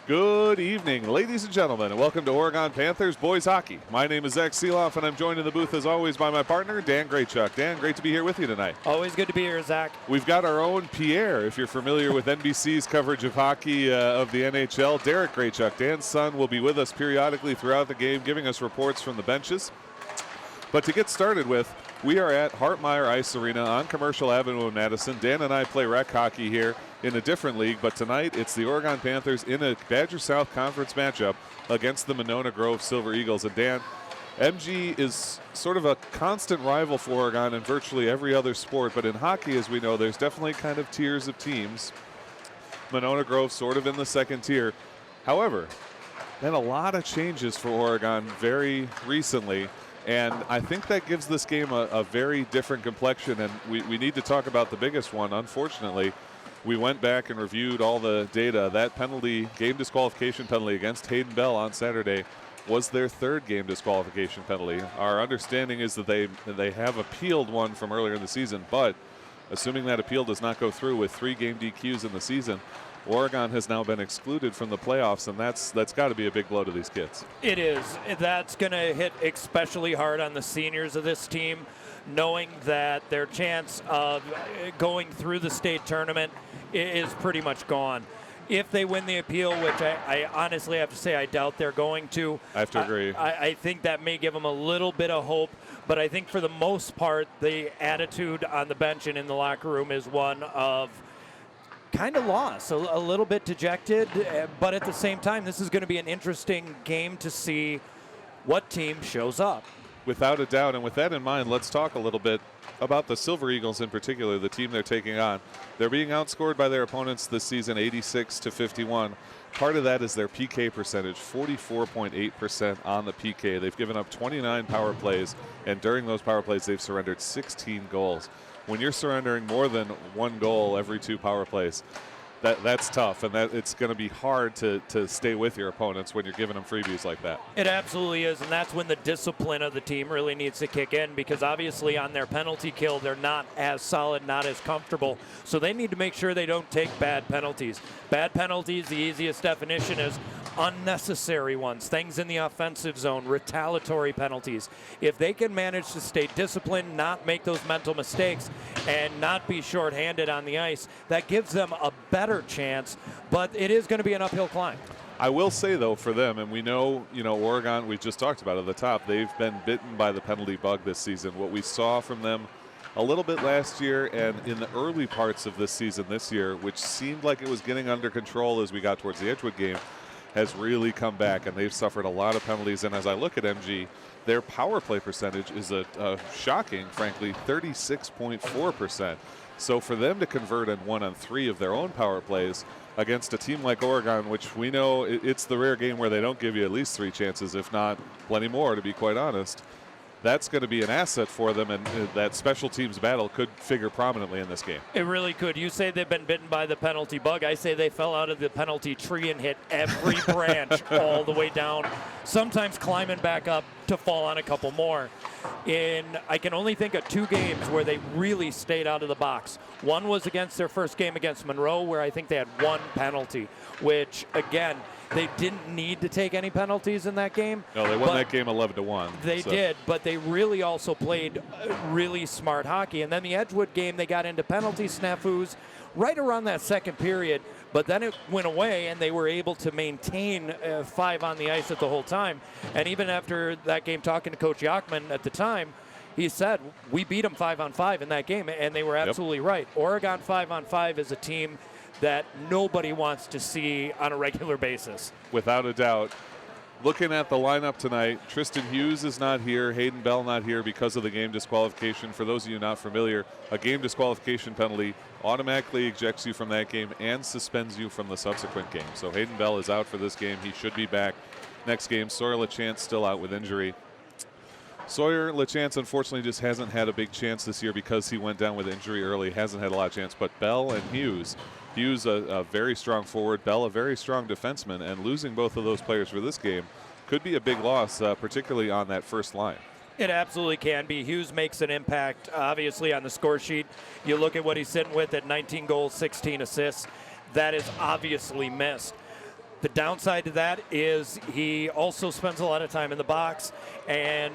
Good evening, ladies and gentlemen, and welcome to Oregon Panthers Boys Hockey. My name is Zach Seeloff, and I'm joined in the booth, as always, by my partner, Dan Graychuk. Dan, great to be here with you tonight. Always good to be here, Zach. We've got our own Pierre, if you're familiar with NBC's coverage of hockey of the NHL, Derek Graychuk. Dan's son will be with us periodically throughout the game, giving us reports from the benches. But to get started with, we are at Hartmeyer Ice Arena on Commercial Avenue in Madison. Dan and I play rec hockey here in a different league, but tonight it's the Oregon Panthers in a Badger South Conference matchup against the Monona Grove Silver Eagles. And Dan, MG is sort of a constant rival for Oregon in virtually every other sport, but in hockey, as we know, there's definitely kind of tiers of teams. Monona Grove sort of in the second tier. However, been a lot of changes for Oregon very recently. And I think that gives this game a very different complexion, and we need to talk about the biggest one. Unfortunately, we went back and reviewed all the data. That penalty, game disqualification penalty against Hayden Bell on Saturday, was their third game disqualification penalty. Our understanding is that they have appealed one from earlier in the season, but assuming that appeal does not go through with 3 game DQs in the season, Oregon has now been excluded from the playoffs, and that's got to be a big blow to these kids. It is. That's going to hit especially hard on the seniors of this team, knowing that their chance of going through the state tournament is pretty much gone. If they win the appeal, which I honestly have to say I doubt they're going to. I have to agree. I think that may give them a little bit of hope, but I think for the most part, the attitude on the bench and in the locker room is one of kind of lost, a little bit dejected, but at the same time, this is going to be an interesting game to see what team shows up. Without a doubt, and with that in mind, let's talk a little bit about the Silver Eagles in particular, the team they're taking on. They're being outscored by their opponents this season 86-51. Part of that is their PK percentage, 44.8% on the PK. They've given up 29 power plays, and during those power plays, they've surrendered 16 goals. When you're surrendering more than 1 goal every 2 power plays, that's tough, and that it's going to be hard to stay with your opponents when you're giving them freebies like that. It absolutely is, and that's when the discipline of the team really needs to kick in, because obviously on their penalty kill, they're not as solid, not as comfortable, so they need to make sure they don't take bad penalties. Bad penalties, the easiest definition is unnecessary ones, things in the offensive zone, retaliatory penalties. If they can manage to stay disciplined, not make those mental mistakes, and not be shorthanded on the ice, that gives them a better chance, but it is going to be an uphill climb. I will say, though, for them, and we know, Oregon, we just talked about at the top, they've been bitten by the penalty bug this season. What we saw from them a little bit last year and in the early parts of this season this year, which seemed like it was getting under control as we got towards the Edgewood game, has really come back, and they've suffered a lot of penalties. And as I look at MG, their power play percentage is a shocking, frankly, 36.4%. So for them to convert in 1 on 3 of their own power plays against a team like Oregon, which we know it's the rare game where they don't give you at least 3 chances, if not plenty more, to be quite honest, that's going to be an asset for them, and that special teams battle could figure prominently in this game. It really could. You say they've been bitten by the penalty bug. I say they fell out of the penalty tree and hit every branch all the way down, sometimes climbing back up to fall on a couple more. I can only think of 2 games where they really stayed out of the box. One was against their first game against Monroe, where I think they had 1 penalty, which, again, they didn't need to take any penalties in that game. No, they won that game 11-1. They did, but they really also played really smart hockey. And then the Edgewood game, they got into penalty snafus right around that second period, but then it went away, and they were able to maintain 5 on the ice at the whole time. And even after that game, talking to Coach Yachman at the time, he said, we beat them 5-on-5 in that game, and they were absolutely right. Oregon 5-on-5 is a team that nobody wants to see on a regular basis. Without a doubt. Looking at the lineup tonight, Tristan Hughes is not here, Hayden Bell not here because of the game disqualification. For those of you not familiar, a game disqualification penalty automatically ejects you from that game and suspends you from the subsequent game. So Hayden Bell is out for this game. He should be back next game. Sawyer LaChance still out with injury. Sawyer LaChance unfortunately just hasn't had a big chance this year because he went down with injury early, hasn't had a lot of chance. But Bell and Hughes, a very strong forward, Bell a very strong defenseman, and losing both of those players for this game could be a big loss, particularly on that first line. It absolutely can be. Hughes makes an impact, obviously, on the score sheet. You look at what he's sitting with at 19 goals, 16 assists. That is obviously missed. The downside to that is he also spends a lot of time in the box, and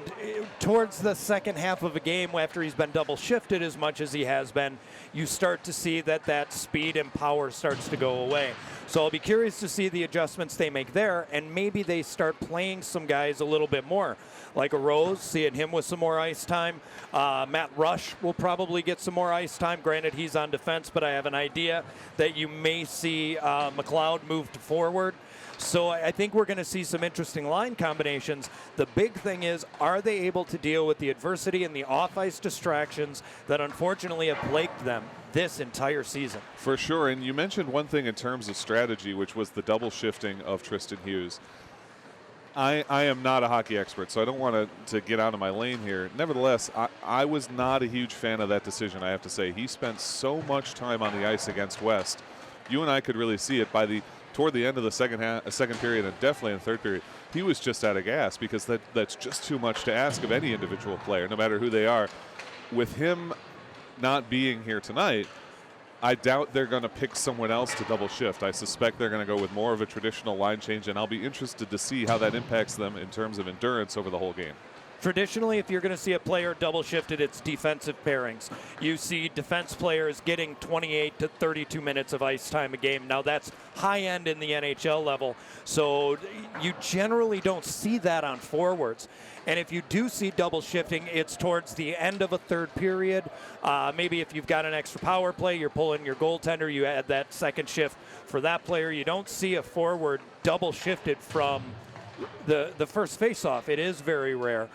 towards the second half of a game, after he's been double shifted as much as he has been, you start to see that speed and power starts to go away. So I'll be curious to see the adjustments they make there, and maybe they start playing some guys a little bit more, like a Rose, seeing him with some more ice time. Matt Rush will probably get some more ice time. Granted, he's on defense, but I have an idea that you may see McLeod move to forward. So I think we're going to see some interesting line combinations. The big thing is, are they able to deal with the adversity and the off-ice distractions that unfortunately have plagued them this entire season? For sure, and you mentioned one thing in terms of strategy, which was the double shifting of Tristan Hughes. I am not a hockey expert, so I don't want to get out of my lane here. Nevertheless, I was not a huge fan of that decision, I have to say. He spent so much time on the ice against West. You and I could really see it toward the end of the second period, and definitely in the third period. He was just out of gas, because that's just too much to ask of any individual player, no matter who they are. With him not being here tonight, I doubt they're going to pick someone else to double shift. I suspect they're going to go with more of a traditional line change, and I'll be interested to see how that impacts them in terms of endurance over the whole game. Traditionally, if you're going to see a player double shifted, it's defensive pairings. You see defense players getting 28 to 32 minutes of ice time a game. Now, that's high end in the NHL level, so you generally don't see that on forwards. And if you do see double shifting, it's towards the end of a third period. Maybe if you've got an extra power play, you're pulling your goaltender, you add that second shift for that player. You don't see a forward double shifted from the first faceoff. It is very rare.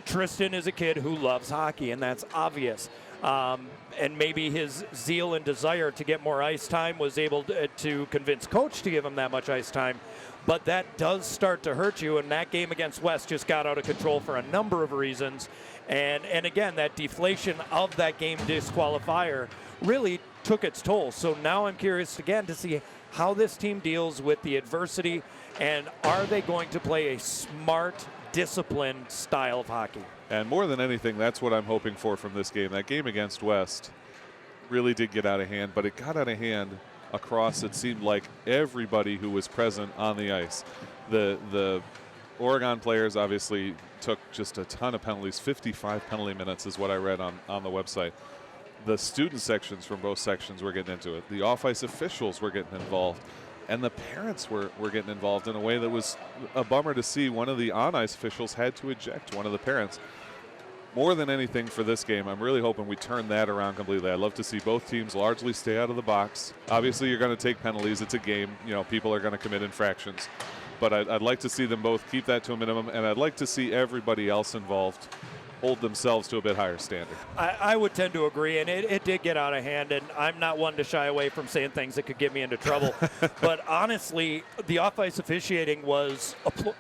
Tristan is a kid who loves hockey, and that's obvious. And maybe his zeal and desire to get more ice time was able to convince coach to give him that much ice time. But that does start to hurt you, and that game against West just got out of control for a number of reasons. And again, that deflation of that game disqualifier really took its toll. So now I'm curious again to see how this team deals with the adversity, and are they going to play a smart, disciplined style of hockey? And more than anything, that's what I'm hoping for from this game. That game against West really did get out of hand, but it got out of hand across, it seemed like, everybody who was present on the ice. The Oregon players obviously took just a ton of penalties. 55 penalty minutes is what I read on the website. The student sections from both sections were getting into it. The off-ice officials were getting involved. And the parents were getting involved in a way that was a bummer to see. One of the on-ice officials had to eject one of the parents. More than anything for this game, I'm really hoping we turn that around completely. I'd love to see both teams largely stay out of the box. Obviously, you're going to take penalties. It's a game. You know, people are going to commit infractions. But I'd like to see them both keep that to a minimum, and I'd like to see everybody else involved hold themselves to a bit higher standard. I would tend to agree, and it did get out of hand, and I'm not one to shy away from saying things that could get me into trouble. But honestly, the off-ice officiating was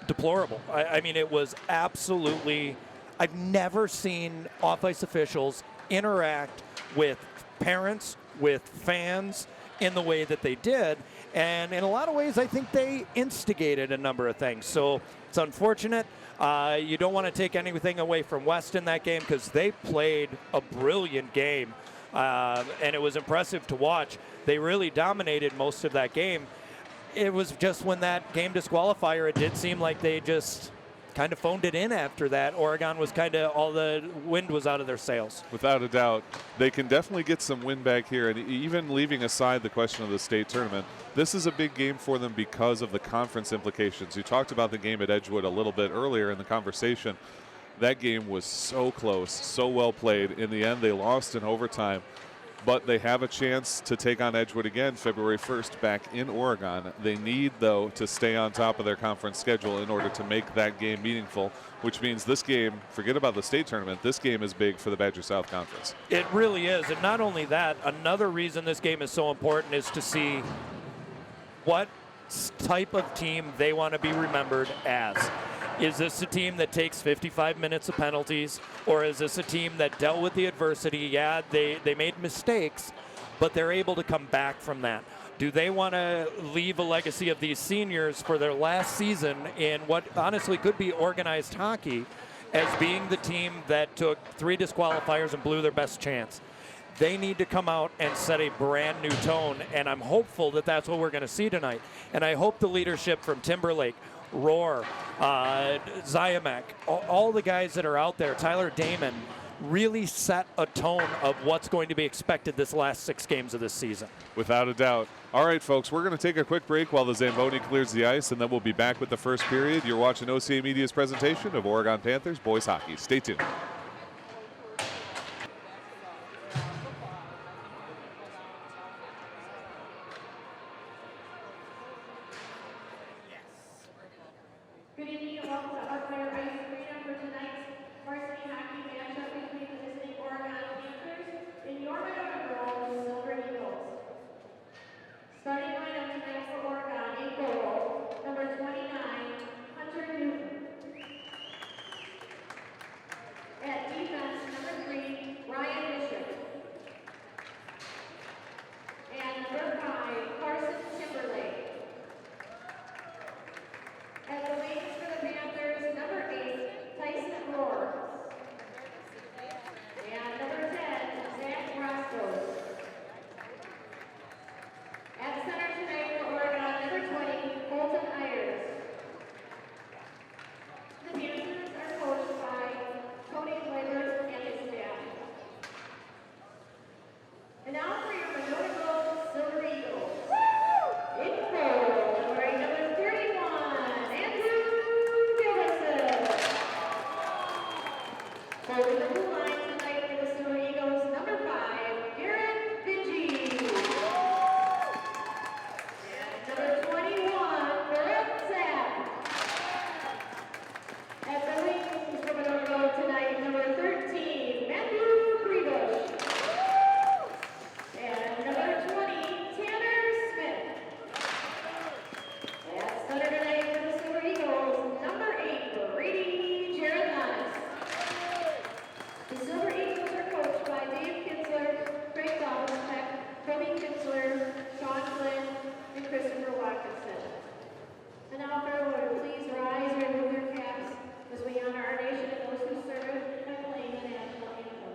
deplorable. I mean, it was absolutely – I've never seen off-ice officials interact with parents, with fans in the way that they did. And in a lot of ways, I think they instigated a number of things. So it's unfortunate. You don't want to take anything away from West in that game, because they played a brilliant game, and it was impressive to watch. They really dominated most of that game. It was just when that game disqualifier, it did seem like they just kind of phoned it in after that. Oregon was kind of, all the wind was out of their sails. Without a doubt. They can definitely get some wind back here. And even leaving aside the question of the state tournament, this is a big game for them because of the conference implications. You talked about the game at Edgewood a little bit earlier in the conversation. That game was so close, so well played. In the end, they lost in overtime. But they have a chance to take on Edgewood again February 1st back in Oregon. They need, though, to stay on top of their conference schedule in order to make that game meaningful, which means this game, forget about the state tournament, this game is big for the Badger South Conference. It really is. And not only that, another reason this game is so important is to see what type of team they want to be remembered as. Is this a team that takes 55 minutes of penalties, or is this a team that dealt with the adversity? Yeah, they made mistakes, but they're able to come back from that. Do they want to leave a legacy of these seniors for their last season in what honestly could be organized hockey as being the team that took 3 disqualifiers and blew their best chance? They need to come out and set a brand new tone, and I'm hopeful that that's what we're going to see tonight. And I hope the leadership from Timberlake, Roar, Zymek, all the guys that are out there, Tyler Damon, really set a tone of what's going to be expected this last 6 games of this season. Without a doubt. All right, folks, we're going to take a quick break while the Zamboni clears the ice, and then we'll be back with the first period. You're watching OCAmedia's presentation of Oregon Panthers boys hockey. Stay tuned. Good evening and welcome to Hardwire Ice Arena for tonight's varsity hockey matchup between the visiting Oregon Panthers and your Monona girls, Silver Eagles. Starting lineup tonight for Oregon in goal, number 29, Hunter Newton. At defense, number 3, Ryan Bishop. And number 5, Carson Timberlake. At the wings for the Panthers, number 8, Tyson Rohr. And number 10, Zach Rostos. At center tonight for Oregon, number 20, Colton Ayers. The Panthers are coached by Tony Glaber and his staff. And now for your Monona Girls Silver Eagles. In goal, number 31, Andrew Gillison. Holding the blue line tonight for the Silver Eagles, number 5, Garrett Vinci. And number 21, Brett Zapp. At the wings for Monona tonight, number 13, Matthew Greenbush. And number 20, Tanner Smith. At center tonight for the Silver Eagles, number 8, Brady Gerardis. The Silver Eagles are coached by Dave Kitzler, Craig Dobbins-Peck, Toby Kitzler, Sean Flynn, and Christopher Watkinson. And now, if everyone would please rise and remove their caps as we honor our nation and those who serve it by playing the national anthem.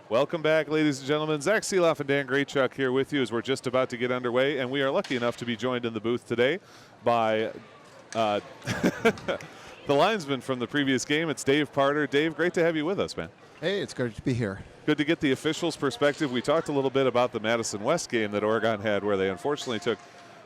Welcome back, ladies and gentlemen. Zach Seeloff and Dan Graychuk here with you as we're just about to get underway, and we are lucky enough to be joined in the booth today by the linesman from the previous game. It's Dave Parter. Dave, great to have you with us, man. Hey, it's good to be here. Good to get the officials' perspective. We talked a little bit about the Madison West game that Oregon had where they unfortunately took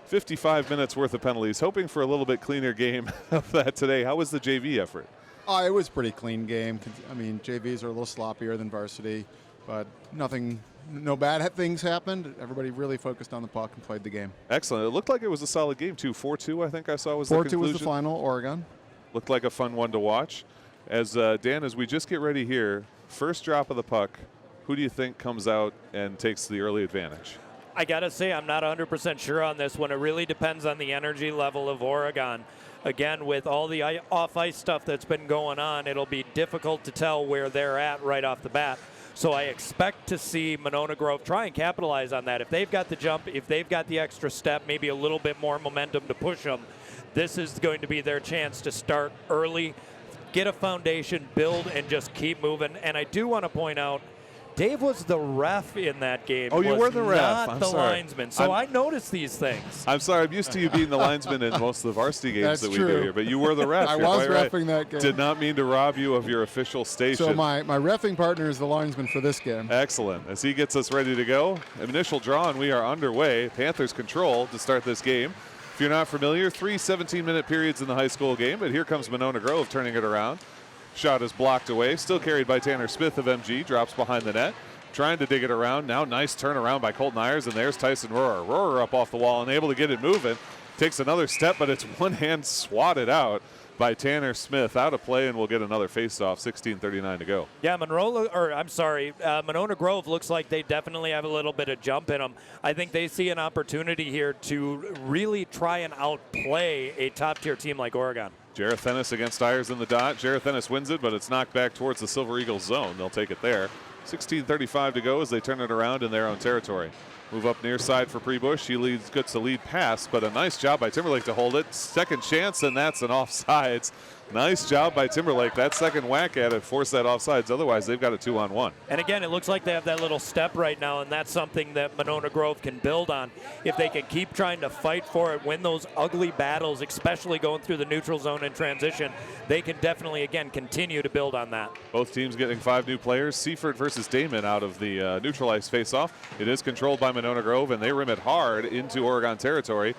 55 minutes worth of penalties, hoping for a little bit cleaner game of that today. How was the JV effort? It was a pretty clean game. I mean, JVs are a little sloppier than varsity, but no bad things happened. Everybody really focused on the puck and played the game. Excellent. It looked like it was a solid game, too. 4-2, I think I saw was the 4-2 conclusion. was the final, Oregon. Looked like a fun one to watch. As Dan, as we just get ready here, first drop of the puck, who do you think comes out and takes the early advantage? I got to say, I'm not 100% sure on this one. It really depends on the energy level of Oregon. Again, with all the off-ice stuff that's been going on, it'll be difficult to tell where they're at right off the bat. So I expect to see Monona Grove try and capitalize on that. If they've got the jump, if they've got the extra step, maybe a little bit more momentum to push them, this is going to be their chance to start early, get a foundation, build, and just keep moving. And I do want to point out, Dave was the ref in that game. Oh, you were the ref. Not I'm the sorry. linesman. So I noticed these things. I'm sorry. I'm used to you being the linesman in most of the varsity games That's that we true. do here, but you were the ref. I You're was quite right. reffing that game. Did not mean to rob you of your official station. So my reffing partner is the linesman for this game. Excellent. As he gets us ready to go, initial draw, and we are underway. Panthers control to start this game. If you're not familiar, 3 17-minute periods in the high school game, but here comes Monona Grove turning it around. Shot is blocked away, still carried by Tanner Smith of MG, drops behind the net. Trying to dig it around. Now nice turnaround by Colton Ayers, and there's Tyson Rohrer. Rohrer up off the wall and able to get it moving. Takes another step, but it's one hand swatted out by Tanner Smith. Out of play, and we'll get another face-off. 16:39 to go. Yeah, Monona Grove looks like they definitely have a little bit of jump in them. I think they see an opportunity here to really try and outplay a top-tier team like Oregon. Jareth Ennis against Ayers in the dot. Jareth Ennis wins it, but it's knocked back towards the Silver Eagles zone. They'll take it there. 16:35 to go as they turn it around in their own territory. Move up near side for Prebush. He gets the lead pass, but a nice job by Timberlake to hold it. Second chance, and that's an offsides. Nice job by Timberlake. That second whack at it forced that offsides. Otherwise, they've got a 2-on-1. And again, it looks like they have that little step right now, and that's something that Monona Grove can build on. If they can keep trying to fight for it, win those ugly battles, especially going through the neutral zone and transition, they can definitely, again, continue to build on that. Both teams getting 5 new players. Seaford versus Damon out of the neutral ice faceoff. It is controlled by Monona Grove, and they rim it hard into Oregon territory.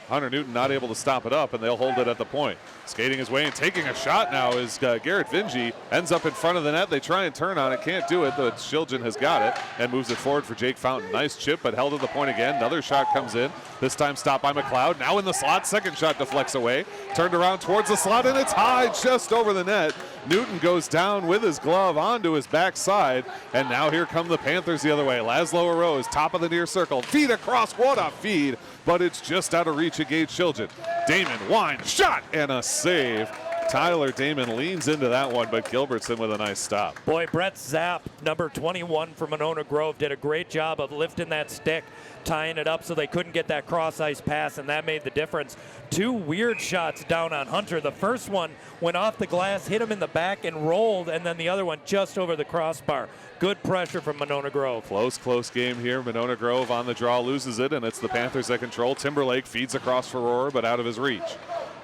Hunter Newton not able to stop it up, and they'll hold it at the point. Skating his way and taking a shot now is Garrett Vinge. Ends up in front of the net. They try and turn on it. Can't do it, but Shiljan has got it and moves it forward for Jake Fountain. Nice chip, but held at the point again. Another shot comes in. This time stopped by McLeod. Now in the slot. Second shot deflects away. Turned around towards the slot, and it's high just over the net. Newton goes down with his glove onto his backside, and now here come the Panthers the other way. Laszlo arose, top of the near circle. Feed across. What a feed, but it's just out of reach of Gage Shiljan. Damon, wine, shot, and a save. Tyler Damon leans into that one, but Gilbertson with a nice stop. Boy, Brett Zapp, number 21 for Monona Grove, did a great job of lifting that stick, tying it up so they couldn't get that cross-ice pass, and that made the difference. 2 weird shots down on Hunter. The first one went off the glass, hit him in the back, and rolled, and then the other one just over the crossbar. Good pressure from Monona Grove. Close game here. Monona Grove on the draw, loses it, and it's the Panthers that control. Timberlake feeds across for Rohrer, but out of his reach.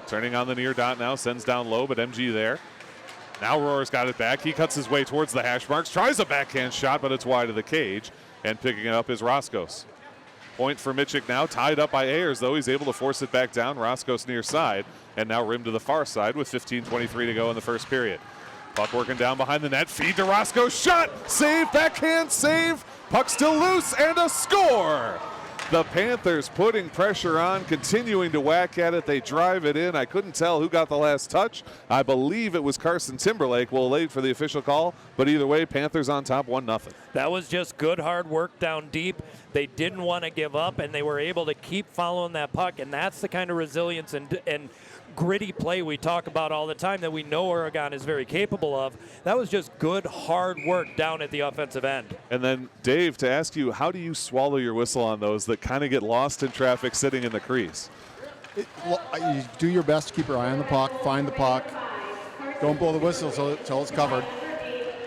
Turning on the near dot now, sends down low, but MG there. Now Rohrer's got it back. He cuts his way towards the hash marks, tries a backhand shot, but it's wide of the cage, and picking it up is Roscos. Point for Mitchik now, tied up by Ayers, though. He's able to force it back down. Roscos near side, and now rim to the far side with 15:23 to go in the first period. Puck working down behind the net, feed to Roscos, shot, save, backhand save, puck still loose, and a score! The Panthers putting pressure on, continuing to whack at it. They drive it in. I couldn't tell who got the last touch. I believe it was Carson Timberlake. We'll wait for the official call, but either way, Panthers on top 1-0. That was just good hard work down deep. They didn't want to give up, and they were able to keep following that puck, and that's the kind of resilience and gritty play we talk about all the time that we know Oregon is very capable of. That was just good, hard work down at the offensive end. And then, Dave, to ask you, how do you swallow your whistle on those that kind of get lost in traffic sitting in the crease? You do your best to keep your eye on the puck, find the puck. Don't blow the whistle until it's covered.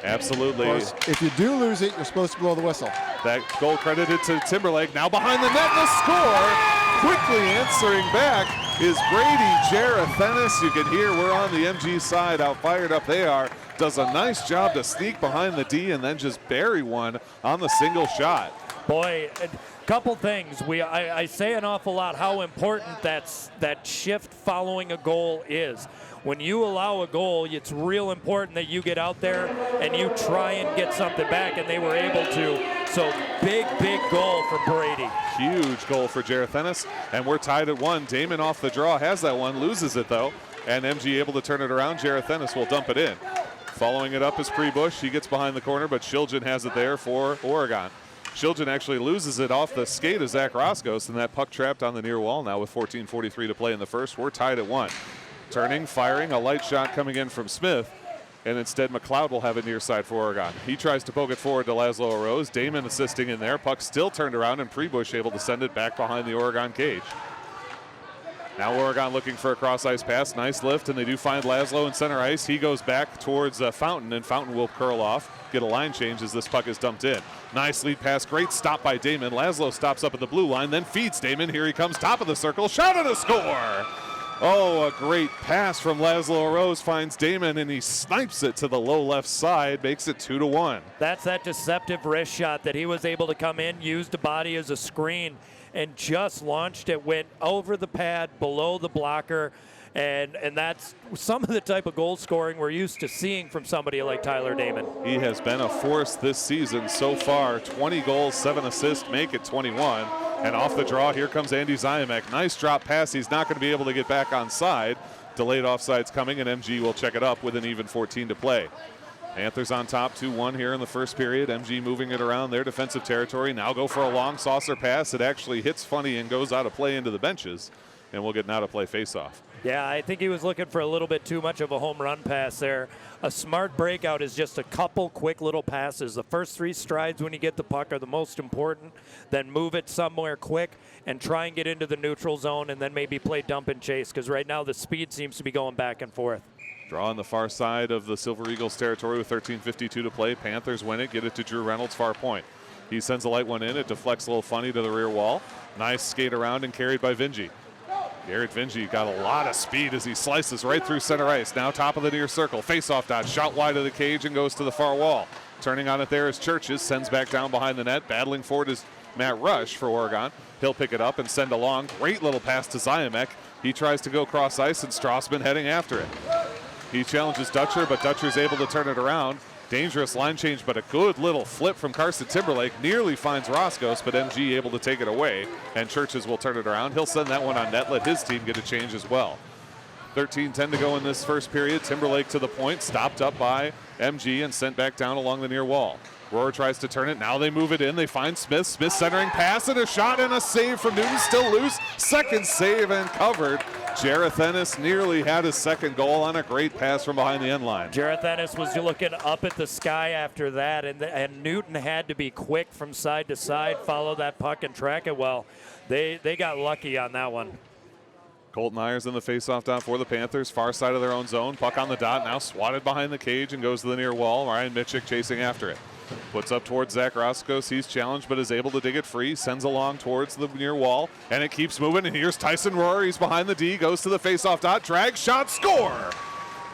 Absolutely. Of course, if you do lose it, you're supposed to blow the whistle. That goal credited to Timberlake. Now behind the net, the score. Quickly answering back is Brady Jareth Ennis. You can hear we're on the MG side, how fired up they are. Does a nice job to sneak behind the D and then just bury one on the single shot. Boy, a couple things. I say an awful lot how important that shift following a goal is. When you allow a goal, it's real important that you get out there and you try and get something back, and they were able to. So big goal for Brady. Huge goal for Jareth Ennis, and we're tied at 1. Damon off the draw has that one, loses it though, and MG able to turn it around. Jareth Ennis will dump it in. Following it up is Prebush. He gets behind the corner, but Shiljan has it there for Oregon. Shiljan actually loses it off the skate of Zach Roscos, and that puck trapped on the near wall now with 14:43 to play in the first. We're tied at 1. Turning, firing, a light shot coming in from Smith, and instead McLeod will have a near side for Oregon. He tries to poke it forward to Laszlo Rose. Damon assisting in there. Puck still turned around, and Prebush able to send it back behind the Oregon cage. Now Oregon looking for a cross-ice pass. Nice lift, and they do find Laszlo in center ice. He goes back towards Fountain, and Fountain will curl off, get a line change as this puck is dumped in. Nice lead pass, great stop by Damon. Laszlo stops up at the blue line, then feeds Damon. Here he comes, top of the circle, shot and a score! Oh, a great pass from Laszlo Rose finds Damon, and he snipes it to the low left side, makes it 2-1. That's that deceptive wrist shot that he was able to come in, use the body as a screen, and just launched it, went over the pad, below the blocker, and that's some of the type of goal scoring we're used to seeing from somebody like Tyler Damon. He has been a force this season so far. 20 goals, 7 assists, make it 21. And off the draw, here comes Andy Ziamek. Nice drop pass. He's not going to be able to get back on side. Delayed offside's coming, and MG will check it up with an even 14 to play. Panthers on top 2-1 here in the first period. MG moving it around their defensive territory. Now go for a long saucer pass. It actually hits funny and goes out of play into the benches, and we'll get an out-of-play faceoff. Yeah, I think he was looking for a little bit too much of a home run pass there. A smart breakout is just a couple quick little passes. The first 3 strides when you get the puck are the most important. Then move it somewhere quick and try and get into the neutral zone, and then maybe play dump and chase, because right now the speed seems to be going back and forth. Draw on the far side of the Silver Eagles territory with 13:52 to play. Panthers win it, get it to Drew Reynolds, far point. He sends a light one in. It deflects a little funny to the rear wall. Nice skate around and carried by Vingy. Garrett Vingy got a lot of speed as he slices right through center ice. Now top of the near circle. Face-off dot, shot wide of the cage and goes to the far wall. Turning on it there is Churches, sends back down behind the net. Battling forward is Matt Rush for Oregon. He'll pick it up and send along. Great little pass to Ziamek. He tries to go cross ice, and Strassman heading after it. He challenges Dutcher, but Dutcher's able to turn it around. Dangerous line change, but a good little flip from Carson Timberlake. Nearly finds Roscos, but MG able to take it away, and Churches will turn it around. He'll send that one on net, let his team get a change as well. 13:10 to go in this first period. Timberlake to the point, stopped up by MG and sent back down along the near wall. Rohr tries to turn it. Now they move it in. They find Smith. Smith centering pass, and a shot and a save from Newton. Still loose. Second save and covered. Jareth Ennis nearly had his second goal on a great pass from behind the end line. Jareth Ennis was looking up at the sky after that, and Newton had to be quick from side to side, follow that puck and track it well. They got lucky on that one. Colton Ayers in the faceoff dot for the Panthers, far side of their own zone. Puck on the dot, now swatted behind the cage and goes to the near wall. Ryan Mitchick chasing after it. Puts up towards Zach Roscos. He's challenged but is able to dig it free. Sends along towards the near wall, and it keeps moving. And here's Tyson Rohrer. He's behind the D, goes to the faceoff dot, drag, shot, score!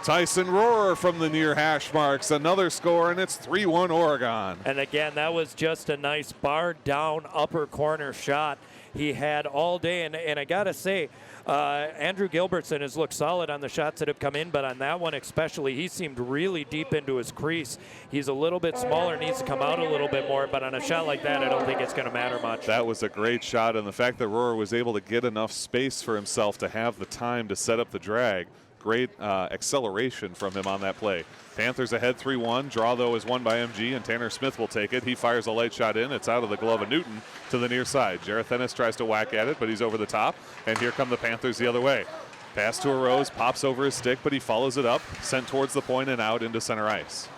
Tyson Rohrer from the near hash marks. Another score, and it's 3-1 Oregon. And again, that was just a nice bar down upper corner shot he had all day. And I got to say, Andrew Gilbertson has looked solid on the shots that have come in, but on that one especially, he seemed really deep into his crease. He's a little bit smaller, needs to come out a little bit more, but on a shot like that, I don't think it's going to matter much. That was a great shot, and the fact that Rohrer was able to get enough space for himself to have the time to set up the drag, great acceleration from him on that play. Panthers ahead 3-1. Draw, though, is won by MG, and Tanner Smith will take it. He fires a light shot in. It's out of the glove of Newton to the near side. Jareth Ennis tries to whack at it, but he's over the top, and here come the Panthers the other way. Pass to Rose, pops over his stick, but he follows it up, sent towards the point and out into center ice.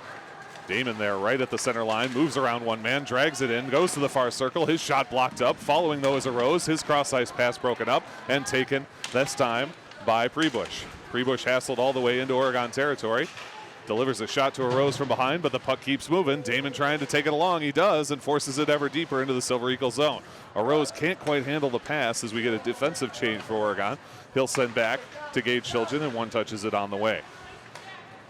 Damon there right at the center line, moves around one man, drags it in, goes to the far circle. His shot blocked up. Following, though, is a Rose. His cross-ice pass broken up and taken this time by Prebush. Prebush hassled all the way into Oregon territory. Delivers a shot to a Rose from behind, but the puck keeps moving. Damon trying to take it along. He does, and forces it ever deeper into the Silver Eagle zone. A Rose can't quite handle the pass as we get a defensive change for Oregon. He'll send back to Gage Shilgen, and one touches it on the way.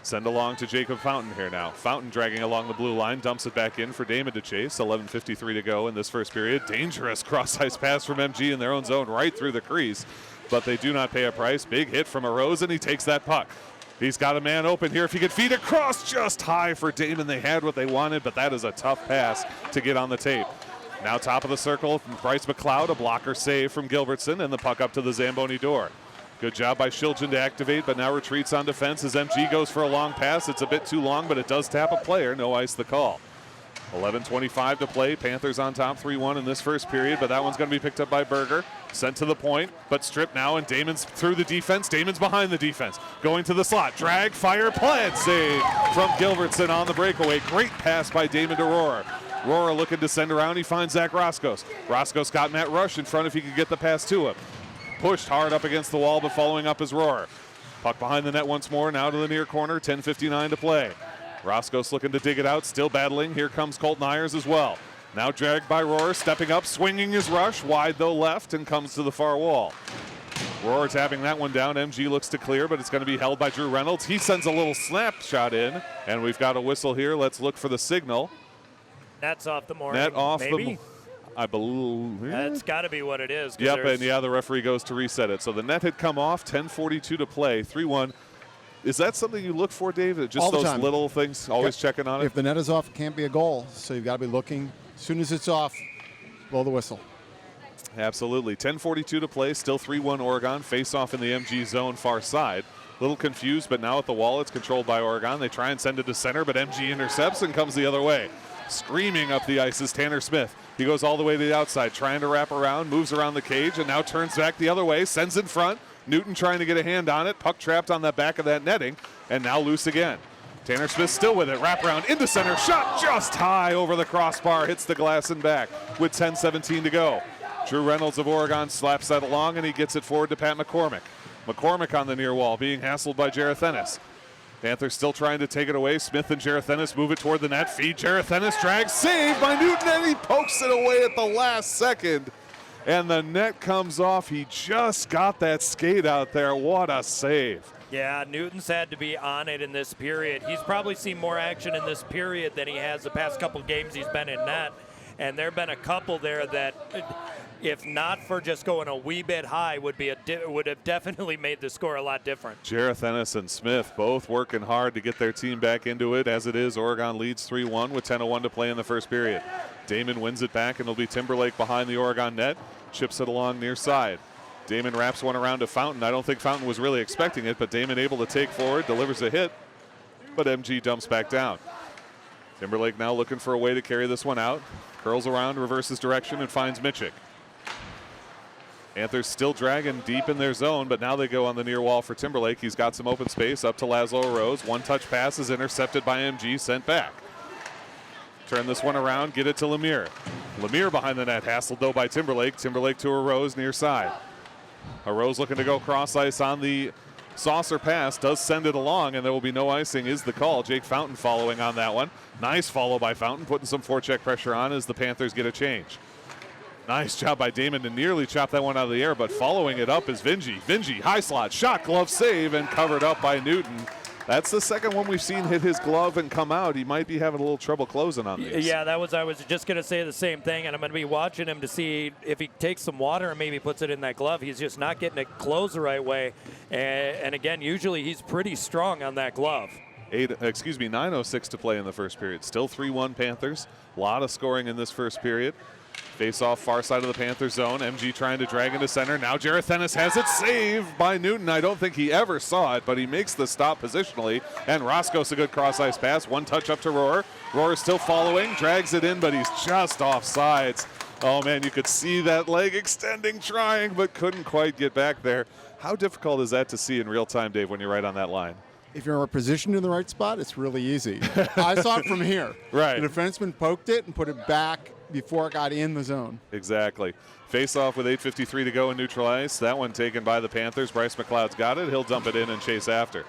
Send along to Jacob Fountain here now. Fountain dragging along the blue line, dumps it back in for Damon to chase. 11:53 to go in this first period. Dangerous cross-ice pass from MG in their own zone right through the crease, but they do not pay a price. Big hit from a Rose, and he takes that puck. He's got a man open here. If he could feed across just high for Damon, they had what they wanted, but that is a tough pass to get on the tape. Now top of the circle from Bryce McLeod, a blocker save from Gilbertson, and the puck up to the Zamboni door. Good job by Shilgen to activate, but now retreats on defense as MG goes for a long pass. It's a bit too long, but it does tap a player. No ice the call. 11:25 to play. Panthers on top 3-1 in this first period, but that one's going to be picked up by Berger. Sent to the point, but stripped now, and Damon's through the defense. Damon's behind the defense. Going to the slot. Drag, fire, plant save from Gilbertson on the breakaway. Great pass by Damon to Rohrer. Rohrer looking to send around. He finds Zach Roscos. Roscos got Matt Rush in front if he could get the pass to him. Pushed hard up against the wall, but following up is Rohrer. Puck behind the net once more, now to the near corner, 10:59 to play. Roscos looking to dig it out, still battling. Here comes Colton Ayers as well. Now dragged by Rohrer, stepping up, swinging his rush, wide though left, and comes to the far wall. Rohrer tapping that one down. MG looks to clear, but it's going to be held by Drew Reynolds. He sends a little snapshot in, and we've got a whistle here. Let's look for the signal. Net's off the mooring. Net off maybe? I believe. That's got to be what it is. Yep, and yeah, the referee goes to reset it. So the net had come off, 10:42 to play, 3-1. Is that something you look for, Dave? Just All the those time. little things, always checking on it? If the net is off, it can't be a goal. So you've got to be looking. As soon as it's off, blow the whistle. Absolutely. 10:42 to play, still 3-1 Oregon. Face off in the MG zone far side. Little confused, but now at the wall, it's controlled by Oregon. They try and send it to center, but MG intercepts and comes the other way. Screaming up the ice is Tanner Smith. He goes all the way to the outside, trying to wrap around, moves around the cage, and now turns back the other way, sends in front. Newton trying to get a hand on it. Puck trapped on the back of that netting, and now loose again. Tanner Smith still with it. Wrap around into center. Shot just high over the crossbar. Hits the glass and back with 10:17 to go. Drew Reynolds of Oregon slaps that along, and he gets it forward to Pat McCormick. McCormick on the near wall, being hassled by Jareth Ennis. Panthers still trying to take it away. Smith and Jareth Ennis move it toward the net. Feed Jareth Ennis. Drag. Saved by Newton, and he pokes it away at the last second. And the net comes off. He just got that skate out there. What a save. Yeah, Newton's had to be on it in this period. He's probably seen more action in this period than he has the past couple games he's been in net. And there have been a couple there that, if not for just going a wee bit high, would have definitely made the score a lot different. Jareth Ennis and Smith both working hard to get their team back into it. As it is, Oregon leads 3-1 with 10:01 to play in the first period. Damon wins it back, and it'll be Timberlake behind the Oregon net. Chips it along near side. Damon wraps one around to Fountain. I don't think Fountain was really expecting it, but Damon able to take forward, delivers a hit, but MG dumps back down. Timberlake now looking for a way to carry this one out. Curls around, reverses direction, and finds Mitchick. Panthers still dragging deep in their zone, but now they go on the near wall for Timberlake. He's got some open space up to Laszlo Rose. One-touch pass is intercepted by MG, sent back. Turn this one around, get it to Lemire. Lemire behind the net, hassled though by Timberlake. Timberlake to a Rose near side. A Rose looking to go cross ice on the saucer pass, does send it along, and there will be no icing is the call. Jake Fountain following on that one. Nice follow by Fountain, putting some forecheck pressure on as the Panthers get a change. Nice job by Damon to nearly chop that one out of the air, but following it up is Vingy. Vingy, high slot, shot, glove save, and covered up by Newton. That's the second one we've seen hit his glove and come out. He might be having a little trouble closing on these. Yeah, I was just going to say the same thing, and I'm going to be watching him to see if he takes some water and maybe puts it in that glove. He's just not getting it closed the right way. And again, usually he's pretty strong on that glove. 9:06 to play in the first period. Still 3-1 Panthers. A lot of scoring in this first period. Face off far side of the Panther zone. MG trying to drag into center. Now Jareth Ennis has it saved by Newton. I don't think he ever saw it, but he makes the stop positionally. And Roscos a good cross ice pass. One touch up to Rohrer. Rohrer still following. Drags it in, but he's just off sides. Oh man, you could see that leg extending, trying, but couldn't quite get back there. How difficult is that to see in real time, Dave, when you're right on that line? If you're positioned in the right spot, it's really easy. I saw it from here. Right. The defenseman poked it and put it back before it got in the zone. Exactly. Face off with 8:53 to go in neutral ice. That one taken by the Panthers. Bryce McLeod's got it. He'll dump it in and chase after.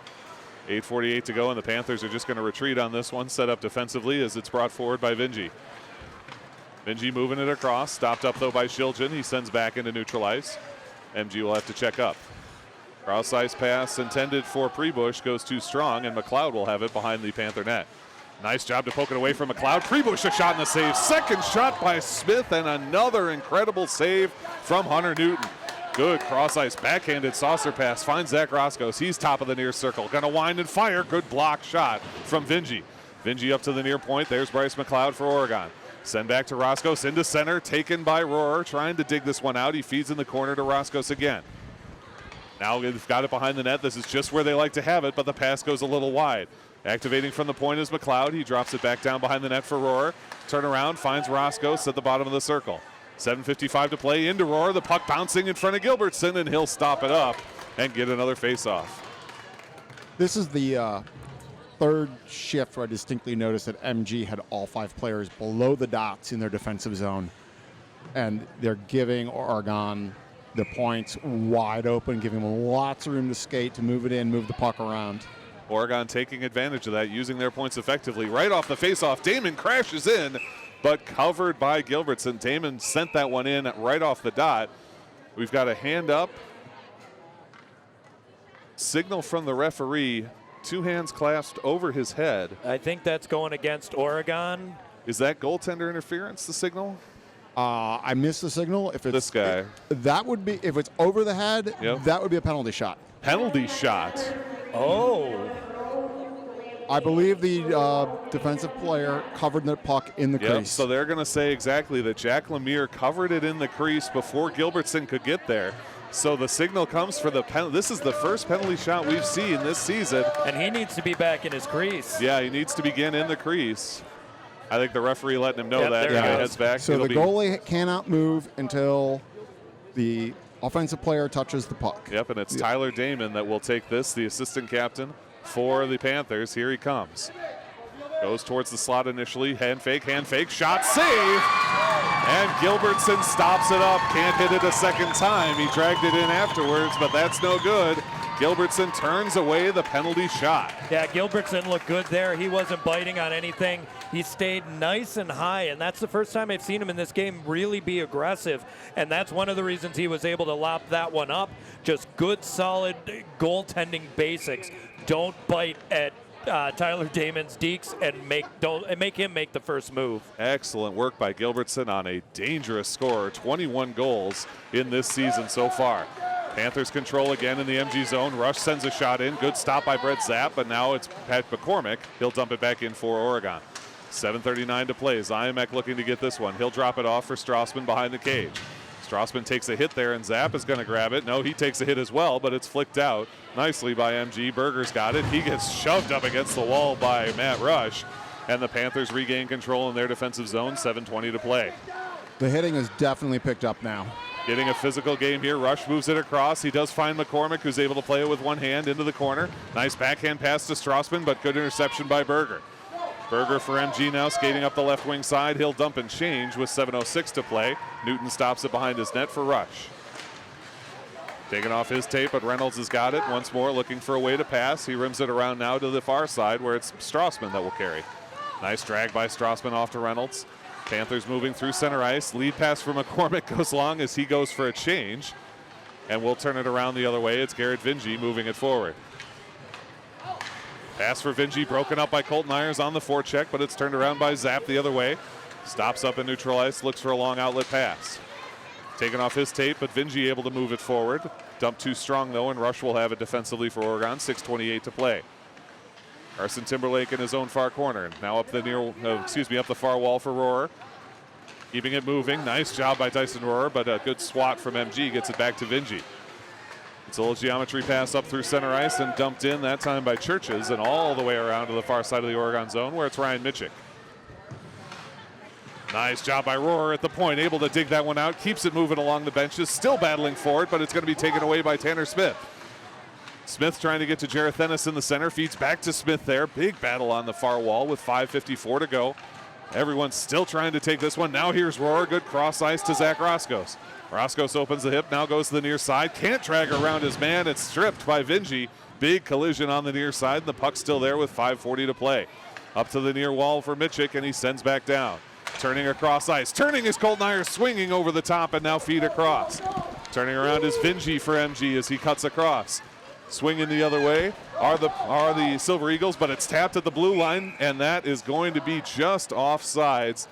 8:48 to go, and the Panthers are just going to retreat on this one, set up defensively as it's brought forward by Vingy. Vingy moving it across. Stopped up, though, by Shiljan. He sends back into neutral ice. MG will have to check up. Cross ice pass intended for Prebush goes too strong, and McLeod will have it behind the Panther net. Nice job to poke it away from McLeod. Prebush a shot and a save. Second shot by Smith, and another incredible save from Hunter Newton. Good cross ice backhanded saucer pass. Finds Zach Roscos. He's top of the near circle. Gonna wind and fire. Good block shot from Vingy. Vingy up to the near point. There's Bryce McLeod for Oregon. Send back to Roscos into center. Taken by Rohrer. Trying to dig this one out. He feeds in the corner to Roscos again. Now they've got it behind the net. This is just where they like to have it, but the pass goes a little wide. Activating from the point is McLeod. He drops it back down behind the net for Rohr. Turn around, finds Roscoe at the bottom of the circle. 7:55 to play into Rohr. The puck bouncing in front of Gilbertson, and he'll stop it up and get another face-off. This is the third shift where I distinctly noticed that MG had all 5 players below the dots in their defensive zone, and they're giving Oregon the points wide open, giving them lots of room to skate, to move it in, move the puck around. Oregon taking advantage of that, using their points effectively. Right off the face-off, Damon crashes in, but covered by Gilbertson. Damon sent that one in right off the dot. We've got a hand up. Signal from the referee. 2 hands clasped over his head. I think that's going against Oregon. Is that goaltender interference, the signal? I missed the signal. If it's This guy. that would be, if it's over the head, Yep. that would be a penalty shot. Penalty shot. Oh. I believe the defensive player covered the puck in the Yep, crease. so they're going to say exactly that Jack Lemire covered it in the crease before Gilbertson could get there. So the signal comes for the penalty. This is the first penalty shot we've seen this season. And he needs to be back in his crease. Yeah, he needs to begin in the crease. I think the referee letting him know Yep, that. there he He goes. heads back. So the goalie cannot move until the offensive player touches the puck. Yep, and it's Tyler Damon that will take this, the assistant captain for the Panthers. Here he comes. Goes towards the slot initially. Hand fake, shot, save! And Gilbertson stops it up. Can't hit it a second time. He dragged it in afterwards, but that's no good. Gilbertson turns away the penalty shot. Yeah, Gilbertson looked good there. He wasn't biting on anything. He stayed nice and high, and that's the first time I've seen him in this game really be aggressive, and that's one of the reasons he was able to lop that one up. Just good, solid goaltending basics. Don't bite at Tyler Damon's dekes and make him make the first move. Excellent work by Gilbertson on a dangerous scorer. 21 goals in this season so far. Panthers control again in the MG zone. Rush sends a shot in. Good stop by Brett Zapp, but now it's Pat McCormick. He'll dump it back in for Oregon. 7:39 to play. Ziamek looking to get this one. He'll drop it off for Strassman behind the cage. Strassman takes a hit there, and Zapp is going to grab it. No, he takes a hit as well, but it's flicked out nicely by MG. Berger's got it. He gets shoved up against the wall by Matt Rush, and the Panthers regain control in their defensive zone. 7:20 to play. The hitting is definitely picked up now. Getting a physical game here. Rush moves it across. He does find McCormick, who's able to play it with one hand into the corner. Nice backhand pass to Strassman, but good interception by Berger. Berger for MG now skating up the left wing side. He'll dump and change with 7:06 to play. Newton stops it behind his net for Rush. Taking off his tape, but Reynolds has got it. Once more looking for a way to pass. He rims it around now to the far side where it's Strassman that will carry. Nice drag by Strassman off to Reynolds. Panthers moving through center ice. Lead pass for McCormick goes long as he goes for a change. And we'll turn it around the other way. It's Garrett Vingy moving it forward. Pass for Vingy broken up by Colton Ayers on the forecheck, but it's turned around by Zapp the other way. Stops up in neutral ice, looks for a long outlet pass. Taken off his tape, but Vingy able to move it forward. Dump too strong though, and Rush will have it defensively for Oregon. 6:28 to play. Carson Timberlake in his own far corner. Now up the far wall for Rohr. Keeping it moving. Nice job by Tyson Rohr, but a good swat from MG gets it back to Vingy. It's a little geometry pass up through center ice and dumped in that time by Churches and all the way around to the far side of the Oregon zone where it's Ryan Mitchick. Nice job by Rohr at the point, able to dig that one out, keeps it moving along the benches, still battling for it, but it's going to be taken away by Tanner Smith. Smith trying to get to Jareth Ennis in the center, feeds back to Smith there. Big battle on the far wall with 5:54 to go. Everyone's still trying to take this one. Now here's Rohr, good cross ice to Zach Roscos. Roscos opens the hip, now goes to the near side. Can't drag around his man, it's stripped by Vingy. Big collision on the near side, and the puck's still there with 5:40 to play. Up to the near wall for Mitchick, and he sends back down. Turning across ice. Turning is Colton Ayers, swinging over the top and now feed across. Turning around is Vingy for MG as he cuts across. Swinging the other way are the Silver Eagles, but it's tapped at the blue line, and that is going to be just offsides.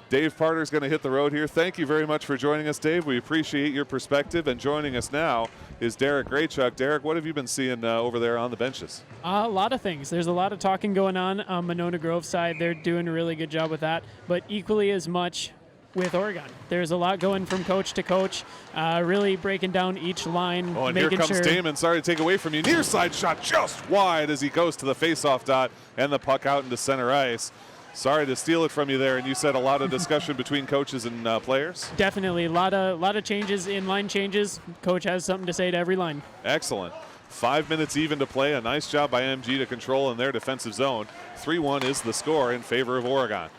Dave Parter's going to hit the road here. Thank you very much for joining us, Dave. We appreciate your perspective, and joining us now is Derek Graychuk. Derek, what have you been seeing over there on the benches? A lot of things. There's a lot of talking going on Monona Grove side. They're doing a really good job with that. But equally as much, with Oregon. There's a lot going from coach to coach, really breaking down each line. Oh, and here making comes Damon. Sorry to take away from you. Near side shot just wide as he goes to the faceoff dot and the puck out into center ice. Sorry to steal it from you there, and you said a lot of discussion between coaches and players. Definitely, a lot of changes in line changes. Coach has something to say to every line. Excellent. 5 minutes even to play. A nice job by MG to control in their defensive zone. 3-1 is the score in favor of Oregon.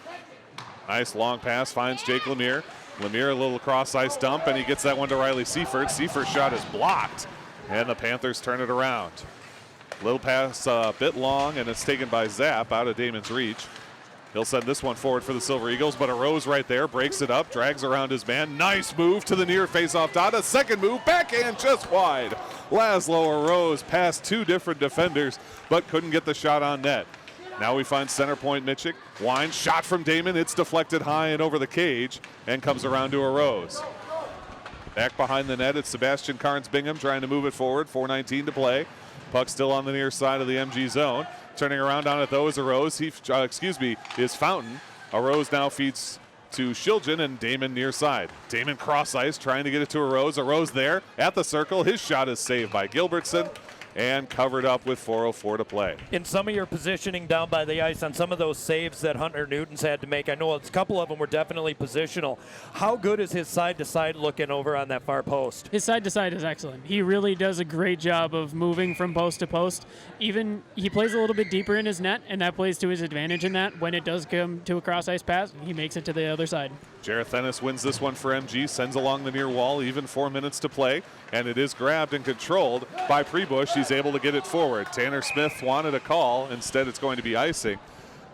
Nice long pass finds Jake Lemire. Lemire a little cross ice dump, and he gets that one to Riley Seifert. Seifert's shot is blocked, and the Panthers turn it around. Little pass a bit long, and it's taken by Zapp out of Damon's reach. He'll send this one forward for the Silver Eagles, but Arose right there, breaks it up, drags around his man. Nice move to the near faceoff dot. A second move, backhand just wide. Laszlo Arose past 2 different defenders, but couldn't get the shot on net. Now we find center point Mitchik. Wine shot from Damon. It's deflected high and over the cage and comes around to Arose. Back behind the net, it's Sebastian Carnes-Bingham trying to move it forward. 4:19 to play. Puck still on the near side of the MG zone. Turning around on it though is Arose. Is Fountain. Arose now feeds to Shiljan and Damon near side. Damon cross ice trying to get it to Arose. Arose there at the circle. His shot is saved by Gilbertson and covered up with 4:04 to play. In some of your positioning down by the ice on some of those saves that Hunter Newton's had to make, I know a couple of them were definitely positional. How good is his side-to-side looking over on that far post? His side-to-side is excellent. He really does a great job of moving from post to post. Even he plays a little bit deeper in his net, and that plays to his advantage in that. When it does come to a cross-ice pass, he makes it to the other side. Jareth Ennis wins this one for MG, sends along the near wall, even 4 minutes to play, and it is grabbed and controlled by Prebush. He's able to get it forward. Tanner Smith wanted a call. Instead, it's going to be icing.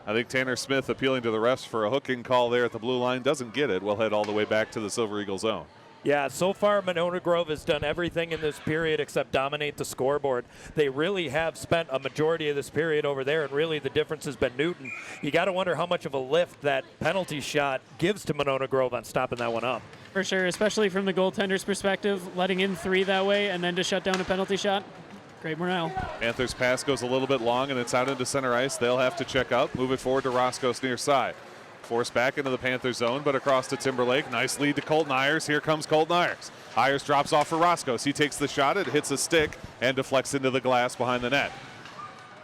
I think Tanner Smith appealing to the refs for a hooking call there at the blue line. Doesn't get it. We'll head all the way back to the Silver Eagle zone. Yeah, so far Monona Grove has done everything in this period except dominate the scoreboard. They really have spent a majority of this period over there, and really the difference has been Newton. You got to wonder how much of a lift that penalty shot gives to Monona Grove on stopping that one up. For sure, especially from the goaltender's perspective, letting in 3 that way and then to shut down a penalty shot. Great morale. Panthers pass goes a little bit long, and it's out into center ice. They'll have to check out, move it forward to Roscoe's near side. Forced back into the Panther zone, but across to Timberlake. Nice lead to Colton Ayers. Here comes Colton Ayers. Ayers drops off for Roscoe. He takes the shot. It hits a stick and deflects into the glass behind the net.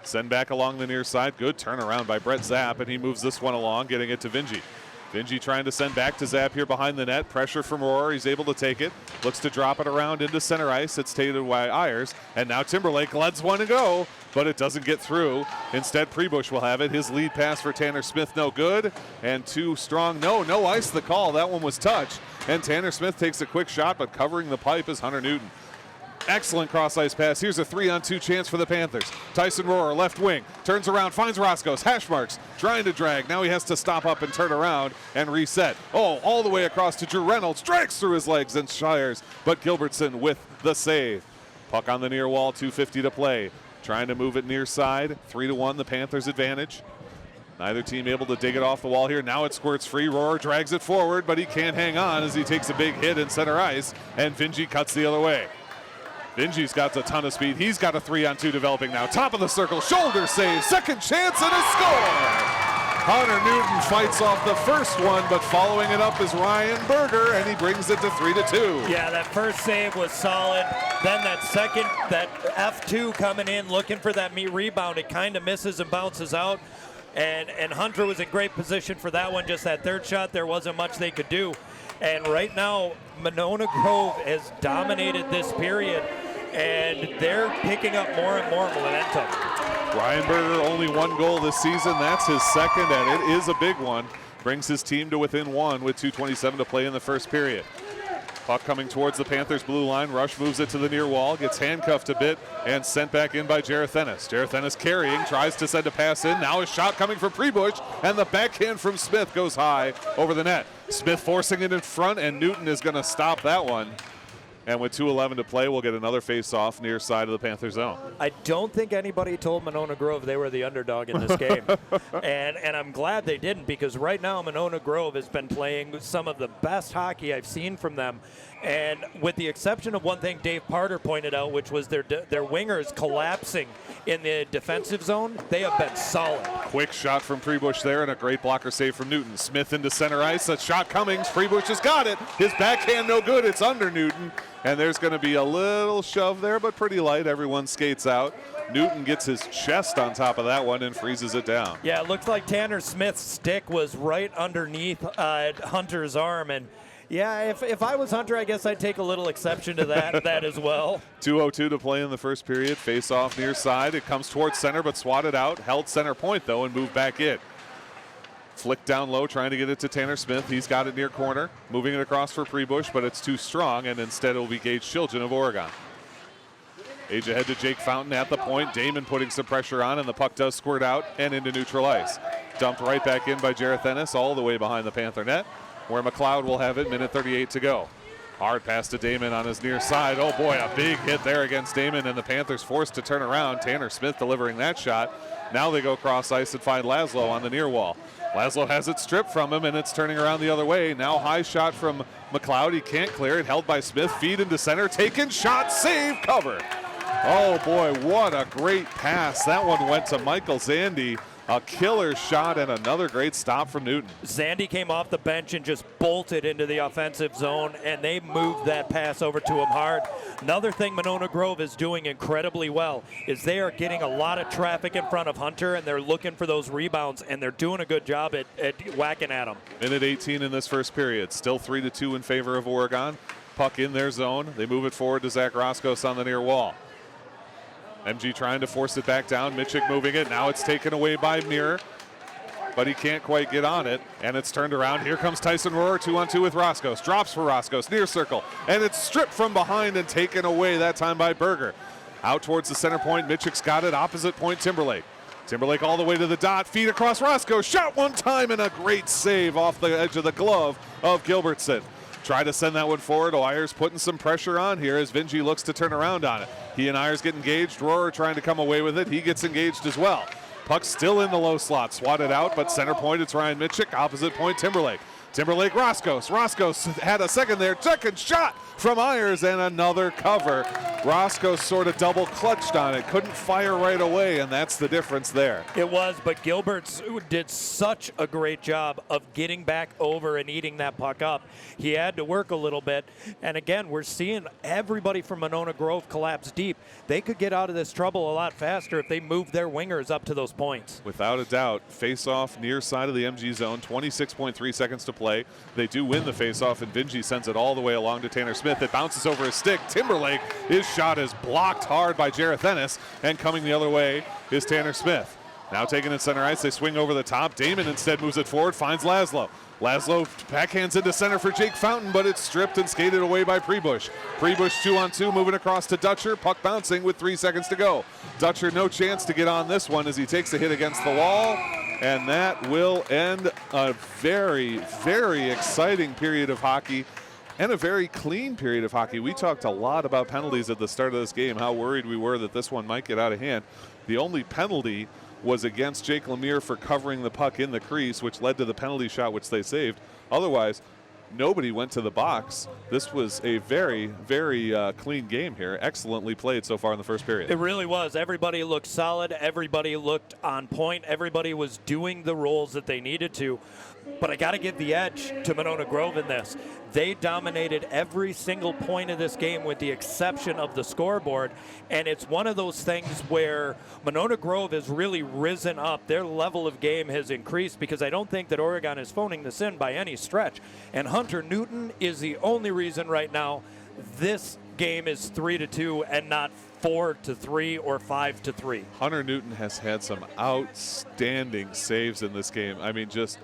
Send back along the near side. Good turnaround by Brett Zapp, and he moves this one along, getting it to Vingy. Vingy trying to send back to Zapp here behind the net. Pressure from Rohr. He's able to take it. Looks to drop it around into center ice. It's taken by Ayers. And now Timberlake lets one to go, but it doesn't get through. Instead, Prebush will have it. His lead pass for Tanner Smith, no good. And too strong. No ice the call. That one was touched. And Tanner Smith takes a quick shot, but covering the pipe is Hunter Newton. Excellent cross-ice pass. Here's a 3-on-2 chance for the Panthers. Tyson Rohr, left wing, turns around, finds Roscoe's, hash marks, trying to drag. Now he has to stop up and turn around and reset. Oh, all the way across to Drew Reynolds, drags through his legs and Shires, but Gilbertson with the save. Puck on the near wall, 2:50 to play. Trying to move it near side, 3-1, the Panthers' advantage. Neither team able to dig it off the wall here. Now it squirts free. Rohr drags it forward, but he can't hang on as he takes a big hit in center ice, and Vingy cuts the other way. Vingy's got a ton of speed. He's got a 3-on-2 developing now. Top of the circle, shoulder save, second chance, and a score! Hunter Newton fights off the first one, but following it up is Ryan Berger, and he brings it to 3-2. Yeah, that first save was solid. Then that second, that F2 coming in, looking for that rebound. It kind of misses and bounces out. And Hunter was in great position for that one. Just that third shot, there wasn't much they could do. And right now, Monona Grove has dominated this period, and they're picking up more and more momentum. Ryan Berger only 1 goal this season. That's his second, and it is a big one. Brings his team to within 1 with 2:27 to play in the first period. Puck coming towards the Panthers' blue line. Rush moves it to the near wall, gets handcuffed a bit, and sent back in by Jareth Ennis. Jareth Ennis carrying, tries to send a pass in. Now a shot coming from Prebush, and the backhand from Smith goes high over the net. Smith forcing it in front, and Newton is going to stop that one. And with 2:11 to play, we'll get another face-off near side of the Panther zone. I don't think anybody told Monona Grove they were the underdog in this game. and I'm glad they didn't, because right now Monona Grove has been playing some of the best hockey I've seen from them. And with the exception of one thing Dave Parter pointed out, which was their wingers collapsing in the defensive zone, they have been solid. Quick shot from Freebush there and a great blocker save from Newton. Smith into center ice. A shot coming. Freebush has got it. His backhand no good. It's under Newton. And there's going to be a little shove there, but pretty light. Everyone skates out. Newton gets his chest on top of that one and freezes it down. Yeah, it looks like Tanner Smith's stick was right underneath Hunter's arm. And yeah, if I was Hunter, I guess I'd take a little exception to that as well. 2:02 to play in the first period. Face off near side. It comes towards center, but swatted out. Held center point, though, and moved back in. Flick down low, trying to get it to Tanner Smith. He's got it near corner. Moving it across for Freebush, but it's too strong, and instead it will be Gage Shilgen of Oregon. Age ahead to Jake Fountain at the point. Damon putting some pressure on, and the puck does squirt out and into neutral ice. Dumped right back in by Jareth Ennis, all the way behind the Panther net, where McLeod will have it, minute 38 to go. Hard pass to Damon on his near side. Oh boy, a big hit there against Damon, and the Panthers forced to turn around. Tanner Smith delivering that shot. Now they go cross ice and find Laszlo on the near wall. Laszlo has it stripped from him, and it's turning around the other way. Now high shot from McLeod. He can't clear it. Held by Smith. Feed into center. Taken. Shot. Save. Cover. Oh boy, what a great pass. That one went to Michael Zandy. A killer shot and another great stop from Newton. Zandy came off the bench and just bolted into the offensive zone, and they moved that pass over to him hard. Another thing Monona Grove is doing incredibly well is they are getting a lot of traffic in front of Hunter, and they're looking for those rebounds, and they're doing a good job at whacking at them. Minute 18 in this first period. Still 3-2 in favor of Oregon. Puck in their zone. They move it forward to Zach Roscos on the near wall. MG trying to force it back down. Mitchik moving it. Now it's taken away by Muir, but he can't quite get on it, and it's turned around. Here comes Tyson Rohrer, 2-on-2 with Roscos. Drops for Roscos, near circle, and it's stripped from behind and taken away that time by Berger. Out towards the center point. Mitchik's got it. Opposite point, Timberlake. Timberlake all the way to the dot. Feed across Roscos. Shot one time, and a great save off the edge of the glove of Gilbertson. Try to send that one forward. Ayers putting some pressure on here as Vinci looks to turn around on it. He and Ayers get engaged. Rohrer trying to come away with it. He gets engaged as well. Puck still in the low slot. Swatted out, but center point, it's Ryan Mitchik. Opposite point, Timberlake. Timberlake, Roscos. Roscos had a second there. Second shot from Ayers and another cover. Roscos sort of double clutched on it. Couldn't fire right away, and that's the difference there. It was, but Gilberts did such a great job of getting back over and eating that puck up. He had to work a little bit. And again, we're seeing everybody from Monona Grove collapse deep. They could get out of this trouble a lot faster if they move their wingers up to those points. Without a doubt, face-off near side of the MG zone, 26.3 seconds to play. They do win the face-off, and Vinci sends it all the way along to Tanner Smith. It bounces over his stick. Timberlake, his shot is blocked hard by Jareth Ennis, and coming the other way is Tanner Smith. Now taking it center ice, they swing over the top. Damon instead moves it forward, finds Laszlo. Laszlo backhands into center for Jake Fountain, but it's stripped and skated away by Prebush. Prebush 2-on-2, moving across to Dutcher. Puck bouncing with 3 seconds to go. Dutcher no chance to get on this one as he takes a hit against the wall. And that will end a very, very exciting period of hockey and a very clean period of hockey. We talked a lot about penalties at the start of this game, how worried we were that this one might get out of hand. The only penalty was against Jake Lemire for covering the puck in the crease, which led to the penalty shot, which they saved. Otherwise, nobody went to the box. This was a very, very clean game here. Excellently played so far in the first period. It really was. Everybody looked solid. Everybody looked on point. Everybody was doing the roles that they needed to. But I got to give the edge to Monona Grove in this. They dominated every single point of this game with the exception of the scoreboard. And it's one of those things where Monona Grove has really risen up. Their level of game has increased because I don't think that Oregon is phoning this in by any stretch. And Hunter Newton is the only reason right now this game is 3-2 and not 4-3 or 5-3. Hunter Newton has had some outstanding saves in this game. I mean, just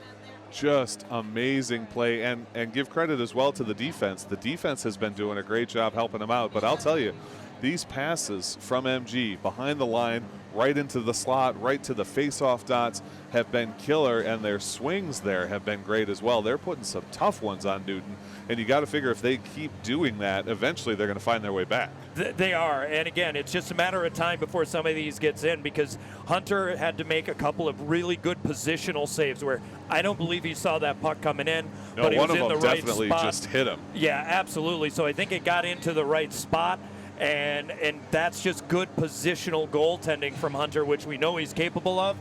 amazing play, and give credit as well to the defense. The defense has been doing a great job helping him out, but I'll tell you, these passes from MG behind the line, right into the slot, right to the face-off dots have been killer, and their swings there have been great as well. They're putting some tough ones on Newton, and you got to figure if they keep doing that, eventually they're going to find their way back. They are, and again, it's just a matter of time before some of these gets in, because Hunter had to make a couple of really good positional saves where I don't believe he saw that puck coming in, No, but he one was of in them the right definitely spot. just hit him. Yeah, absolutely. So I think it got into the right spot, and that's just good positional goaltending from Hunter, which we know he's capable of.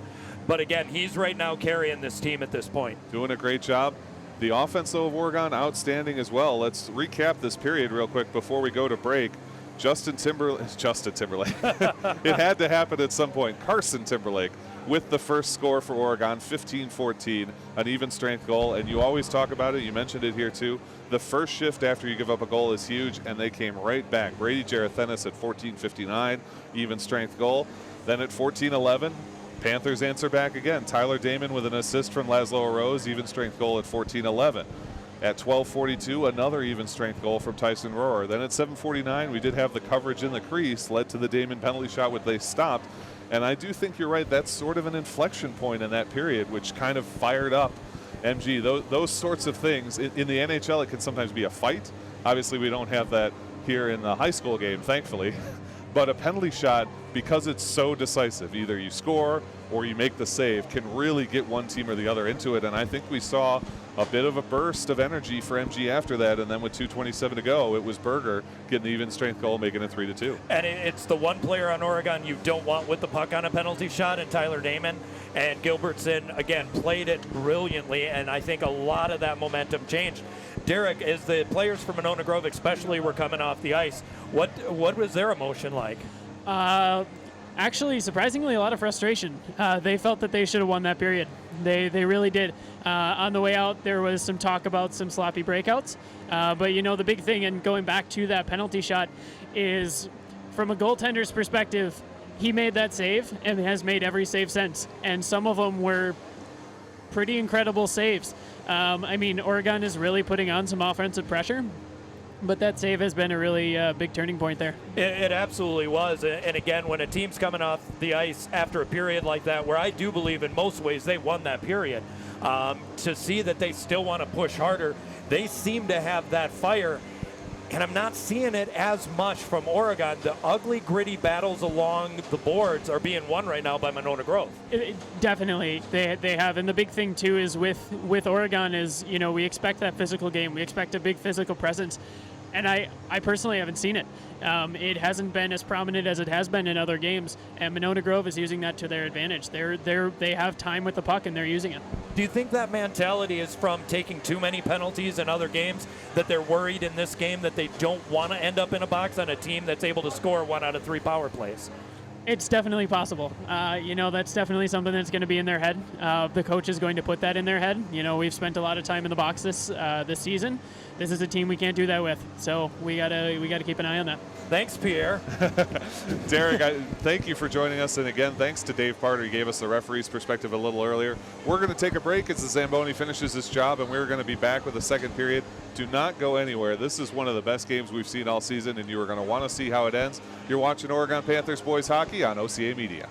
But again, he's right now carrying this team at this point. Doing a great job. The offense, though, of Oregon, outstanding as well. Let's recap this period real quick before we go to break. Justin Timberlake. It had to happen at some point. Carson Timberlake with the first score for Oregon, 15-14, an even strength goal. And you always talk about it. You mentioned it here, too. The first shift after you give up a goal is huge, and they came right back. Brady Jarathenis at 14:59, even strength goal. Then at 14:11, Panthers answer back again. Tyler Damon with an assist from Laszlo Rose, even strength goal at 14:11. At 12:42, another even strength goal from Tyson Rohrer. Then at 7:49, we did have the coverage in the crease, led to the Damon penalty shot, which they stopped. And I do think you're right. That's sort of an inflection point in that period, which kind of fired up MG. Those sorts of things. In the NHL, it can sometimes be a fight. Obviously, we don't have that here in the high school game, thankfully. But a penalty shot, because it's so decisive, either you score or you make the save, can really get one team or the other into it. And I think we saw a bit of a burst of energy for MG after that. And then with 2:27 to go, it was Berger getting the even strength goal, making it 3-2. And it's the one player on Oregon you don't want with the puck on a penalty shot, and Tyler Damon. And Gilbertson, again, played it brilliantly, and I think a lot of that momentum changed. Derek, as the players from Monona Grove especially were coming off the ice, what was their emotion like? Actually, surprisingly, a lot of frustration. They felt that they should have won that period. They really did. On the way out, there was some talk about some sloppy breakouts. But, you know, the big thing, and going back to that penalty shot, is from a goaltender's perspective, he made that save and has made every save since. And some of them were pretty incredible saves. I mean, Oregon is really putting on some offensive pressure, but that save has been a really big turning point there. It absolutely was. And again, when a team's coming off the ice after a period like that, where I do believe in most ways they won that period, to see that they still want to push harder, they seem to have that fire. And I'm not seeing it as much from Oregon. The ugly, gritty battles along the boards are being won right now by Monona Grove. Definitely, they have. And the big thing, too, is with Oregon is, you know, we expect that physical game. We expect a big physical presence. And I personally haven't seen it. It hasn't been as prominent as it has been in other games. And Monona Grove is using that to their advantage. They have time with the puck, and they're using it. Do you think that mentality is from taking too many penalties in other games, that they're worried in this game that they don't want to end up in a box on a team that's able to score 1 out of 3 power plays? It's definitely possible. You know, that's definitely something that's going to be in their head. The coach is going to put that in their head. You know, we've spent a lot of time in the box this season. This is a team we can't do that with. So we gotta keep an eye on that. Thanks, Pierre. Derek, thank you for joining us. And again, thanks to Dave Parter. He gave us the referee's perspective a little earlier. We're going to take a break as the Zamboni finishes his job, and we're going to be back with the second period. Do not go anywhere. This is one of the best games we've seen all season, and you are going to want to see how it ends. You're watching Oregon Panthers boys hockey on OCAmedia.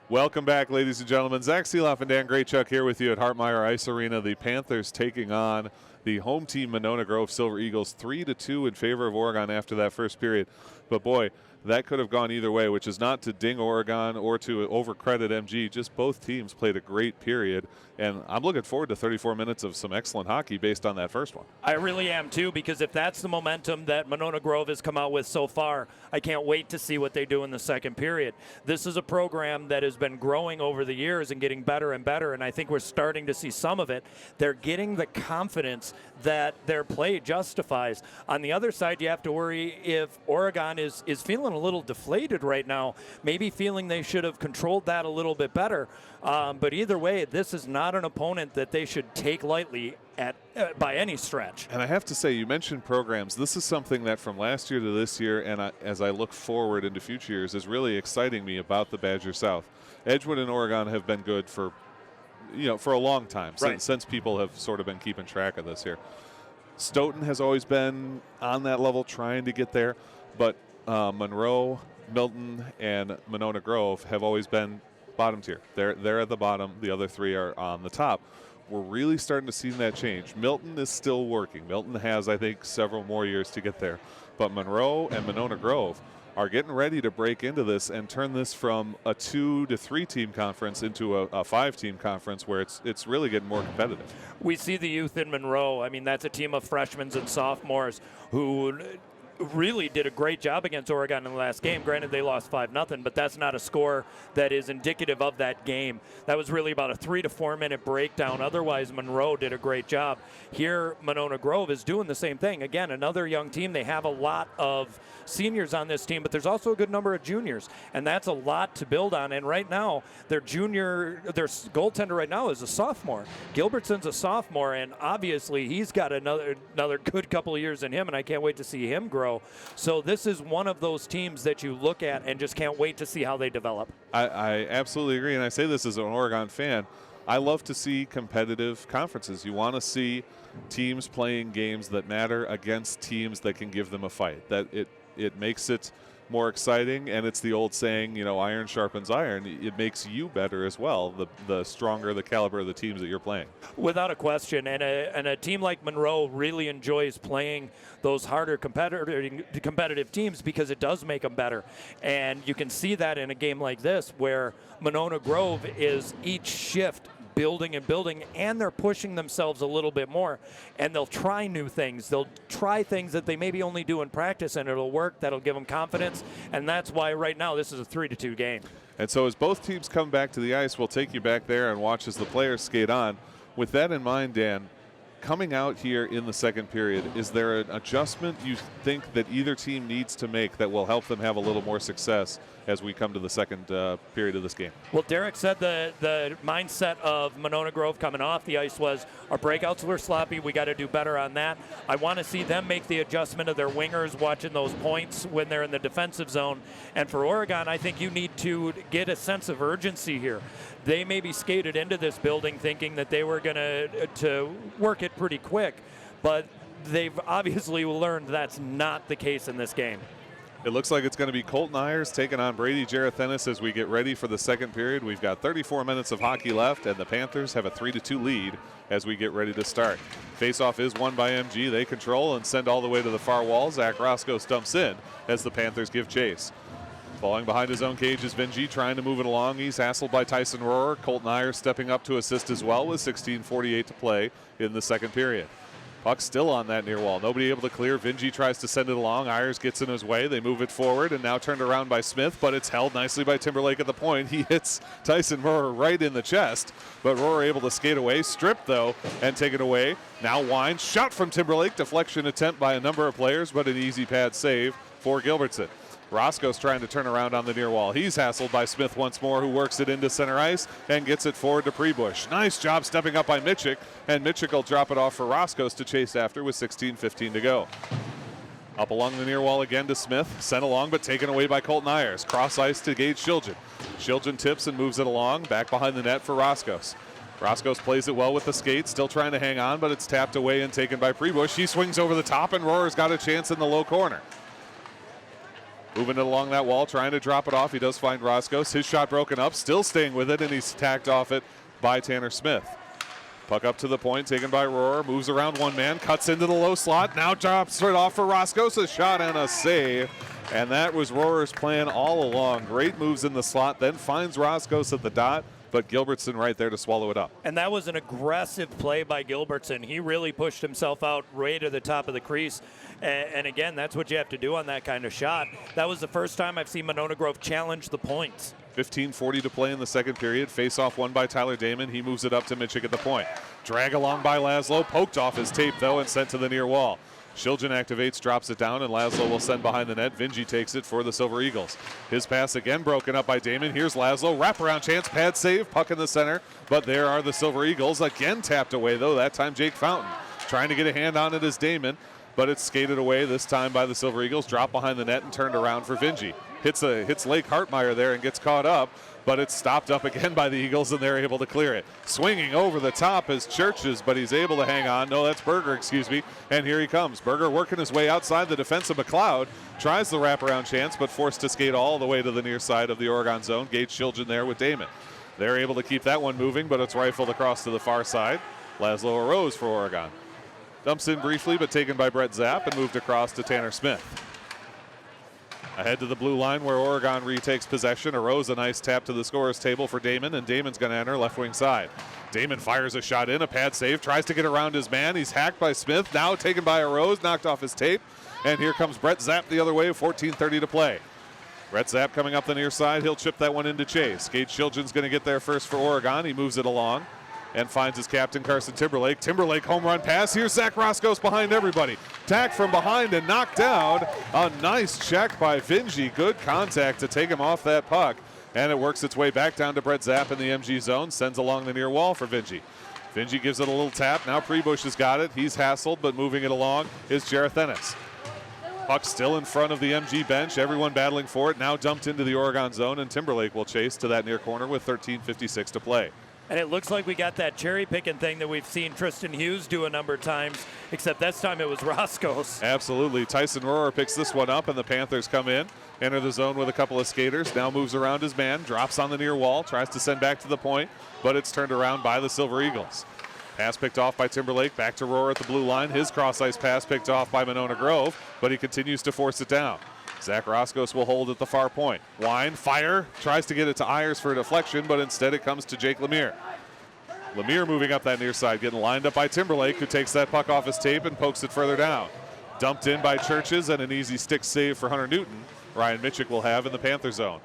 Welcome back, ladies and gentlemen. Zach Seeloff and Dan Graychuk here with you at Hartmeyer Ice Arena. The Panthers taking on the home team Monona Grove Silver Eagles, 3-2 in favor of Oregon after that first period. But boy, that could have gone either way, which is not to ding Oregon or to overcredit MG. Just both teams played a great period, and I'm looking forward to 34 minutes of some excellent hockey based on that first one. I really am too, because if that's the momentum that Monona Grove has come out with so far, I can't wait to see what they do in the second period. This is a program that has been growing over the years and getting better and better, and I think we're starting to see some of it. They're getting the confidence that their play justifies. On the other side, you have to worry if Oregon is feeling a little deflated right now, maybe feeling they should have controlled that a little bit better. But either way, this is not an opponent that they should take lightly by any stretch. And I have to say, you mentioned programs. This is something that from last year to this year, and as I look forward into future years, is really exciting me about the Badger South. Edgewood and Oregon have been good for a long time, right, since people have sort of been keeping track of this here. Stoughton has always been on that level, trying to get there, but Monroe, Milton, and Monona Grove have always been bottom tier. They're at the bottom. The other three are on the top. We're really starting to see that change. Milton is still working. Milton has, I think, several more years to get there. But Monroe and Monona Grove are getting ready to break into this and turn this from a 2 to 3 team conference into a 5 team conference where it's really getting more competitive. We see the youth in Monroe. I mean, that's a team of freshmen and sophomores who really did a great job against Oregon in the last game. Granted, they lost 5-0, but that's not a score that is indicative of that game. That was really about a 3 to 4 minute breakdown. Otherwise, Monroe did a great job. Here, Monona Grove is doing the same thing. Again, another young team. They have a lot of seniors on this team, but there's also a good number of juniors, and that's a lot to build on. And right now, their goaltender right now is a sophomore. Gilbertson's a sophomore, and obviously he's got another good couple of years in him, and I can't wait to see him grow. So this is one of those teams that you look at and just can't wait to see how they develop. I absolutely agree, and I say this as an Oregon fan. I love to see competitive conferences. You want to see teams playing games that matter against teams that can give them a fight. That it makes it more exciting, and it's the old saying, iron sharpens iron. It makes you better as well, the stronger the caliber of the teams that you're playing. Without a question, and a team like Monroe really enjoys playing those harder competitive teams because it does make them better. And you can see that in a game like this where Monona Grove is each shift building, and they're pushing themselves a little bit more, and they'll try new things. They'll try things that they maybe only do in practice, and it'll work. That'll give them confidence, and that's why right now this is a 3-2 game. And so as both teams come back to the ice, we'll take you back there and watch as the players skate on. With that in mind, Dan, coming out here in the second period, is there an adjustment you think that either team needs to make that will help them have a little more success as we come to the second period of this game? Well, Derek said the mindset of Monona Grove coming off the ice was our breakouts were sloppy. We got to do better on that. I want to see them make the adjustment of their wingers, watching those points when they're in the defensive zone. And for Oregon, I think you need to get a sense of urgency here. They maybe skated into this building thinking that they were going to work it pretty quick, but they've obviously learned that's not the case in this game. It looks like it's going to be Colton Ayers taking on Brady Jarathenis as we get ready for the second period. We've got 34 minutes of hockey left, and the Panthers have a 3-2 lead as we get ready to start. Faceoff is won by MG. They control and send all the way to the far wall. Zach Roscoe stumps in as the Panthers give chase. Falling behind his own cage is Vinci trying to move it along. He's hassled by Tyson Rohrer. Colton Ayers stepping up to assist as well with 16:48 to play in the second period. Puck still on that near wall. Nobody able to clear. Vinci tries to send it along. Ayers gets in his way. They move it forward and now turned around by Smith, but it's held nicely by Timberlake at the point. He hits Tyson Rohrer right in the chest, but Rohrer able to skate away. Stripped, though, and taken away. Now Wines. Shot from Timberlake. Deflection attempt by a number of players, but an easy pad save for Gilbertson. Roscoe's trying to turn around on the near wall. He's hassled by Smith once more, who works it into center ice and gets it forward to Prebush. Nice job stepping up by Mitchik, and Mitchik will drop it off for Roscoe's to chase after with 16:15 to go. Up along the near wall again to Smith, sent along but taken away by Colton Ayers. Cross ice to Gage Shiljan. Shiljan tips and moves it along, back behind the net for Roscoe's. Roscoe's plays it well with the skate, still trying to hang on, but it's tapped away and taken by Prebush. He swings over the top, and Rohrer's got a chance in the low corner. Moving it along that wall, trying to drop it off. He does find Roscoe's. His shot broken up, still staying with it, and he's tacked off it by Tanner Smith. Puck up to the point, taken by Rohrer. Moves around one man, cuts into the low slot. Now drops it off for Roscoe's. A shot and a save. And that was Rohrer's plan all along. Great moves in the slot, then finds Roscoe's at the dot, but Gilbertson right there to swallow it up. And that was an aggressive play by Gilbertson. He really pushed himself out right to the top of the crease. And again, that's what you have to do on that kind of shot. That was the first time I've seen Monona Grove challenge the points. 15:40 to play in the second period. Face-off won by Tyler Damon. He moves it up to Mitchik at the point. Drag along by Laszlo. Poked off his tape, though, and sent to the near wall. Shiljan activates, drops it down, and Laszlo will send behind the net. Vinci takes it for the Silver Eagles. His pass again broken up by Damon. Here's Laszlo. Wraparound chance, pad save, puck in the center. But there are the Silver Eagles. Again tapped away, though. That time Jake Fountain trying to get a hand on it as Damon. But it's skated away this time by the Silver Eagles. Dropped behind the net and turned around for Vinci. hits Lake Hartmeyer there and gets caught up, but it's stopped up again by the Eagles, and they're able to clear it. Swinging over the top is Churches, but he's able to hang on. No, that's Berger, excuse me. And here he comes. Berger working his way outside the defense of McLeod. Tries the wraparound chance, but forced to skate all the way to the near side of the Oregon zone. Gage Shiljan there with Damon. They're able to keep that one moving, but it's rifled across to the far side. Laszlo arose for Oregon. Dumps in briefly, but taken by Brett Zapp and moved across to Tanner Smith. Ahead to the blue line where Oregon retakes possession. Arose a nice tap to the scorer's table for Damon, and Damon's going to enter left wing side. Damon fires a shot in, a pad save, tries to get around his man. He's hacked by Smith, now taken by Arose, knocked off his tape. And here comes Brett Zapp the other way, 14:30 to play. Brett Zapp coming up the near side. He'll chip that one into Chase. Gage Shiljan's going to get there first for Oregon. He moves it along and finds his captain, Carson Timberlake. Timberlake home run pass. Here's Zach Roscoe's behind everybody. Tacked from behind and knocked down. A nice check by Vingy. Good contact to take him off that puck. And it works its way back down to Brett Zapp in the MG zone. Sends along the near wall for Vingy. Vingy gives it a little tap. Now Prebush has got it. He's hassled, but moving it along is Jareth Ennis. Puck still in front of the MG bench. Everyone battling for it. Now dumped into the Oregon zone, and Timberlake will chase to that near corner with 13:56 to play. And it looks like we got that cherry picking thing that we've seen Tristan Hughes do a number of times, except this time it was Roscoe's. Absolutely. Tyson Rohrer picks this one up, and the Panthers come in, enter the zone with a couple of skaters. Now moves around his man, drops on the near wall, tries to send back to the point, but it's turned around by the Silver Eagles. Pass picked off by Timberlake, back to Rohrer at the blue line. His cross-ice pass picked off by Monona Grove, but he continues to force it down. Zach Roscoe will hold at the far point. Wine, fire, tries to get it to Ayers for a deflection, but instead it comes to Jake Lemire. Lemire moving up that near side, getting lined up by Timberlake, who takes that puck off his tape and pokes it further down. Dumped in by Churches, and an easy stick save for Hunter Newton. Ryan Mitchick will have in the Panther zone.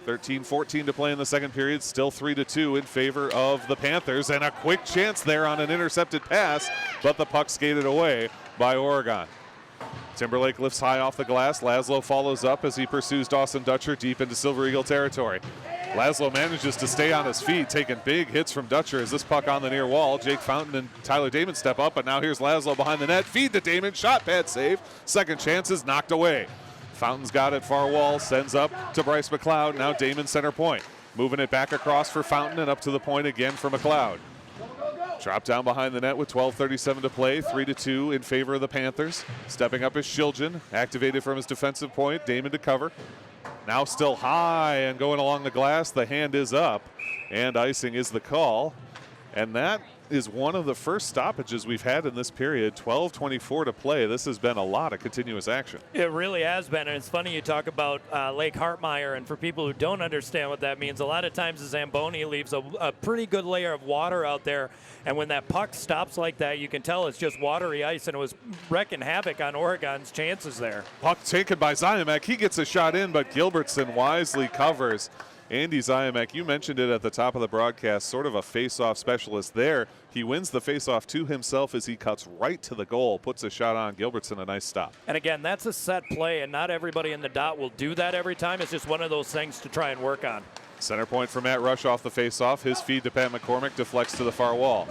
13:14 to play in the second period, still 3-2 in favor of the Panthers, and a quick chance there on an intercepted pass, but the puck skated away by Oregon. Timberlake lifts high off the glass. Laszlo follows up as he pursues Dawson Dutcher deep into Silver Eagle territory. Laszlo manages to stay on his feet, taking big hits from Dutcher as this puck on the near wall. Jake Fountain and Tyler Damon step up, but now here's Laszlo behind the net. Feed to Damon, shot pad save. Second chance is knocked away. Fountain's got it far wall, sends up to Bryce McLeod. Now Damon center point. Moving it back across for Fountain and up to the point again for McLeod. Drop down behind the net with 12:37 to play, 3-2 in favor of the Panthers. Stepping up is Shiljan, activated from his defensive point. Damon to cover. Now still high and going along the glass. The hand is up, and icing is the call. And that is one of the first stoppages we've had in this period. 12:24 to play. This has been a lot of continuous action. It really has been, and it's funny you talk about Lake Hartmeyer, and for people who don't understand what that means, a lot of times the Zamboni leaves a pretty good layer of water out there, and when that puck stops like that, you can tell it's just watery ice, and it was wrecking havoc on Oregon's chances there. Puck taken by Zymek. He gets a shot in, but Gilbertson wisely covers. Andy Zymek, you mentioned it at the top of the broadcast, sort of a face-off specialist there. He wins the face-off to himself as he cuts right to the goal, puts a shot on Gilbertson, a nice stop. And again, that's a set play, and not everybody in the dot will do that every time. It's just one of those things to try and work on. Center point for Matt Rush off the face-off. His feed to Pat McCormick deflects to the far wall.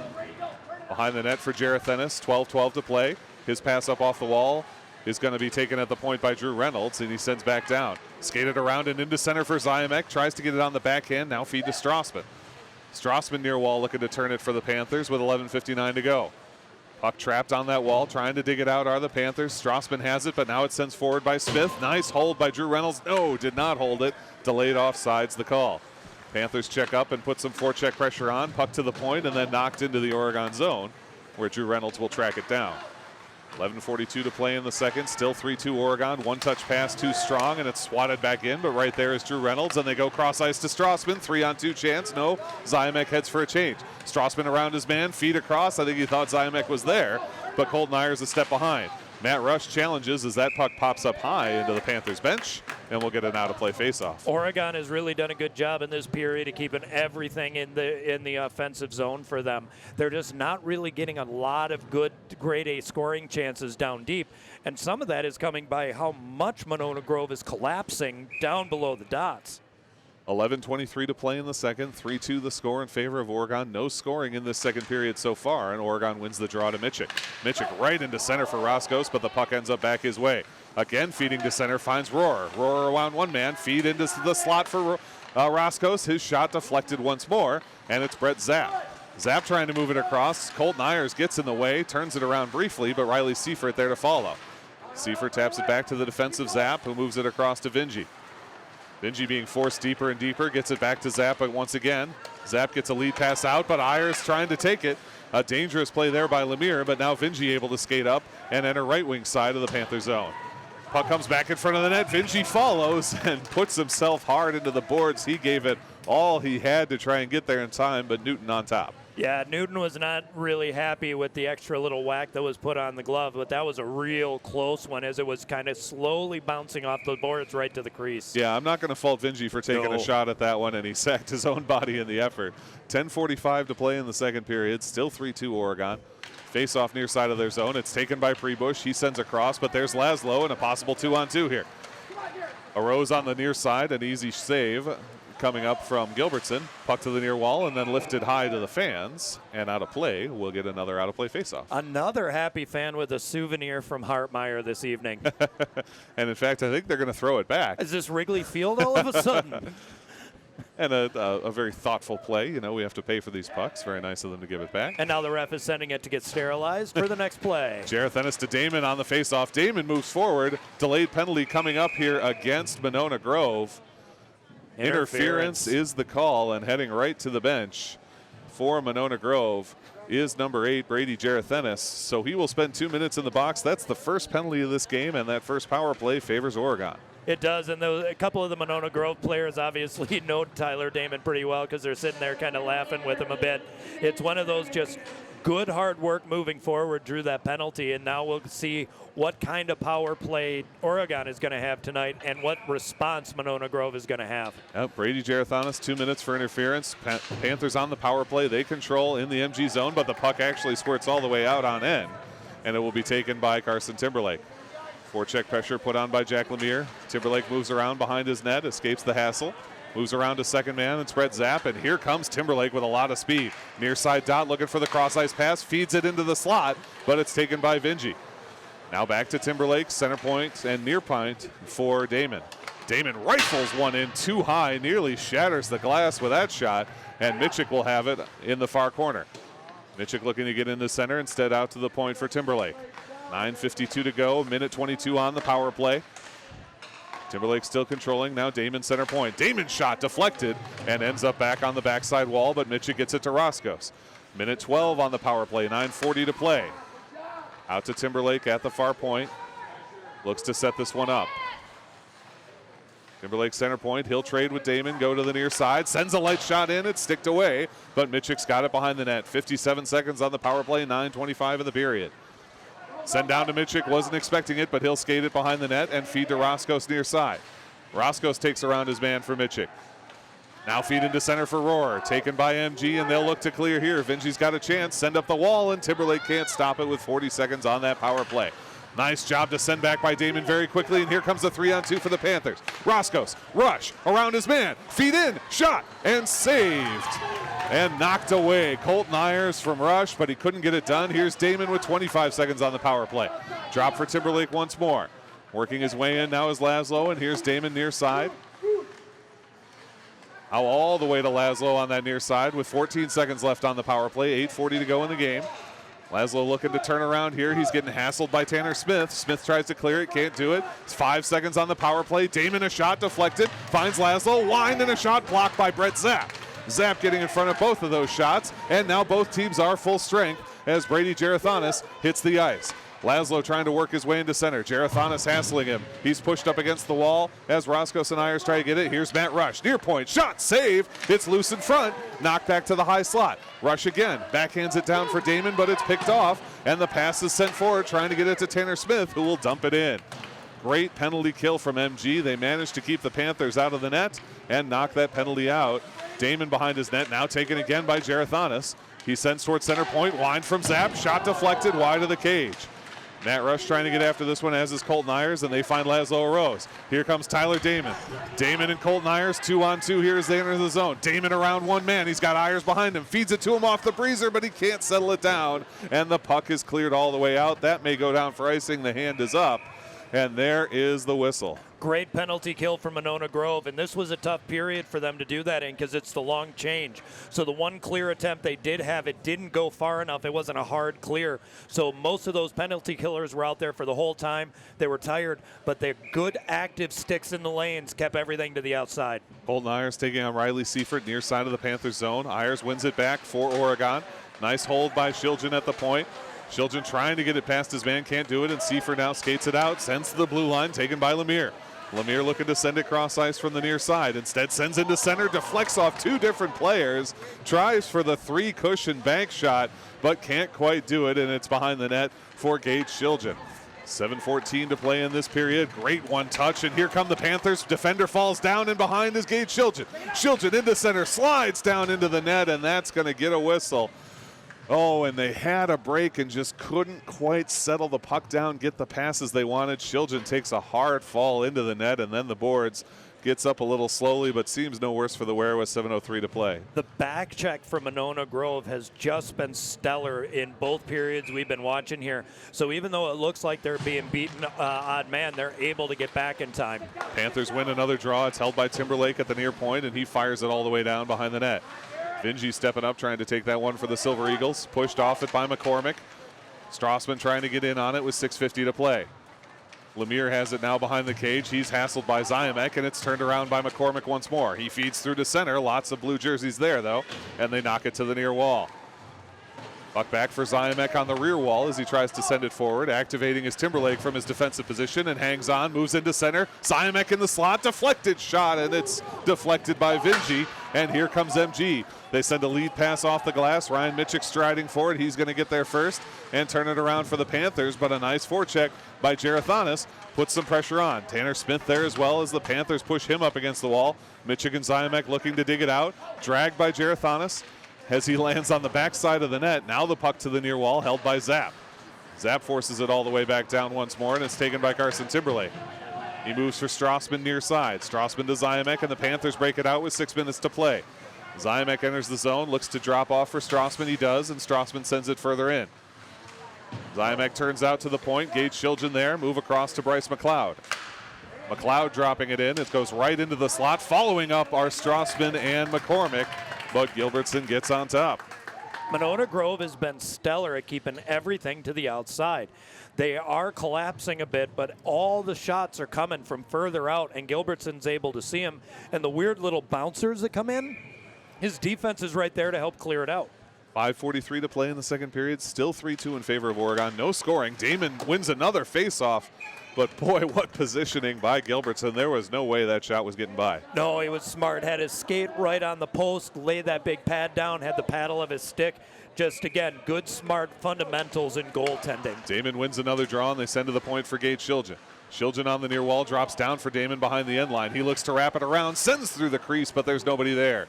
Behind the net for Jareth Ennis, 12:12 to play. His pass up off the wall is going to be taken at the point by Drew Reynolds, and he sends back down. Skated around and into center for Zymek. Tries to get it on the backhand. Now feed to Strassman. Strassman near wall looking to turn it for the Panthers with 11:59 to go. Puck trapped on that wall. Trying to dig it out are the Panthers. Strassman has it, but now it's sent forward by Smith. Nice hold by Drew Reynolds. No, did not hold it. Delayed offsides the call. Panthers check up and put some forecheck pressure on. Puck to the point and then knocked into the Oregon zone where Drew Reynolds will track it down. 11:42 to play in the second. Still 3-2 Oregon. One touch pass too strong, and it's swatted back in. But right there is Drew Reynolds, and they go cross ice to Strassman. 3-on-2 chance. No. Zymek heads for a change. Strassman around his man. Feed across. I think he thought Zymek was there, but Colton Ayers a step behind. Matt Rush challenges as that puck pops up high into the Panthers bench, and we'll get an out-of-play faceoff. Oregon has really done a good job in this period of keeping everything in the offensive zone for them. They're just not really getting a lot of good grade A scoring chances down deep, and some of that is coming by how much Monona Grove is collapsing down below the dots. 11:23 to play in the second. 3-2 the score in favor of Oregon. No scoring in this second period so far, and Oregon wins the draw to Mitchick. Mitchick right into center for Roscoe, but the puck ends up back his way. Again, feeding to center, finds Rohrer. Rohrer around one man, feed into the slot for Roscoe's. His shot deflected once more, and it's Brett Zapp. Zapp trying to move it across. Colton Ayers gets in the way, turns it around briefly, but Riley Seifert there to follow. Seifert taps it back to the defensive Zapp, who moves it across to Vingy. Vingy being forced deeper and deeper, gets it back to Zapp once again. Zapp gets a lead pass out, but Ayers trying to take it. A dangerous play there by Lemire, but now Vingy able to skate up and enter right wing side of the Panther zone. Puck comes back in front of the net. Vingy follows and puts himself hard into the boards. He gave it all he had to try and get there in time, but Newton on top. Yeah, Newton was not really happy with the extra little whack that was put on the glove, but that was a real close one as it was kind of slowly bouncing off the boards right to the crease. Yeah, I'm not going to fault Vingy for taking a shot at that one, and he sacked his own body in the effort. 10:45 to play in the second period. Still 3-2 Oregon. Face off near side of their zone. It's taken by Prebush. He sends across, but there's Laszlo and a possible 2-on-2 here. Arose on the near side, an easy save coming up from Gilbertson. Puck to the near wall and then lifted high to the fans and out of play. We'll get another out of play faceoff. Another happy fan with a souvenir from Hartmeyer this evening. And in fact, I think they're going to throw it back. Is this Wrigley Field all of a sudden? And a very thoughtful play. You know, we have to pay for these pucks. Very nice of them to give it back. And now the ref is sending it to get sterilized for the next play. Jareth Ennis to Damon on the faceoff. Damon moves forward. Delayed penalty coming up here against Monona Grove. Interference is the call, and heading right to the bench for Monona Grove is number 8, Brady Jareth Ennis. So he will spend 2 minutes in the box. That's the first penalty of this game, and that first power play favors Oregon. It does, and a couple of the Monona Grove players obviously know Tyler Damon pretty well because they're sitting there kind of laughing with him a bit. It's one of those just good hard work moving forward, drew that penalty, and now we'll see what kind of power play Oregon is going to have tonight and what response Monona Grove is going to have. Brady Jareth Ennis, 2 minutes for interference. Panthers on the power play. They control in the MG zone, but the puck actually squirts all the way out on end, and it will be taken by Carson Timberlake. Forecheck pressure put on by Jack Lemire. Timberlake moves around behind his net, escapes the hassle. Moves around to second man and spreads Zapp, and here comes Timberlake with a lot of speed. Near side dot looking for the cross ice pass, feeds it into the slot, but it's taken by Vingy. Now back to Timberlake, center point and near point for Damon. Damon rifles one in too high, nearly shatters the glass with that shot, and Mitchik will have it in the far corner. Mitchik looking to get into center, instead out to the point for Timberlake. 9:52 to go, minute 22 on the power play. Timberlake still controlling, now Damon center point. Damon shot deflected and ends up back on the backside wall, but Mitchik gets it to Roscoe's. Minute 12 on the power play, 9:40 to play. Out to Timberlake at the far point. Looks to set this one up. Timberlake center point, he'll trade with Damon, go to the near side, sends a light shot in, it's sticked away, but Mitchik's got it behind the net. 57 seconds on the power play, 9:25 in the period. Send down to Mitchik, wasn't expecting it, but he'll skate it behind the net and feed to Roscoe's near side. Roscoe's takes around his man for Mitchik. Now feed into center for Rohrer, taken by MG, and they'll look to clear here. Vingy's got a chance, send up the wall, and Timberlake can't stop it with 40 seconds on that power play. Nice job to send back by Damon very quickly, and here comes the 3-on-2 for the Panthers. Roscoe's rush around his man, feed in, shot, and saved. And knocked away. Colton Ayers from rush, but he couldn't get it done. Here's Damon with 25 seconds on the power play. Drop for Timberlake once more. Working his way in now is Laszlo, and here's Damon near side. Now all the way to Laszlo on that near side with 14 seconds left on the power play, 8:40 to go in the game. Laszlo looking to turn around here. He's getting hassled by Tanner Smith. Smith tries to clear it, can't do it. It's 5 seconds on the power play. Damon a shot deflected, finds Laszlo, wind and a shot blocked by Brett Zapp. Zapp getting in front of both of those shots, and now both teams are full strength as Brady Jareth Ennis hits the ice. Laszlo trying to work his way into center. Jareth Ennis hassling him. He's pushed up against the wall as Roscoe and Ayers try to get it. Here's Matt Rush. Near point. Shot. Save. It's loose in front. Knocked back to the high slot. Rush again. Backhands it down for Damon, but it's picked off. And the pass is sent forward, trying to get it to Tanner Smith, who will dump it in. Great penalty kill from MG. They managed to keep the Panthers out of the net and knock that penalty out. Damon behind his net, now taken again by Jareth Ennis. He sends towards center point. Wind from Zapp. Shot deflected wide of the cage. Matt Rush trying to get after this one, as is Colton Ayers, and they find Laszlo Arose. Here comes Tyler Damon. Damon and Colton Ayers, 2-on-2 here as they enter the zone. Damon around one man. He's got Ayers behind him. Feeds it to him off the breezer, but he can't settle it down. And the puck is cleared all the way out. That may go down for icing. The hand is up. And there is the whistle. Great penalty kill for Monona Grove, and this was a tough period for them to do that in because it's the long change. So the one clear attempt they did have, it didn't go far enough. It wasn't a hard clear. So most of those penalty killers were out there for the whole time. They were tired, but their good active sticks in the lanes kept everything to the outside. Colton Ayers taking on Riley Seifert near side of the Panthers zone. Ayers wins it back for Oregon. Nice hold by Shiljan at the point. Shiljan trying to get it past his man, can't do it, and Seifert now skates it out, sends to the blue line, taken by Lemire. Lemire looking to send it cross ice from the near side. Instead sends into center, deflects off two different players, tries for the three cushion bank shot, but can't quite do it, and it's behind the net for Gage Shiljan. 7:14 to play in this period. Great one touch, and here come the Panthers. Defender falls down, and behind is Gage Shiljan. Shiljan into center, slides down into the net, and that's going to get a whistle. Oh, and they had a break and just couldn't quite settle the puck down, get the passes they wanted. Shiljan takes a hard fall into the net, and then the boards. Gets up a little slowly, but seems no worse for the wear with 7:03 to play. The back check for Monona Grove has just been stellar in both periods we've been watching here. So even though it looks like they're being beaten odd man, they're able to get back in time. Panthers win another draw. It's held by Timberlake at the near point, and he fires it all the way down behind the net. Vingy stepping up, trying to take that one for the Silver Eagles. Pushed off it by McCormick. Strassman trying to get in on it with 6:50 to play. Lemire has it now behind the cage. He's hassled by Zymek, and it's turned around by McCormick once more. He feeds through to center. Lots of blue jerseys there, though, and they knock it to the near wall. Puck back for Zymek on the rear wall as he tries to send it forward, activating his Timberlake from his defensive position and hangs on, moves into center. Zymek in the slot, deflected shot, and it's deflected by Vingy, and here comes MG. They send a lead pass off the glass. Ryan Mitchell striding forward. He's going to get there first and turn it around for the Panthers, but a nice forecheck by Gerathanis puts some pressure on. Tanner Smith there as well as the Panthers push him up against the wall. Mitchell and Zymek looking to dig it out. Dragged by Gerathanis as he lands on the backside of the net. Now the puck to the near wall, held by Zapp. Zapp forces it all the way back down once more, and it's taken by Carson Timberlake. He moves for Strassman near side. Strassman to Zymek, and the Panthers break it out with 6 minutes to play. Zymek enters the zone, looks to drop off for Strassman. He does, and Strassman sends it further in. Zymek turns out to the point. Gage Shiljan there. Move across to Bryce McLeod. McLeod dropping it in. It goes right into the slot. Following up are Strassman and McCormick, but Gilbertson gets on top. Monona Grove has been stellar at keeping everything to the outside. They are collapsing a bit, but all the shots are coming from further out, and Gilbertson's able to see them. And the weird little bouncers that come in, his defense is right there to help clear it out. 5:43 to play in the second period. Still 3-2 in favor of Oregon. No scoring. Damon wins another face-off. But boy, what positioning by Gilbertson. There was no way that shot was getting by. No, he was smart. Had his skate right on the post, laid that big pad down, had the paddle of his stick. Just, again, good, smart fundamentals in goaltending. Damon wins another draw, and they send to the point for Gage Shiljan. Shiljan on the near wall, drops down for Damon behind the end line. He looks to wrap it around, sends through the crease, but there's nobody there.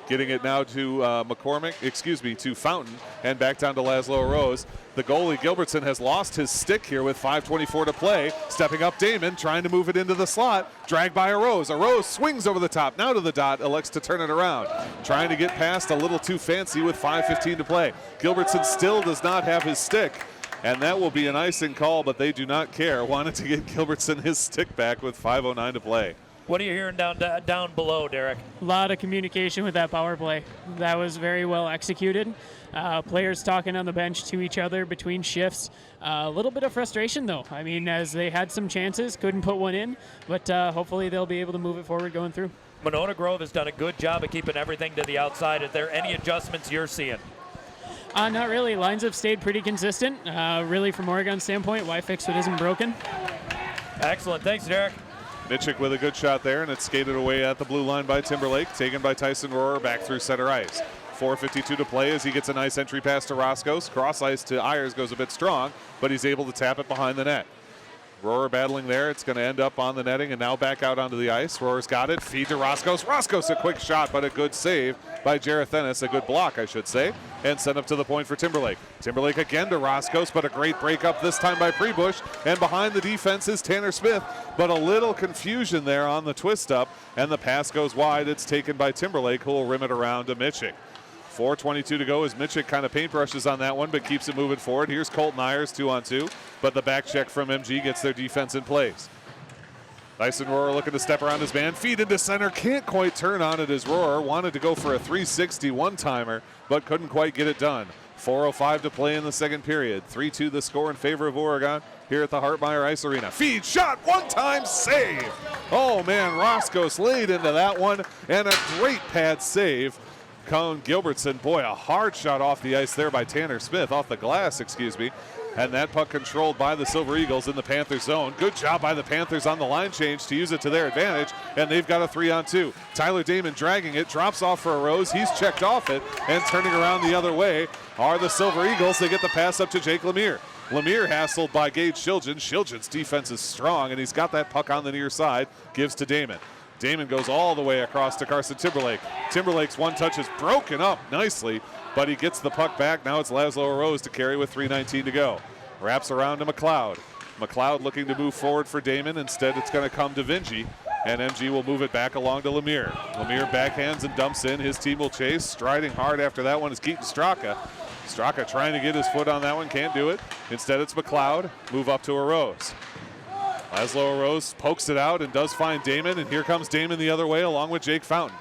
Getting it now to to Fountain, and back down to Laszlo Rose. The goalie, Gilbertson, has lost his stick here with 5:24 to play. Stepping up Damon, trying to move it into the slot. Dragged by Arose. Arose swings over the top, now to the dot, elects to turn it around. Trying to get past a little too fancy with 5:15 to play. Gilbertson still does not have his stick, and that will be an icing call, but they do not care. Wanted to get Gilbertson his stick back with 5:09 to play. What are you hearing down below, Derek? A lot of communication with that power play. That was very well executed. Players talking on the bench to each other between shifts. A little bit of frustration, though. I mean, as they had some chances, couldn't put one in, but hopefully they'll be able to move it forward going through. Monona Grove has done a good job of keeping everything to the outside. Is there any adjustments you're seeing? Not really. Lines have stayed pretty consistent. Really, from Oregon's standpoint, why fix what isn't broken? Excellent. Thanks, Derek. Mitchell with a good shot there, and it's skated away at the blue line by Timberlake, taken by Tyson Rohrer back through center ice. 4:52 to play as he gets a nice entry pass to Roscoe. Cross ice to Ayers goes a bit strong, but he's able to tap it behind the net. Rohrer battling there. It's going to end up on the netting and now back out onto the ice. Rohrer's got it. Feed to Roscoe. Roscoe's a quick shot, but a good save by Gerathanis. A good block, I should say, and sent up to the point for Timberlake. Timberlake again to Roscoe, but a great breakup this time by Prebush. And behind the defense is Tanner Smith, but a little confusion there on the twist up, and the pass goes wide. It's taken by Timberlake, who will rim it around to Mitchell. 4:22 to go as Mitchell kind of paintbrushes on that one, but keeps it moving forward. Here's Colton Ayers, 2-on-2, but the back check from MG gets their defense in place. Tyson Rohrer looking to step around his man, feed into center, can't quite turn on it as Rohrer wanted to go for a 360 one-timer, but couldn't quite get it done. 4:05 to play in the second period. 3-2 the score in favor of Oregon here at the Hartmeyer Ice Arena. Feed, shot, one-time save. Oh man, Roscoe laid into that one, and a great pad save. Cone Gilbertson, boy, a hard shot off the ice there by Tanner Smith, off the glass, excuse me. And that puck controlled by the Silver Eagles in the Panthers zone. Good job by the Panthers on the line change to use it to their advantage, and they've got a 3-on-2. Tyler Damon dragging it, drops off for a Rose. He's checked off it, and turning around the other way are the Silver Eagles. They get the pass up to Jake Lemire. Lemire hassled by Gage Shilgen. Shilgen's defense is strong, and he's got that puck on the near side, gives to Damon. Damon goes all the way across to Carson Timberlake. Timberlake's one touch is broken up nicely, but he gets the puck back. Now it's Laszlo Rose to carry with 3:19 to go. Wraps around to McLeod. McLeod looking to move forward for Damon. Instead, it's going to come to Vinci, and MG will move it back along to Lemire. Lemire backhands and dumps in. His team will chase. Striding hard after that one is Keaton Straka. Straka trying to get his foot on that one, can't do it. Instead, it's McLeod. Move up to a Rose. Laszlo Rose pokes it out and does find Damon, and here comes Damon the other way along with Jake Fountain.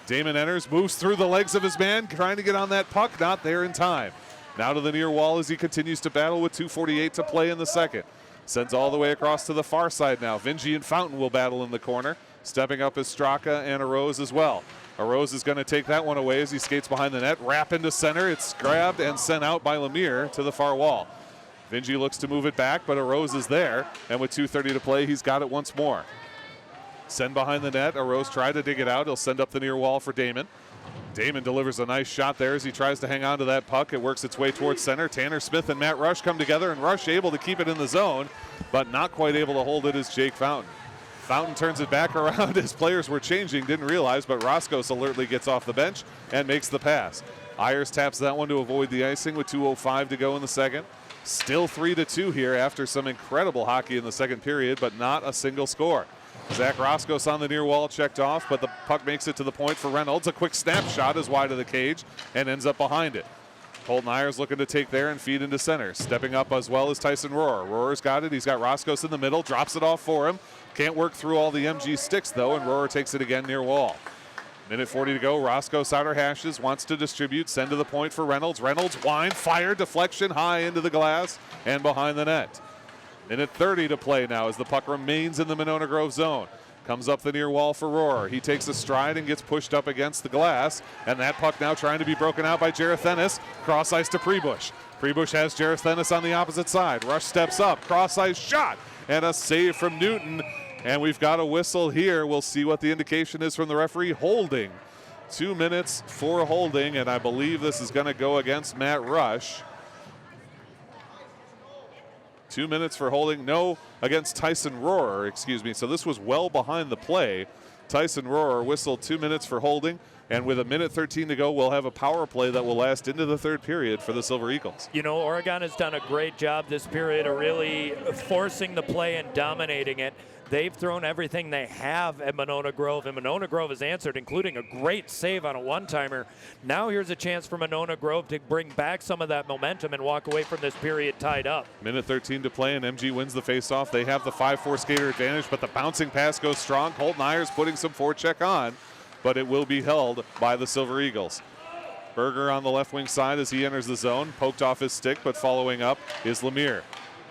Damon enters, moves through the legs of his man, trying to get on that puck, not there in time. Now to the near wall as he continues to battle with 2:48 to play in the second. Sends all the way across to the far side now. Vinci and Fountain will battle in the corner. Stepping up is Straka and a Rose as well. A Rose is going to take that one away as he skates behind the net. Wrap into center. It's grabbed and sent out by Lemire to the far wall. Vinci looks to move it back, but a Rose is there. And with 2:30 to play, he's got it once more. Send behind the net. A Rose tried to dig it out. He'll send up the near wall for Damon. Damon delivers a nice shot there as he tries to hang on to that puck. It works its way towards center. Tanner Smith and Matt Rush come together, and Rush able to keep it in the zone, but not quite able to hold it is Jake Fountain. Fountain turns it back around as players were changing, didn't realize, but Roscos alertly gets off the bench and makes the pass. Ayers taps that one to avoid the icing with 2:05 to go in the second. Still 3-2 here after some incredible hockey in the second period, but not a single score. Zach Roscos on the near wall checked off, but the puck makes it to the point for Reynolds. A quick snapshot is wide of the cage and ends up behind it. Colton Ayers looking to take there and feed into center. Stepping up as well as Tyson Rohrer. Rohrer's got it. He's got Roscos in the middle. Drops it off for him. Can't work through all the MG sticks, though, and Rohrer takes it again near wall. Minute 40 to go. Roscos outer hashes. Wants to distribute. Send to the point for Reynolds. Reynolds, wind, fire, deflection, high into the glass and behind the net. Minute 30 to play now as the puck remains in the Monona Grove zone. Comes up the near wall for Rohrer. He takes a stride and gets pushed up against the glass. And that puck now trying to be broken out by Jareth Ennis. Cross ice to Prebush. Prebush has Jareth Ennis on the opposite side. Rush steps up. Cross ice shot. And a save from Newton. And we've got a whistle here. We'll see what the indication is from the referee. Holding. 2 minutes for holding. And I believe this is going to go against Matt Rush. 2 minutes for holding. No, against Tyson Rohrer, excuse me. So this was well behind the play. Tyson Rohrer whistled 2 minutes for holding. And with a minute 13 to go, we'll have a power play that will last into the third period for the Silver Eagles. You know, Oregon has done a great job this period of really forcing the play and dominating it. They've thrown everything they have at Monona Grove, and Monona Grove has answered, including a great save on a one-timer. Now here's a chance for Monona Grove to bring back some of that momentum and walk away from this period tied up. Minute 13 to play, and MG wins the faceoff. They have the 5-4 skater advantage, but the bouncing pass goes strong. Colton Ayers putting some forecheck on, but it will be held by the Silver Eagles. Berger on the left wing side as he enters the zone, poked off his stick, but following up is Lemire.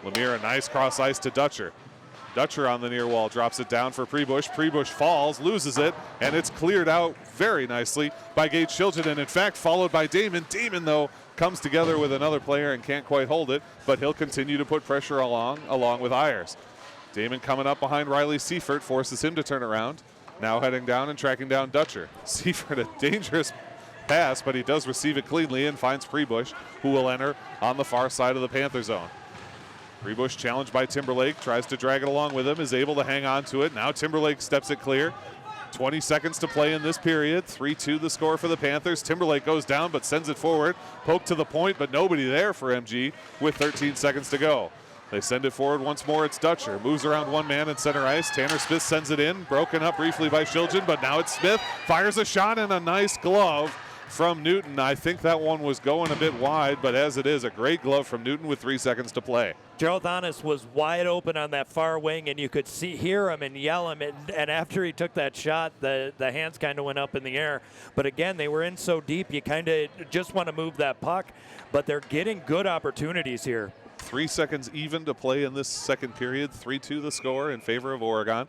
Lemire, a nice cross ice to Dutcher. Dutcher on the near wall drops it down for Prebush. Prebush falls, loses it, and it's cleared out very nicely by Gage Shilgen, and in fact followed by Damon. Damon, though, comes together with another player and can't quite hold it, but he'll continue to put pressure along with Ayers. Damon coming up behind Riley Seifert forces him to turn around. Now heading down and tracking down Dutcher. Seifert, a dangerous pass, but he does receive it cleanly and finds Prebush, who will enter on the far side of the Panther zone. Prebush challenged by Timberlake, tries to drag it along with him, is able to hang on to it. Now Timberlake steps it clear. 20 seconds to play in this period. 3-2 the score for the Panthers. Timberlake goes down but sends it forward. Poke to the point, but nobody there for MG with 13 seconds to go. They send it forward once more. It's Dutcher. Moves around one man in center ice. Tanner Smith sends it in. Broken up briefly by Shilgen, but now it's Smith. Fires a shot and a nice glove from Newton. I think that one was going a bit wide, but as it is, a great glove from Newton with 3 seconds to play. Gerald Thomas was wide open on that far wing, and you could hear him and yell him. And after he took that shot, the hands kind of went up in the air. But again, they were in so deep, you kind of just want to move that puck. But they're getting good opportunities here. 3 seconds even to play in this second period. 3-2 the score in favor of Oregon.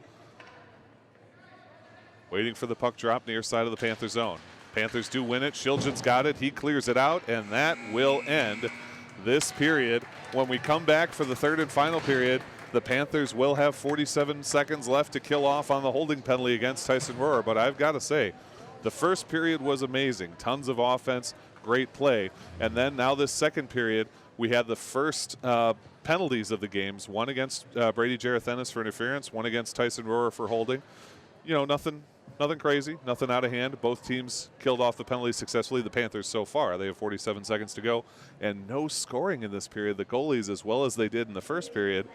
Waiting for the puck drop near side of the Panther zone. Panthers do win it. Shiljan's got it. He clears it out, and that will end this period. When we come back for the third and final period, the Panthers will have 47 seconds left to kill off on the holding penalty against Tyson Rohrer. But I've got to say, the first period was amazing. Tons of offense, great play. And then now this second period, we had the first penalties of the games. One against Brady Jarethenis for interference, one against Tyson Rohrer for holding. You know, nothing crazy, nothing out of hand. Both teams killed off the penalties successfully. The Panthers so far, they have 47 seconds to go, and no scoring in this period. The goalies, as well as they did in the first period,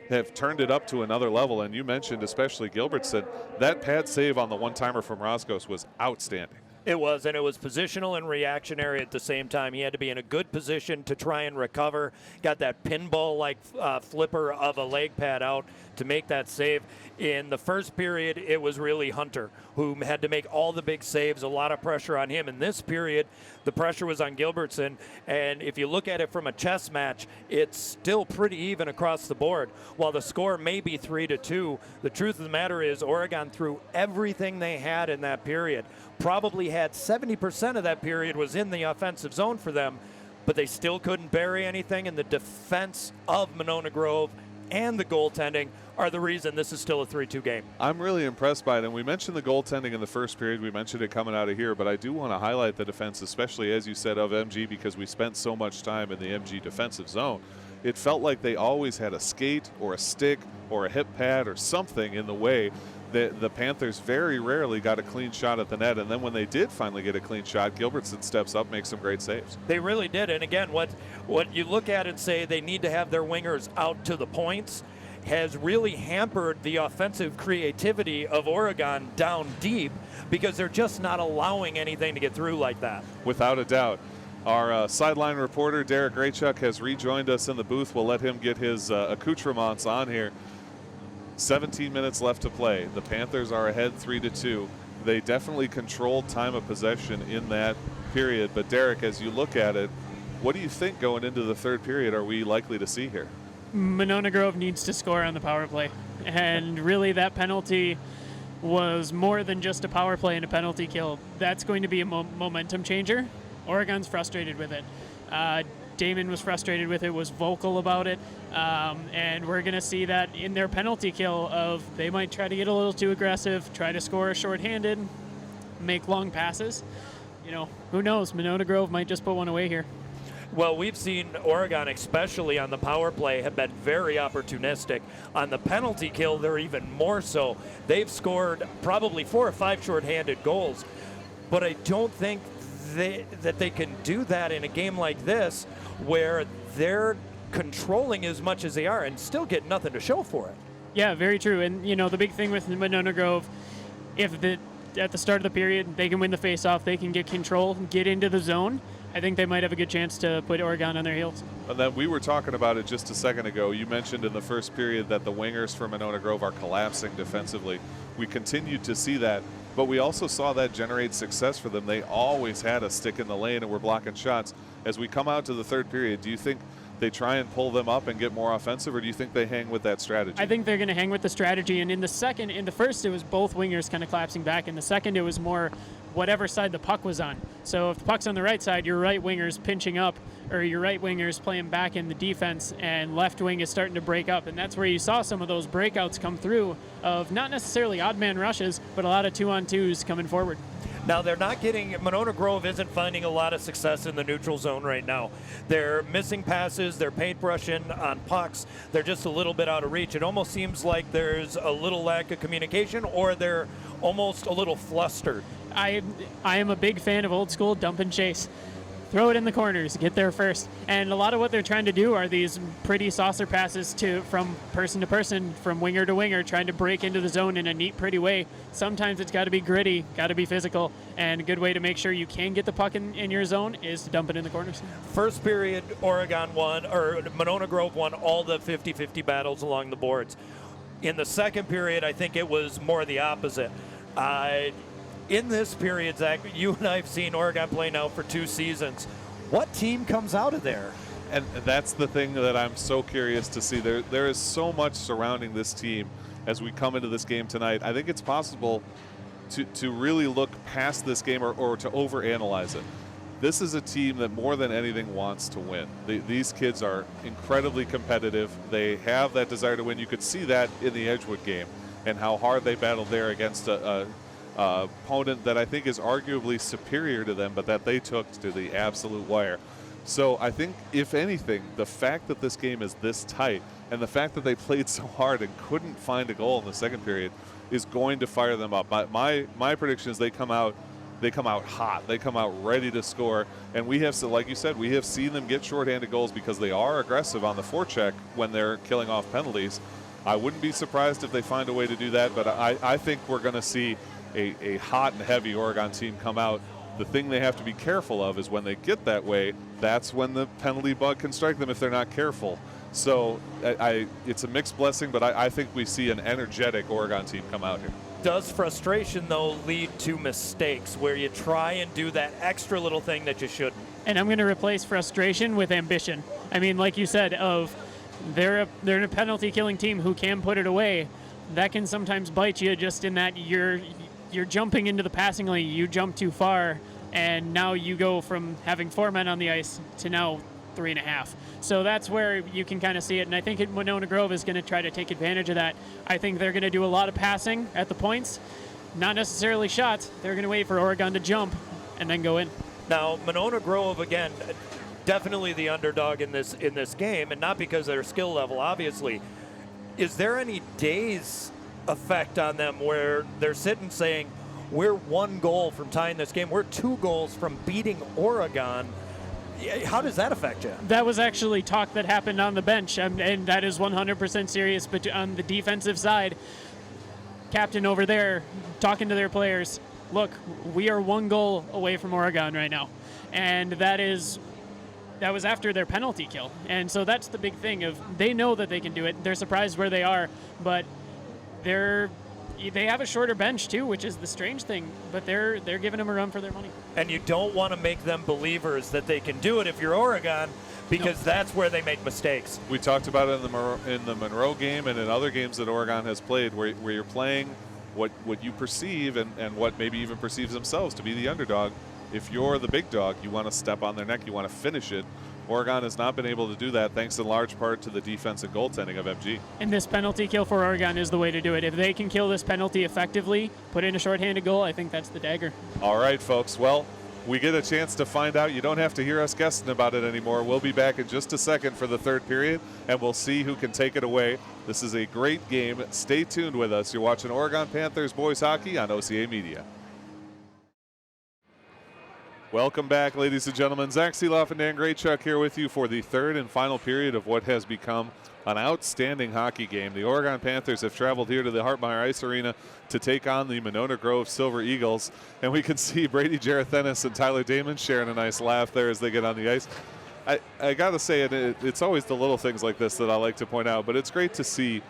have turned it up to another level. And you mentioned, especially Gilbertson, that pad save on the one-timer from Roscos was outstanding. It was, and it was positional and reactionary at the same time. He had to be in a good position to try and recover. Got that pinball-like flipper of a leg pad out to make that save. In the first period, it was really Hunter who had to make all the big saves, a lot of pressure on him. In this period, the pressure was on Gilbertson, and if you look at it from a chess match, it's still pretty even across the board. While the score may be 3-2, the truth of the matter is Oregon threw everything they had in that period. Probably had 70% of that period was in the offensive zone for them, but they still couldn't bury anything, and the defense of Monona Grove and the goaltending are the reason this is still a 3-2 game. I'm really impressed by it, and we mentioned the goaltending in the first period. We mentioned it coming out of here, but I do want to highlight the defense, especially, as you said, of MG, because we spent so much time in the MG defensive zone. It felt like they always had a skate or a stick or a hip pad or something in the way. The Panthers very rarely got a clean shot at the net, and then when they did finally get a clean shot, Gilbertson steps up, makes some great saves. They really did, and again, what you look at and say they need to have their wingers out to the points has really hampered the offensive creativity of Oregon down deep because they're just not allowing anything to get through like that. Without a doubt. Our sideline reporter, Derek Graychuk, has rejoined us in the booth. We'll let him get his accoutrements on here. 17 minutes left to play. The Panthers are ahead 3-2. They definitely controlled time of possession in that period. But Derek, as you look at it, what do you think going into the third period are we likely to see here? Monona Grove needs to score on the power play. And really that penalty was more than just a power play and a penalty kill. That's going to be a momentum changer. Oregon's frustrated with it. Damon was frustrated with it, was vocal about it, and we're going to see that in their penalty kill of they might try to get a little too aggressive, try to score shorthanded, make long passes. You know, who knows? Monona Grove might just put one away here. Well, we've seen Oregon, especially on the power play, have been very opportunistic. On the penalty kill, they're even more so. They've scored probably 4 or 5 shorthanded goals, but I don't think that they can do that in a game like this where they're controlling as much as they are and still get nothing to show for it. Yeah, very true. And, you know, the big thing with Monona Grove, at the start of the period, they can win the faceoff, they can get control, get into the zone, I think they might have a good chance to put Oregon on their heels. And then we were talking about it just a second ago. You mentioned in the first period that the wingers for Monona Grove are collapsing defensively. We continued to see that, but we also saw that generate success for them. They always had a stick in the lane and were blocking shots. As we come out to the third period, do you think they try and pull them up and get more offensive, or do you think they hang with that strategy? I think they're going to hang with the strategy. And in the first, it was both wingers kind of collapsing back. In the second, it was more whatever side the puck was on. So if the puck's on the right side, your right winger's pinching up, or your right winger's playing back in the defense, and left wing is starting to break up. And that's where you saw some of those breakouts come through of not necessarily odd man rushes, but a lot of 2-on-2s coming forward. Now, Monona Grove isn't finding a lot of success in the neutral zone right now. They're missing passes, they're paintbrushing on pucks, they're just a little bit out of reach. It almost seems like there's a little lack of communication, or they're almost a little flustered. I am a big fan of old school dump and chase. throw it in the corners, get there first. And a lot of what they're trying to do are these pretty saucer passes from person to person, from winger to winger, trying to break into the zone in a neat, pretty way. Sometimes it's got to be gritty, got to be physical, and a good way to make sure you can get the puck in your zone is to dump it in the corners. First period, Oregon won, or Monona Grove won all the 50-50 battles along the boards. In the second period, I think it was more the opposite. In this period, Zach, you and I have seen Oregon play now for 2 seasons. What team comes out of there? And that's the thing that I'm so curious to see. There is so much surrounding this team as we come into this game tonight. I think it's possible to really look past this game or to overanalyze it. This is a team that more than anything wants to win. These kids are incredibly competitive. They have that desire to win. You could see that in the Edgewood game and how hard they battled there against a opponent that I think is arguably superior to them, but that they took to the absolute wire. So I think, if anything, the fact that this game is this tight and the fact that they played so hard and couldn't find a goal in the second period is going to fire them up. My prediction is they come out hot. They come out ready to score. And we have, like you said, we have seen them get shorthanded goals because they are aggressive on the forecheck when they're killing off penalties. I wouldn't be surprised if they find a way to do that, but I think we're going to see a hot and heavy Oregon team come out. The thing they have to be careful of is when they get that way, that's when the penalty bug can strike them if they're not careful. So it's a mixed blessing, but I think we see an energetic Oregon team come out here. Does frustration, though, lead to mistakes where you try and do that extra little thing that you shouldn't? And I'm going to replace frustration with ambition. I mean, like you said, they're a penalty-killing team who can put it away. That can sometimes bite you just in that you're jumping into the passing lane, you jump too far, and now you go from having 4 men on the ice to now 3.5. So that's where you can kind of see it, and I think Monona Grove is going to try to take advantage of that. I think they're going to do a lot of passing at the points, not necessarily shots. They're going to wait for Oregon to jump and then go in. Now, Monona Grove, again, definitely the underdog in this game, and not because of their skill level, obviously. Is there any days effect on them where they're sitting saying, we're 1 goal from tying this game, we're 2 goals from beating Oregon? How does that affect you? That was actually talk that happened on the bench, and that is 100% serious. But on the defensive side, captain over there talking to their players, look, we are 1 goal away from Oregon right now, and that was after their penalty kill. And so that's the big thing of they know that they can do it. They're surprised where they are, but they have a shorter bench too, which is the strange thing, but they're giving them a run for their money. And you don't want to make them believers that they can do it if you're Oregon, because that's where they make mistakes. We talked about it in the Monroe game and in other games that Oregon has played where you're playing what you perceive and what maybe even perceives themselves to be the underdog. If you're the big dog, you want to step on their neck, you want to finish it. Oregon has not been able to do that, thanks in large part to the defense and goaltending of MG. And this penalty kill for Oregon is the way to do it. If they can kill this penalty effectively, put in a shorthanded goal, I think that's the dagger. All right, folks. Well, we get a chance to find out. You don't have to hear us guessing about it anymore. We'll be back in just a second for the third period, and we'll see who can take it away. This is a great game. Stay tuned with us. You're watching Oregon Panthers boys hockey on OCAmedia. Welcome back, ladies and gentlemen. Zach Seeloff and Dan Graychuk here with you for the third and final period of what has become an outstanding hockey game. The Oregon Panthers have traveled here to the Hartmeyer Ice Arena to take on the Monona Grove Silver Eagles. And we can see Brady Jarethenis and Tyler Damon sharing a nice laugh there as they get on the ice. I got to say, it's always the little things like this that I like to point out, but it's great to see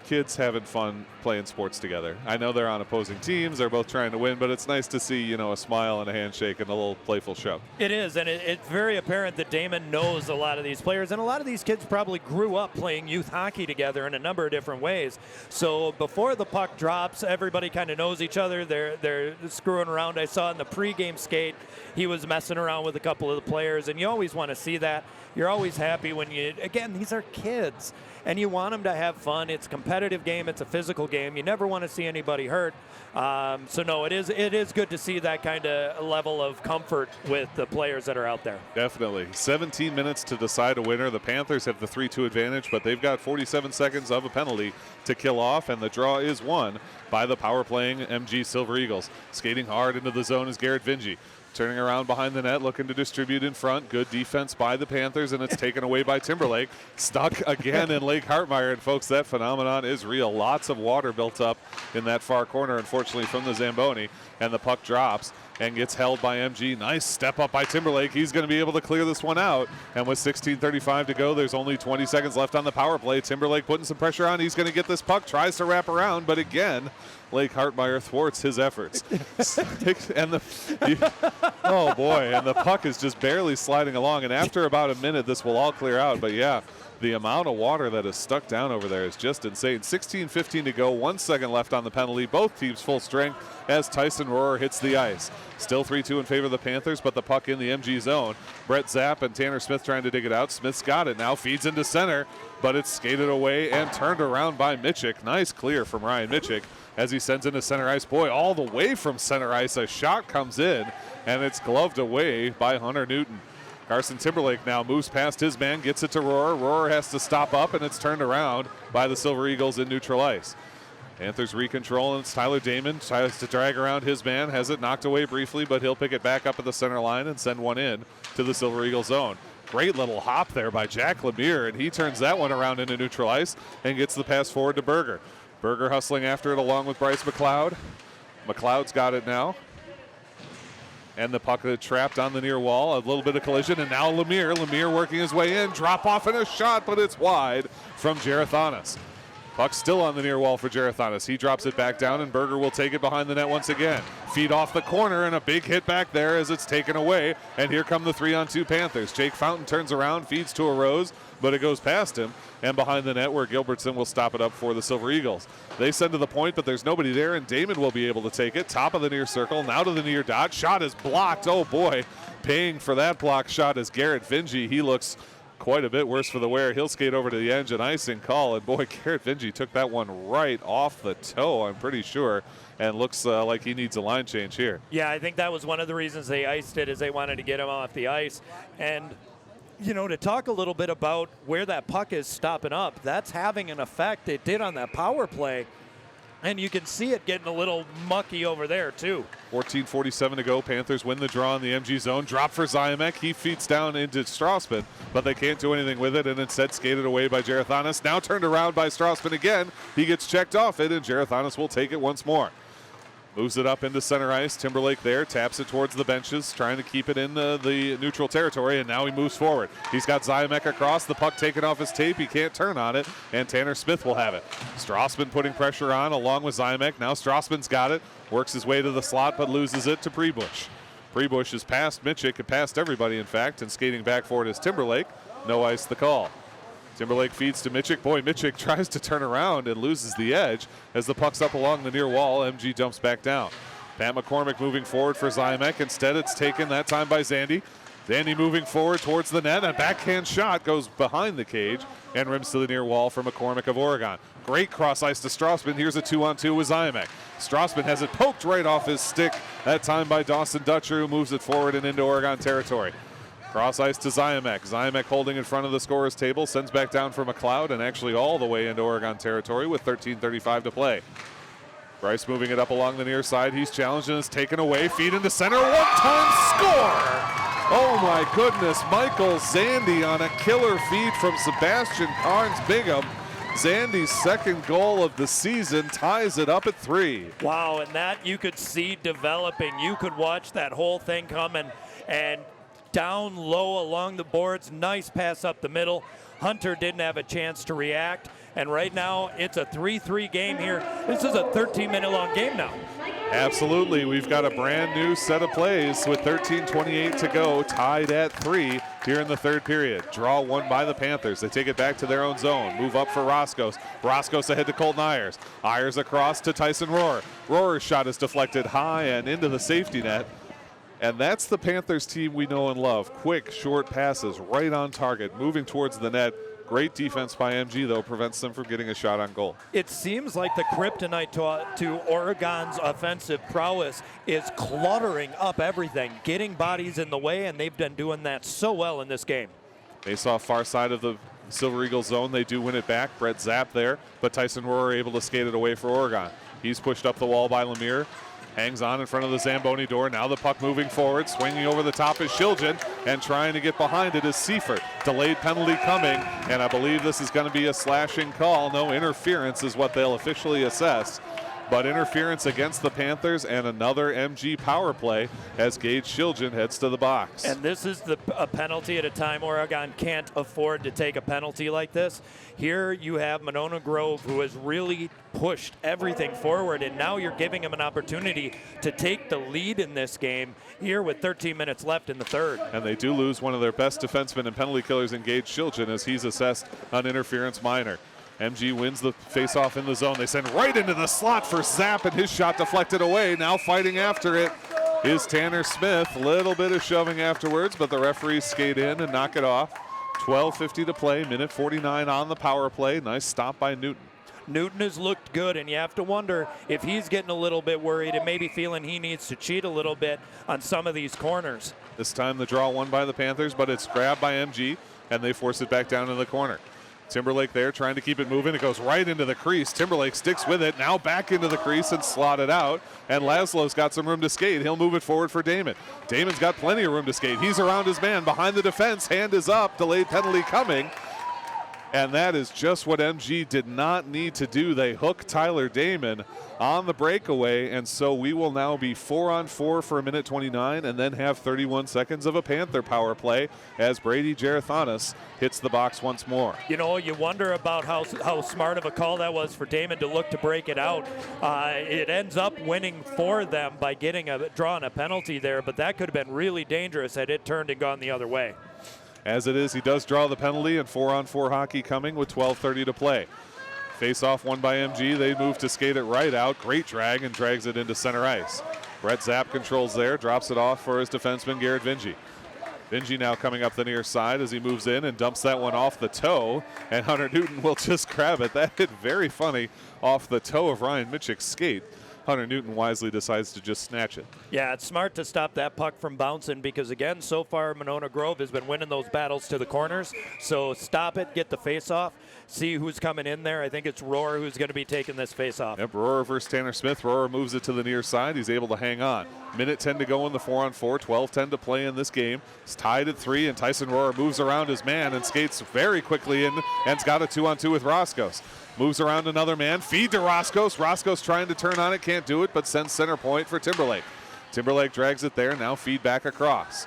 kids having fun playing sports together. I know they're on opposing teams, they're both trying to win, but it's nice to see, a smile and a handshake and a little playful show. It is, and it's very apparent that Damon knows a lot of these players, and a lot of these kids probably grew up playing youth hockey together in a number of different ways. So before the puck drops, everybody kind of knows each other. They're screwing around. I saw in the pregame skate, he was messing around with a couple of the players, and you always want to see that. You're always happy when again, these are kids, and you want them to have fun. It's a competitive game. It's a physical game. You never want to see anybody hurt. So no, it is good to see that kind of level of comfort with the players that are out there. Definitely. 17 minutes to decide a winner. The Panthers have the 3-2 advantage, but they've got 47 seconds of a penalty to kill off, and the draw is won by the power playing MG Silver Eagles. Skating hard into the zone is Garrett Vingy. Turning around behind the net, looking to distribute in front. Good defense by the Panthers, and it's taken away by Timberlake. Stuck again in Lake Hartmeyer, and folks, that phenomenon is real. Lots of water built up in that far corner, unfortunately, from the Zamboni, and the puck drops and gets held by MG. Nice step up by Timberlake. He's going to be able to clear this one out, and with 16:35 to go, there's only 20 seconds left on the power play. Timberlake putting some pressure on. He's going to get this puck, tries to wrap around, but again, Lake Hartmeyer thwarts his efforts. Oh boy, and the puck is just barely sliding along, and after about a minute, this will all clear out. But yeah, the amount of water that is stuck down over there is just insane. 16:15 to go, 1 second left on the penalty. Both teams full strength as Tyson Rohrer hits the ice. Still 3-2 in favor of the Panthers, but the puck in the MG zone. Brett Zapp and Tanner Smith trying to dig it out. Smith's got it now, feeds into center, but it's skated away and turned around by Mitchick. Nice clear from Ryan Mitchick as he sends into center ice. Boy, all the way from center ice, a shot comes in, and it's gloved away by Hunter Newton. Carson Timberlake now moves past his man, gets it to Rohrer. Rohrer has to stop up, and it's turned around by the Silver Eagles in neutral ice. Panthers recontrol, and it's Tyler Damon. Tries to drag around his man, has it knocked away briefly, but he'll pick it back up at the center line and send one in to the Silver Eagle zone. Great little hop there by Jack Lemire, and he turns that one around into neutral ice and gets the pass forward to Berger. Berger hustling after it along with Bryce McLeod. McLeod's got it now. And the puck trapped on the near wall. A little bit of collision, and now Lemire. Lemire working his way in. Drop off and a shot, but it's wide from Gerathanis. Puck still on the near wall for Gerathanis. He drops it back down, and Berger will take it behind the net once again. Feed off the corner, and a big hit back there as it's taken away. And here come the 3-on-2 Panthers. Jake Fountain turns around, feeds to a Rose, but it goes past him and behind the net where Gilbertson will stop it up for the Silver Eagles. They send to the point, but there's nobody there, and Damon will be able to take it. Top of the near circle, now to the near dot. Shot is blocked. Oh boy, paying for that block shot is Garrett Vingy. He looks quite a bit worse for the wear. He'll skate over to the edge, and icing call, and boy, Garrett Vingy took that one right off the toe, I'm pretty sure, and looks like he needs a line change here. Yeah, I think that was one of the reasons they iced it, is they wanted to get him off the ice. And you know, to talk a little bit about where that puck is stopping up, that's having an effect. It did on that power play, and you can see it getting a little mucky over there too. 14:47 to go. Panthers win the draw in the MG zone. Drop for Zymek. He feeds down into Strassman, but they can't do anything with it, and instead skated away by Gerathanis. Now turned around by Strassman again. He gets checked off it, and Gerathanis will take it once more. Moves it up into center ice. Timberlake there, taps it towards the benches, trying to keep it in the neutral territory, and now he moves forward. He's got Zymek across, the puck taken off his tape. He can't turn on it, and Tanner Smith will have it. Strassman putting pressure on along with Zymek. Now Strassman's got it, works his way to the slot, but loses it to Prebush. Prebush is past Mitchick, and past everybody, in fact, and skating back for it is Timberlake. No ice the call. Timberlake feeds to Mitchick. Boy, Mitchick tries to turn around and loses the edge as the puck's up along the near wall. MG dumps back down. Pat McCormick moving forward for Zymek. Instead, it's taken that time by Zandy. Zandy moving forward towards the net. A backhand shot goes behind the cage and rims to the near wall for McCormick of Oregon. Great cross ice to Strassman. Here's a 2-on-2 with Zymek. Strassman has it poked right off his stick, that time by Dawson Dutcher, who moves it forward and into Oregon territory. Cross ice to Zymek. Zymek holding in front of the scorer's table, sends back down for McLeod, and actually all the way into Oregon territory with 13:35 to play. Bryce moving it up along the near side. He's challenged and is taken away. Feed into center. One-time score! Oh my goodness. Michael Zandy on a killer feed from Sebastian Carnes-Bingham. Zandy's second goal of the season ties it up at 3. Wow, and that you could see developing. You could watch that whole thing come and down low along the boards. Nice pass up the middle. Hunter didn't have a chance to react. And right now, it's a 3-3 game here. This is a 13-minute long game now. Absolutely. We've got a brand new set of plays with 13:28 to go, tied at 3 here in the third period. Draw one by the Panthers. They take it back to their own zone. Move up for Roscoe. Roscoe ahead to Colton Ayers. Ayers across to Tyson Rohrer. Rohrer's shot is deflected high and into the safety net. And that's the Panthers team we know and love. Quick, short passes, right on target, moving towards the net. Great defense by MG, though, prevents them from getting a shot on goal. It seems like the kryptonite to Oregon's offensive prowess is cluttering up everything, getting bodies in the way, and they've been doing that so well in this game. They saw far side of the Silver Eagle zone. They do win it back. Brett Zapp there, but Tyson Rohrer able to skate it away for Oregon. He's pushed up the wall by Lemire. Hangs on in front of the Zamboni door. Now the puck moving forward. Swinging over the top is Shiljan. And trying to get behind it is Seifert. Delayed penalty coming. And I believe this is going to be a slashing call. No interference is what they'll officially assess. But interference against the Panthers and another MG power play as Gage Shiljan heads to the box. And this is a penalty at a time Oregon can't afford to take a penalty like this. Here you have Monona Grove, who has really pushed everything forward, and now you're giving him an opportunity to take the lead in this game here with 13 minutes left in the third. And they do lose one of their best defensemen and penalty killers in Gage Shiljan as he's assessed an interference minor. MG wins the faceoff in the zone. They send right into the slot for Zapp, and his shot deflected away. Now fighting after it is Tanner Smith. Little bit of shoving afterwards, but the referees skate in and knock it off. 12:50 to play, minute 49 on the power play. Nice stop by Newton. Newton has looked good, and you have to wonder if he's getting a little bit worried and maybe feeling he needs to cheat a little bit on some of these corners. This time the draw won by the Panthers, but it's grabbed by MG, and they force it back down in the corner. Timberlake there trying to keep it moving. It goes right into the crease. Timberlake sticks with it. Now back into the crease and slotted out. And Laszlo's got some room to skate. He'll move it forward for Damon. Damon's got plenty of room to skate. He's around his man behind the defense. Hand is up. Delayed penalty coming. And that is just what MG did not need to do. They hook Tyler Damon on the breakaway, and so we will now be 4-on-4 for a minute 29 and then have 31 seconds of a Panther power play as Brady Jarathanis hits the box once more. You know, you wonder about how smart of a call that was for Damon to look to break it out. It ends up winning for them by drawing a penalty there, but that could have been really dangerous had it turned and gone the other way. As it is, he does draw the penalty, and 4-on-4 hockey coming with 12:30 to play. Face-off won by MG. They move to skate it right out. Great drag, and drags it into center ice. Brett Zapp controls there, drops it off for his defenseman, Garrett Vingy. Vingy now coming up the near side as he moves in and dumps that one off the toe, and Hunter Newton will just grab it. That hit very funny off the toe of Ryan Mitchick's skate. Hunter Newton wisely decides to just snatch it. Yeah, it's smart to stop that puck from bouncing because, again, so far Monona Grove has been winning those battles to the corners. So stop it, get the face-off, see who's coming in there. I think it's Rohr who's going to be taking this face-off. Yep, Rohr versus Tanner Smith. Rohr moves it to the near side. He's able to hang on. Minute 10 to go in the 4-on-4, 12:10 to play in this game. It's tied at 3, and Tyson Rohr moves around his man and skates very quickly in and's got a 2-on-2 with Roscoe. Moves around another man, feed to Roscoe. Roscoe's trying to turn on it, can't do it, but sends center point for Timberlake. Timberlake drags it there, now feed back across.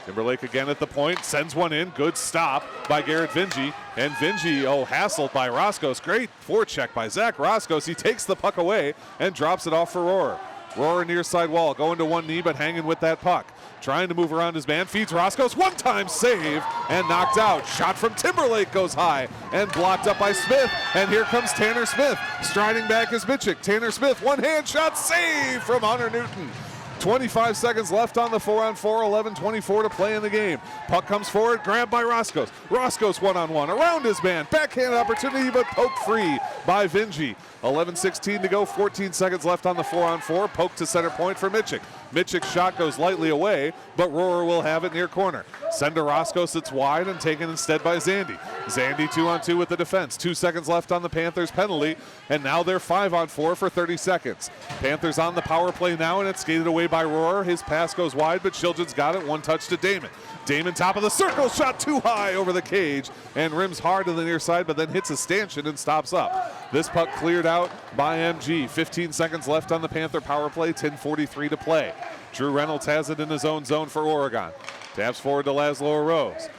Timberlake again at the point, sends one in, good stop by Garrett Vingy. And Vingy, hassled by Roscoe. Great forecheck by Zach Roscoe. He takes the puck away and drops it off for Rohr. Rohr near side wall, going to one knee, but hanging with that puck. Trying to move around his man, feeds Roscoe's one-time save and knocked out. Shot from Timberlake goes high and blocked up by Smith. And here comes Tanner Smith, striding back as Mitchick. Tanner Smith, one-hand shot, save from Hunter Newton. 25 seconds left on the 4-on-4, 11:24 to play in the game. Puck comes forward, grabbed by Roscoe. Roscoe's one-on-one, around his man. Backhand opportunity, but poke free by Vingy. 11:16 to go, 14 seconds left on the 4-on-4. Poke to center point for Mitchick. Mitchick's shot goes lightly away, but Rohr will have it near corner. Send to Roscoe, sits wide and taken instead by Zandy. Zandy 2-on-2 with the defense. 2 seconds left on the Panthers penalty, and now they're 5-on-4 for 30 seconds. Panthers on the power play now, and it's skated away by Rohr. His pass goes wide, but Shiljan's got it. One touch to Damon. Damon top of the circle, shot too high over the cage, and rims hard to the near side, but then hits a stanchion and stops up. This puck cleared out by MG. 15 seconds left on the Panther power play, 10:43 to play. Drew Reynolds has it in his own zone for Oregon. Taps forward to Laszlo Arose.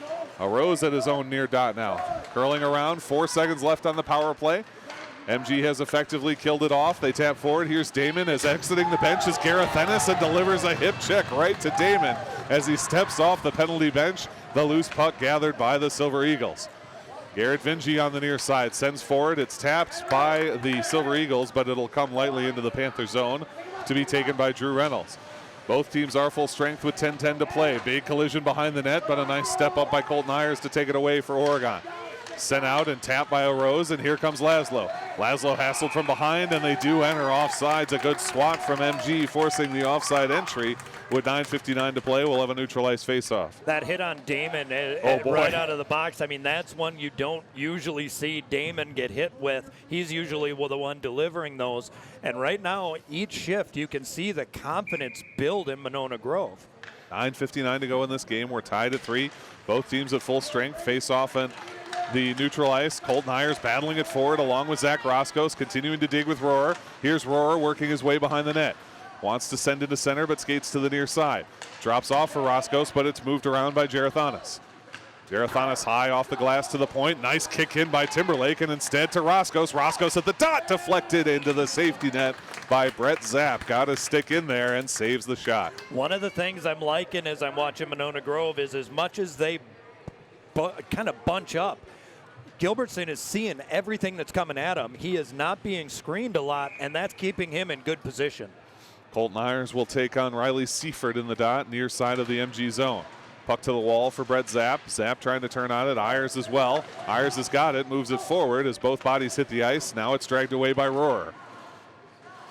Arose at his own near dot now. Curling around, 4 seconds left on the power play. MG has effectively killed it off. They tap forward. Here's Damon as exiting the bench is Gareth Ennis and delivers a hip check right to Damon as he steps off the penalty bench. The loose puck gathered by the Silver Eagles. Garrett Vingy on the near side sends forward. It's tapped by the Silver Eagles, but it'll come lightly into the Panther zone to be taken by Drew Reynolds. Both teams are full strength with 10:10 to play. Big collision behind the net, but a nice step up by Colton Ayers to take it away for Oregon. Sent out and tapped by Rose, and here comes Laszlo. Laszlo hassled from behind, and they do enter offsides. A good swat from MG, forcing the offside entry. With 9:59 to play, we'll have a neutralized face-off. That hit on Damon boy. right out of the box. I mean, that's one you don't usually see Damon get hit with. He's usually the one delivering those. And right now, each shift, you can see the confidence build in Monona Grove. 9:59 to go in this game. We're tied at 3. Both teams at full strength. Face-off and the neutral ice. Colton Hires battling it forward along with Zach Roscoe, continuing to dig with Rohrer. Here's Rohrer working his way behind the net. Wants to send into center, but skates to the near side. Drops off for Roscoe, but it's moved around by Gerathanis. Gerathanis high off the glass to the point. Nice kick in by Timberlake, and instead to Roscoe. Roscoe at the dot, deflected into the safety net by Brett Zapp. Got his stick in there and saves the shot. One of the things I'm liking as I'm watching Monona Grove is as much as they kind of bunch up, Gilbertson is seeing everything that's coming at him. He is not being screened a lot, and that's keeping him in good position. Colton Ayers will take on Riley Seifert in the dot, near side of the MG zone. Puck to the wall for Brett Zapp. Zapp trying to turn on it. Ayers as well. Ayers has got it, moves it forward as both bodies hit the ice. Now it's dragged away by Rohrer.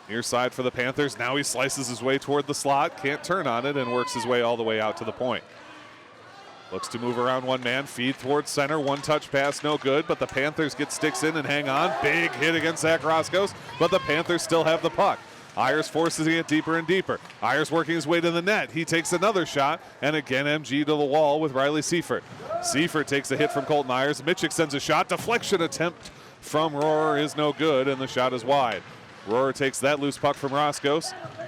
Near side for the Panthers. Now he slices his way toward the slot, can't turn on it, and works his way all the way out to the point. Looks to move around one man, feed towards center. One touch pass, no good, but the Panthers get sticks in and hang on. Big hit against Zach Roscoe, but the Panthers still have the puck. Ayers forces it deeper and deeper. Ayers working his way to the net. He takes another shot, and again MG to the wall with Riley Seifert. Seifert takes a hit from Colton Ayers. Mitchik sends a shot. Deflection attempt from Rohrer is no good, and the shot is wide. Rohrer takes that loose puck from Roscoe.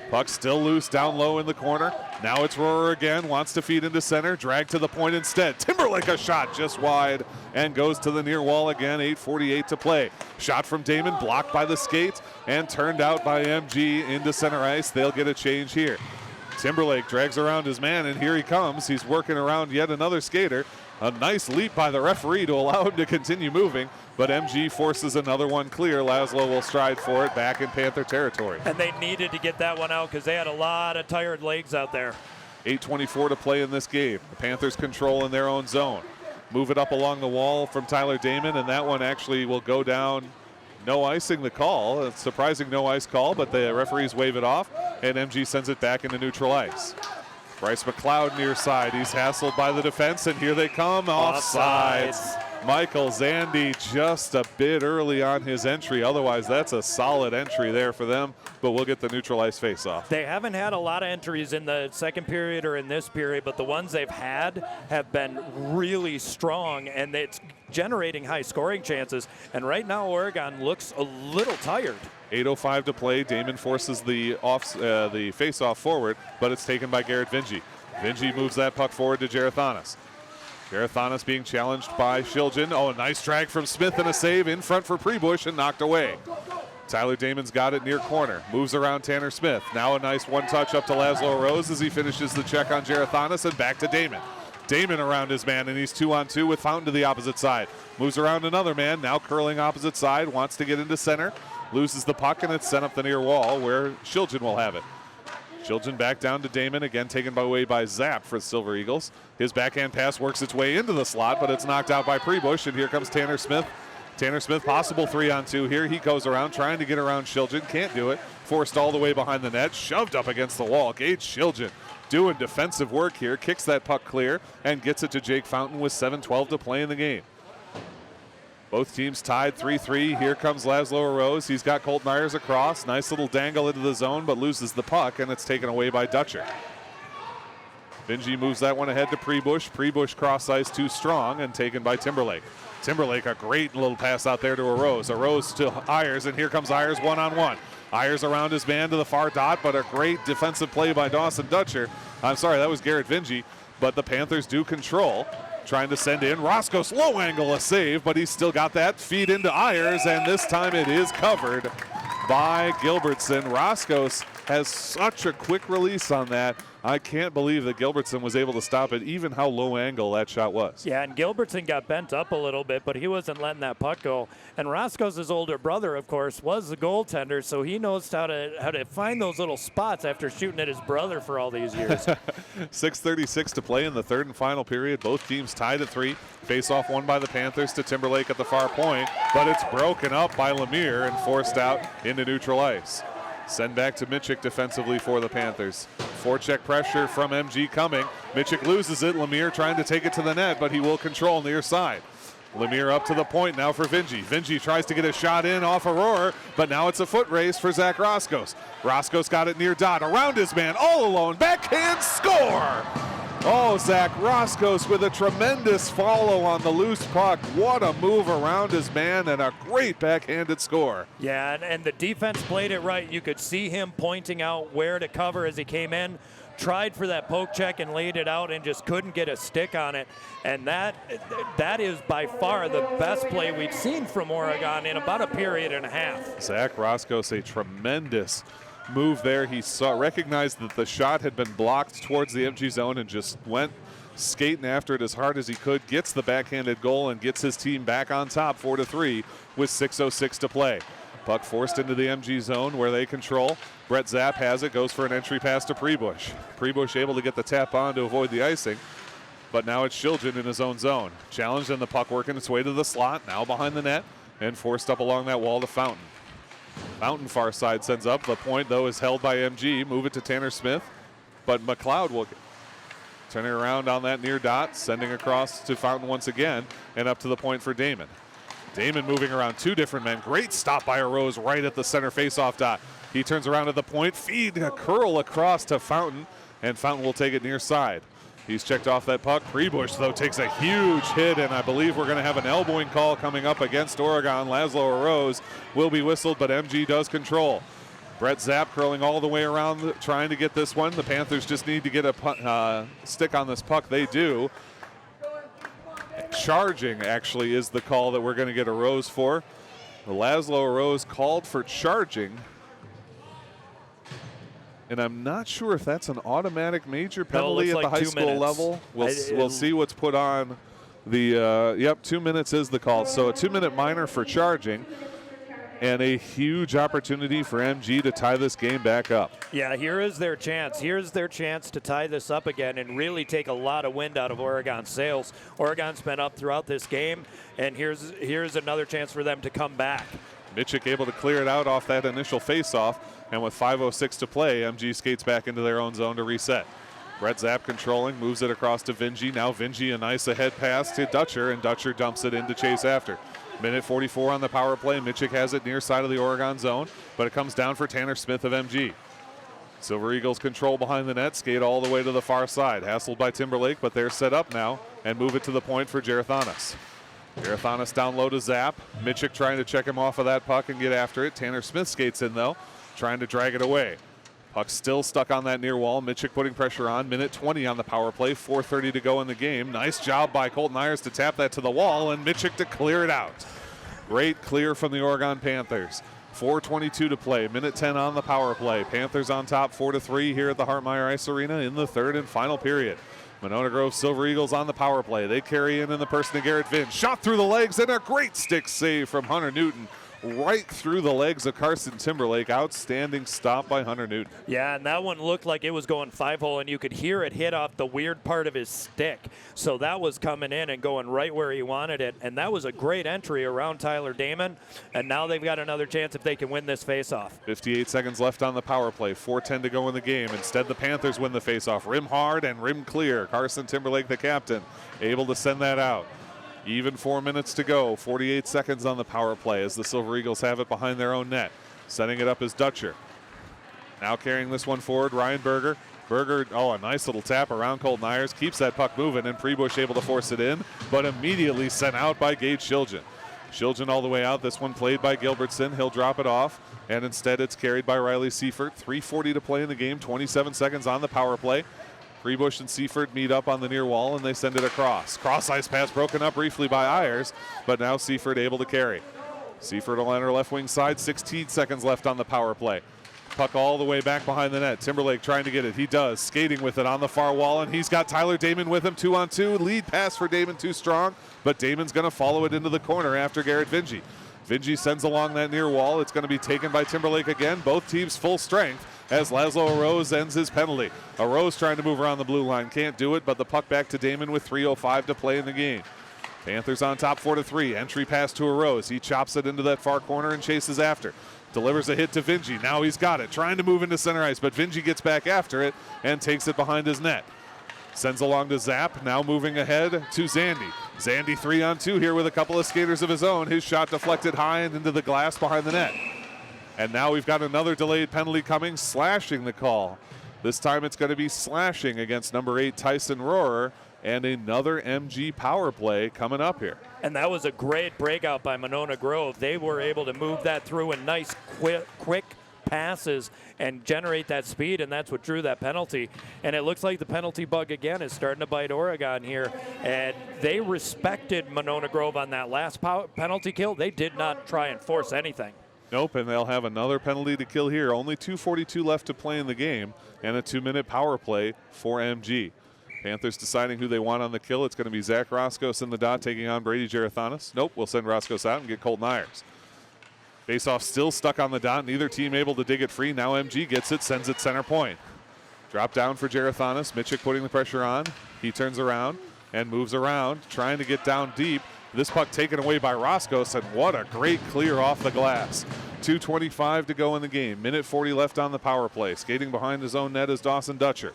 Puck still loose down low in the corner. Now it's Rohrer again, wants to feed into center, drag to the point instead. Timberlake a shot just wide and goes to the near wall again, 8:48 to play. Shot from Damon, blocked by the skate and turned out by MG into center ice. They'll get a change here. Timberlake drags around his man, and here he comes. He's working around yet another skater. A nice leap by the referee to allow him to continue moving, but MG forces another one clear. Laszlo will stride for it back in Panther territory. And they needed to get that one out because they had a lot of tired legs out there. 8:24 to play in this game. The Panthers control in their own zone. Move it up along the wall from Tyler Damon, and that one actually will go down. No icing the call. A surprising no ice call, but the referees wave it off, and MG sends it back into neutral ice. Bryce McLeod near side. He's hassled by the defense, and here they come. Offsides. Michael Zandi just a bit early on his entry. Otherwise, that's a solid entry there for them, but we'll get the neutral ice face-off. They haven't had a lot of entries in the second period or in this period, but the ones they've had have been really strong, and it's generating high scoring chances. And right now, Oregon looks a little tired. 8:05 to play. Damon forces the face-off forward, but it's taken by Garrett Vingy. Vingy moves that puck forward to Gerathanis. Gerathanis being challenged by Shiljan. Oh, a nice drag from Smith and a save in front for Prebush and knocked away. Tyler Damon's got it near corner. Moves around Tanner Smith. Now a nice one-touch up to Laszlo Rose as he finishes the check on Gerathanis, and back to Damon. Damon around his man, and he's 2-on-2 with Fountain to the opposite side. Moves around another man, now curling opposite side, wants to get into center. Loses the puck, and it's sent up the near wall where Shiljan will have it. Shiljan back down to Damon, again taken away by Zapp for the Silver Eagles. His backhand pass works its way into the slot, but it's knocked out by Prebush, and here comes Tanner Smith. Tanner Smith, possible 3-on-2 here. He goes around, trying to get around Shiljan, can't do it. Forced all the way behind the net, shoved up against the wall. Gage Shiljan doing defensive work here, kicks that puck clear, and gets it to Jake Fountain with 7:12 to play in the game. Both teams tied 3-3. Here comes Laszlo Rose. He's got Colton Ayers across. Nice little dangle into the zone, but loses the puck, and it's taken away by Dutcher. Vingy moves that one ahead to Prebush. Prebush cross ice too strong and taken by Timberlake. Timberlake, a great little pass out there to a Rose to Ayers, and here comes Ayers one-on-one. Ayers around his man to the far dot, but a great defensive play by Dawson Dutcher. I'm sorry, that was Garrett Vingy, but the Panthers do control. Trying to send in. Roscoe, low angle, a save, but he's still got that. Feed into Ayers, and this time it is covered by Gilbertson. Roscoe has such a quick release on that. I can't believe that Gilbertson was able to stop it, even how low angle that shot was. Yeah, and Gilbertson got bent up a little bit, but he wasn't letting that puck go. And Roscoe's older brother, of course, was the goaltender, so he knows how to find those little spots after shooting at his brother for all these years. 6:36 to play in the third and final period. Both teams tied at 3. Face-off won by the Panthers to Timberlake at the far point, but it's broken up by Lemire and forced out into neutral ice. Send back to Mitchik defensively for the Panthers. Forecheck pressure from MG coming. Mitchik loses it. Lemire trying to take it to the net, but he will control near side. Lemire up to the point now for Vingy. Vingy tries to get a shot in off Aurora, but now it's a foot race for Zach Roscos. Roscos got it near dot, around his man, all alone, backhand score! Oh, Zach Roscos with a tremendous follow on the loose puck. What a move around his man and a great backhanded score. Yeah, and the defense played it right. You could see him pointing out where to cover as he came in. Tried for that poke check and laid it out and just couldn't get a stick on it. And that is by far the best play we've seen from Oregon in about a period and a half. Zach Roscos, a tremendous move there. He recognized that the shot had been blocked towards the MG zone and just went skating after it as hard as he could, gets the backhanded goal and gets his team back on top 4-3 with 6:06 to play. Puck forced into the MG zone where they control. Brett Zapp has it, goes for an entry pass to Prebush. Prebush able to get the tap on to avoid the icing, but now it's Shiljan in his own zone. Challenged and the puck working its way to the slot, now behind the net and forced up along that wall to Fountain. Fountain far side sends up. The point, though, is held by MG. Move it to Tanner Smith, but McLeod will turn it around on that near dot, sending across to Fountain once again, and up to the point for Damon. Damon moving around 2 different men. Great stop by Arose right at the center faceoff dot. He turns around at the point, feed a curl across to Fountain, and Fountain will take it near side. He's checked off that puck. Prebush, though, takes a huge hit, and I believe we're going to have an elbowing call coming up against Oregon. Laszlo Arose will be whistled, but MG does control. Brett Zapp curling all the way around, trying to get this one. The Panthers just need to get a stick on this puck. They do. Charging, actually, is the call that we're going to get Arose for. Laszlo Arose called for charging. And I'm not sure if that's an automatic major penalty at the high school level. We'll see what's put on the, 2 minutes is the call. So a 2-minute minor for charging and a huge opportunity for MG to tie this game back up. Yeah, here is their chance. Here's their chance to tie this up again and really take a lot of wind out of Oregon's sails. Oregon's been up throughout this game, and here's another chance for them to come back. Mitchik able to clear it out off that initial faceoff, and with 5:06 to play, MG skates back into their own zone to reset. Brett Zapp controlling, moves it across to Vingy. Now Vingy, a nice ahead pass to Dutcher, and Dutcher dumps it in to chase after. Minute 44 on the power play. Mitchik has it near side of the Oregon zone, but it comes down for Tanner Smith of MG. Silver Eagles control behind the net, skate all the way to the far side. Hassled by Timberlake, but they're set up now and move it to the point for Jarethanis. Jarethanis down low to Zapp. Mitchik trying to check him off of that puck and get after it. Tanner Smith skates in, though, trying to drag it away. Puck still stuck on that near wall. Mitchik putting pressure on. Minute 20 on the power play. 4:30 to go in the game. Nice job by Colton Ayers to tap that to the wall, and Mitchik to clear it out. Great clear from the Oregon Panthers. 4:22 to play. Minute 10 on the power play. Panthers on top 4-3 here at the Hartmeyer Ice Arena in the third and final period. Monona Grove Silver Eagles on the power play. They carry in the person of Garrett Vinn. Shot through the legs and a great stick save from Hunter Newton. Right through the legs of Carson Timberlake. Outstanding stop by Hunter Newton. Yeah, and that one looked like it was going 5-hole, and you could hear it hit off the weird part of his stick. So that was coming in and going right where he wanted it, and that was a great entry around Tyler Damon, and now they've got another chance if they can win this faceoff. 58 seconds left on the power play. 4:10 to go in the game. Instead, the Panthers win the faceoff. Rim hard and rim clear. Carson Timberlake, the captain, able to send that out. Even 4 minutes to go, 48 seconds on the power play as the Silver Eagles have it behind their own net. Setting it up is Dutcher. Now carrying this one forward, Ryan Berger. Berger, a nice little tap around Colton Ayers. Keeps that puck moving, and Prebush able to force it in, but immediately sent out by Gage Shiljan. Shiljan all the way out. This one played by Gilbertson. He'll drop it off, and instead it's carried by Riley Seifert. 3:40 to play in the game, 27 seconds on the power play. Prebush and Seifert meet up on the near wall, and they send it across. Cross ice pass broken up briefly by Ayers, but now Seifert able to carry. Seifert will enter left wing side, 16 seconds left on the power play. Puck all the way back behind the net. Timberlake trying to get it. He does. Skating with it on the far wall, and he's got Tyler Damon with him 2-on-2. Lead pass for Damon, too strong, but Damon's going to follow it into the corner after Garrett Vingy. Vingy sends along that near wall. It's going to be taken by Timberlake again. Both teams full strength as Laszlo Arose ends his penalty. Arose trying to move around the blue line. Can't do it, but the puck back to Damon with 3:05 to play in the game. Panthers on top 4-3. Entry pass to Arose. He chops it into that far corner and chases after. Delivers a hit to Vingy. Now he's got it. Trying to move into center ice, but Vingy gets back after it and takes it behind his net. Sends along to Zap. Now moving ahead to Zandy. Zandy 3-on-2 here with a couple of skaters of his own. His shot deflected high and into the glass behind the net. And now we've got another delayed penalty coming, slashing the call. This time it's going to be slashing against number 8 Tyson Rohrer, and another MG power play coming up here. And that was a great breakout by Monona Grove. They were able to move that through in nice, quick passes and generate that speed, and that's what drew that penalty. And it looks like the penalty bug again is starting to bite Oregon here. And they respected Monona Grove on that last penalty kill. They did not try and force anything. Nope, and they'll have another penalty to kill here. Only 2:42 left to play in the game, and a 2-minute power play for MG. Panthers deciding who they want on the kill. It's going to be Zach Roscos in the dot taking on Brady Gerathanis. Nope, we'll send Roscos out and get Colton Ayers. Faceoff still stuck on the dot. Neither team able to dig it free. Now MG gets it, sends it center point. Drop down for Gerathanis. Mitchik putting the pressure on. He turns around and moves around, trying to get down deep. This puck taken away by Roscos, and what a great clear off the glass. 2:25 to go in the game. Minute 40 left on the power play. Skating behind his own net is Dawson Dutcher.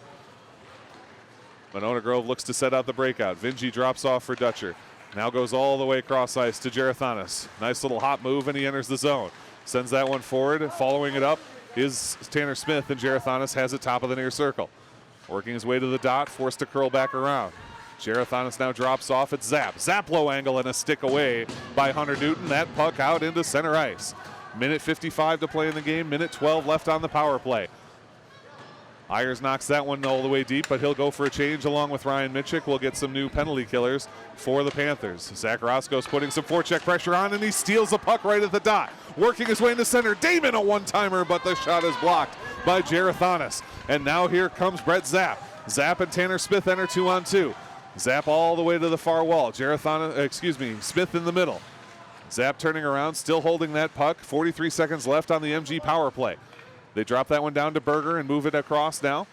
Monona Grove looks to set out the breakout. Vingy drops off for Dutcher. Now goes all the way across ice to Gerathanis. Nice little hop move, and he enters the zone. Sends that one forward. Following it up is Tanner Smith, and Gerathanis has it top of the near circle. Working his way to the dot, forced to curl back around. Gerathanis now drops off at Zap. Zap low angle and a stick away by Hunter Newton. That puck out into center ice. Minute 55 to play in the game. Minute 12 left on the power play. Ayers knocks that one all the way deep, but he'll go for a change along with Ryan Mitchik. We'll get some new penalty killers for the Panthers. Zach Roscos putting some forecheck pressure on, and he steals the puck right at the dot. Working his way into center. Damon a one-timer, but the shot is blocked by Gerathanis. And now here comes Brett Zapp. Zapp and Tanner Smith enter 2-on-2. Zapp all the way to the far wall. Smith in the middle. Zapp turning around, still holding that puck. 43 seconds left on the MG power play. They drop that one down to Berger and move it across now.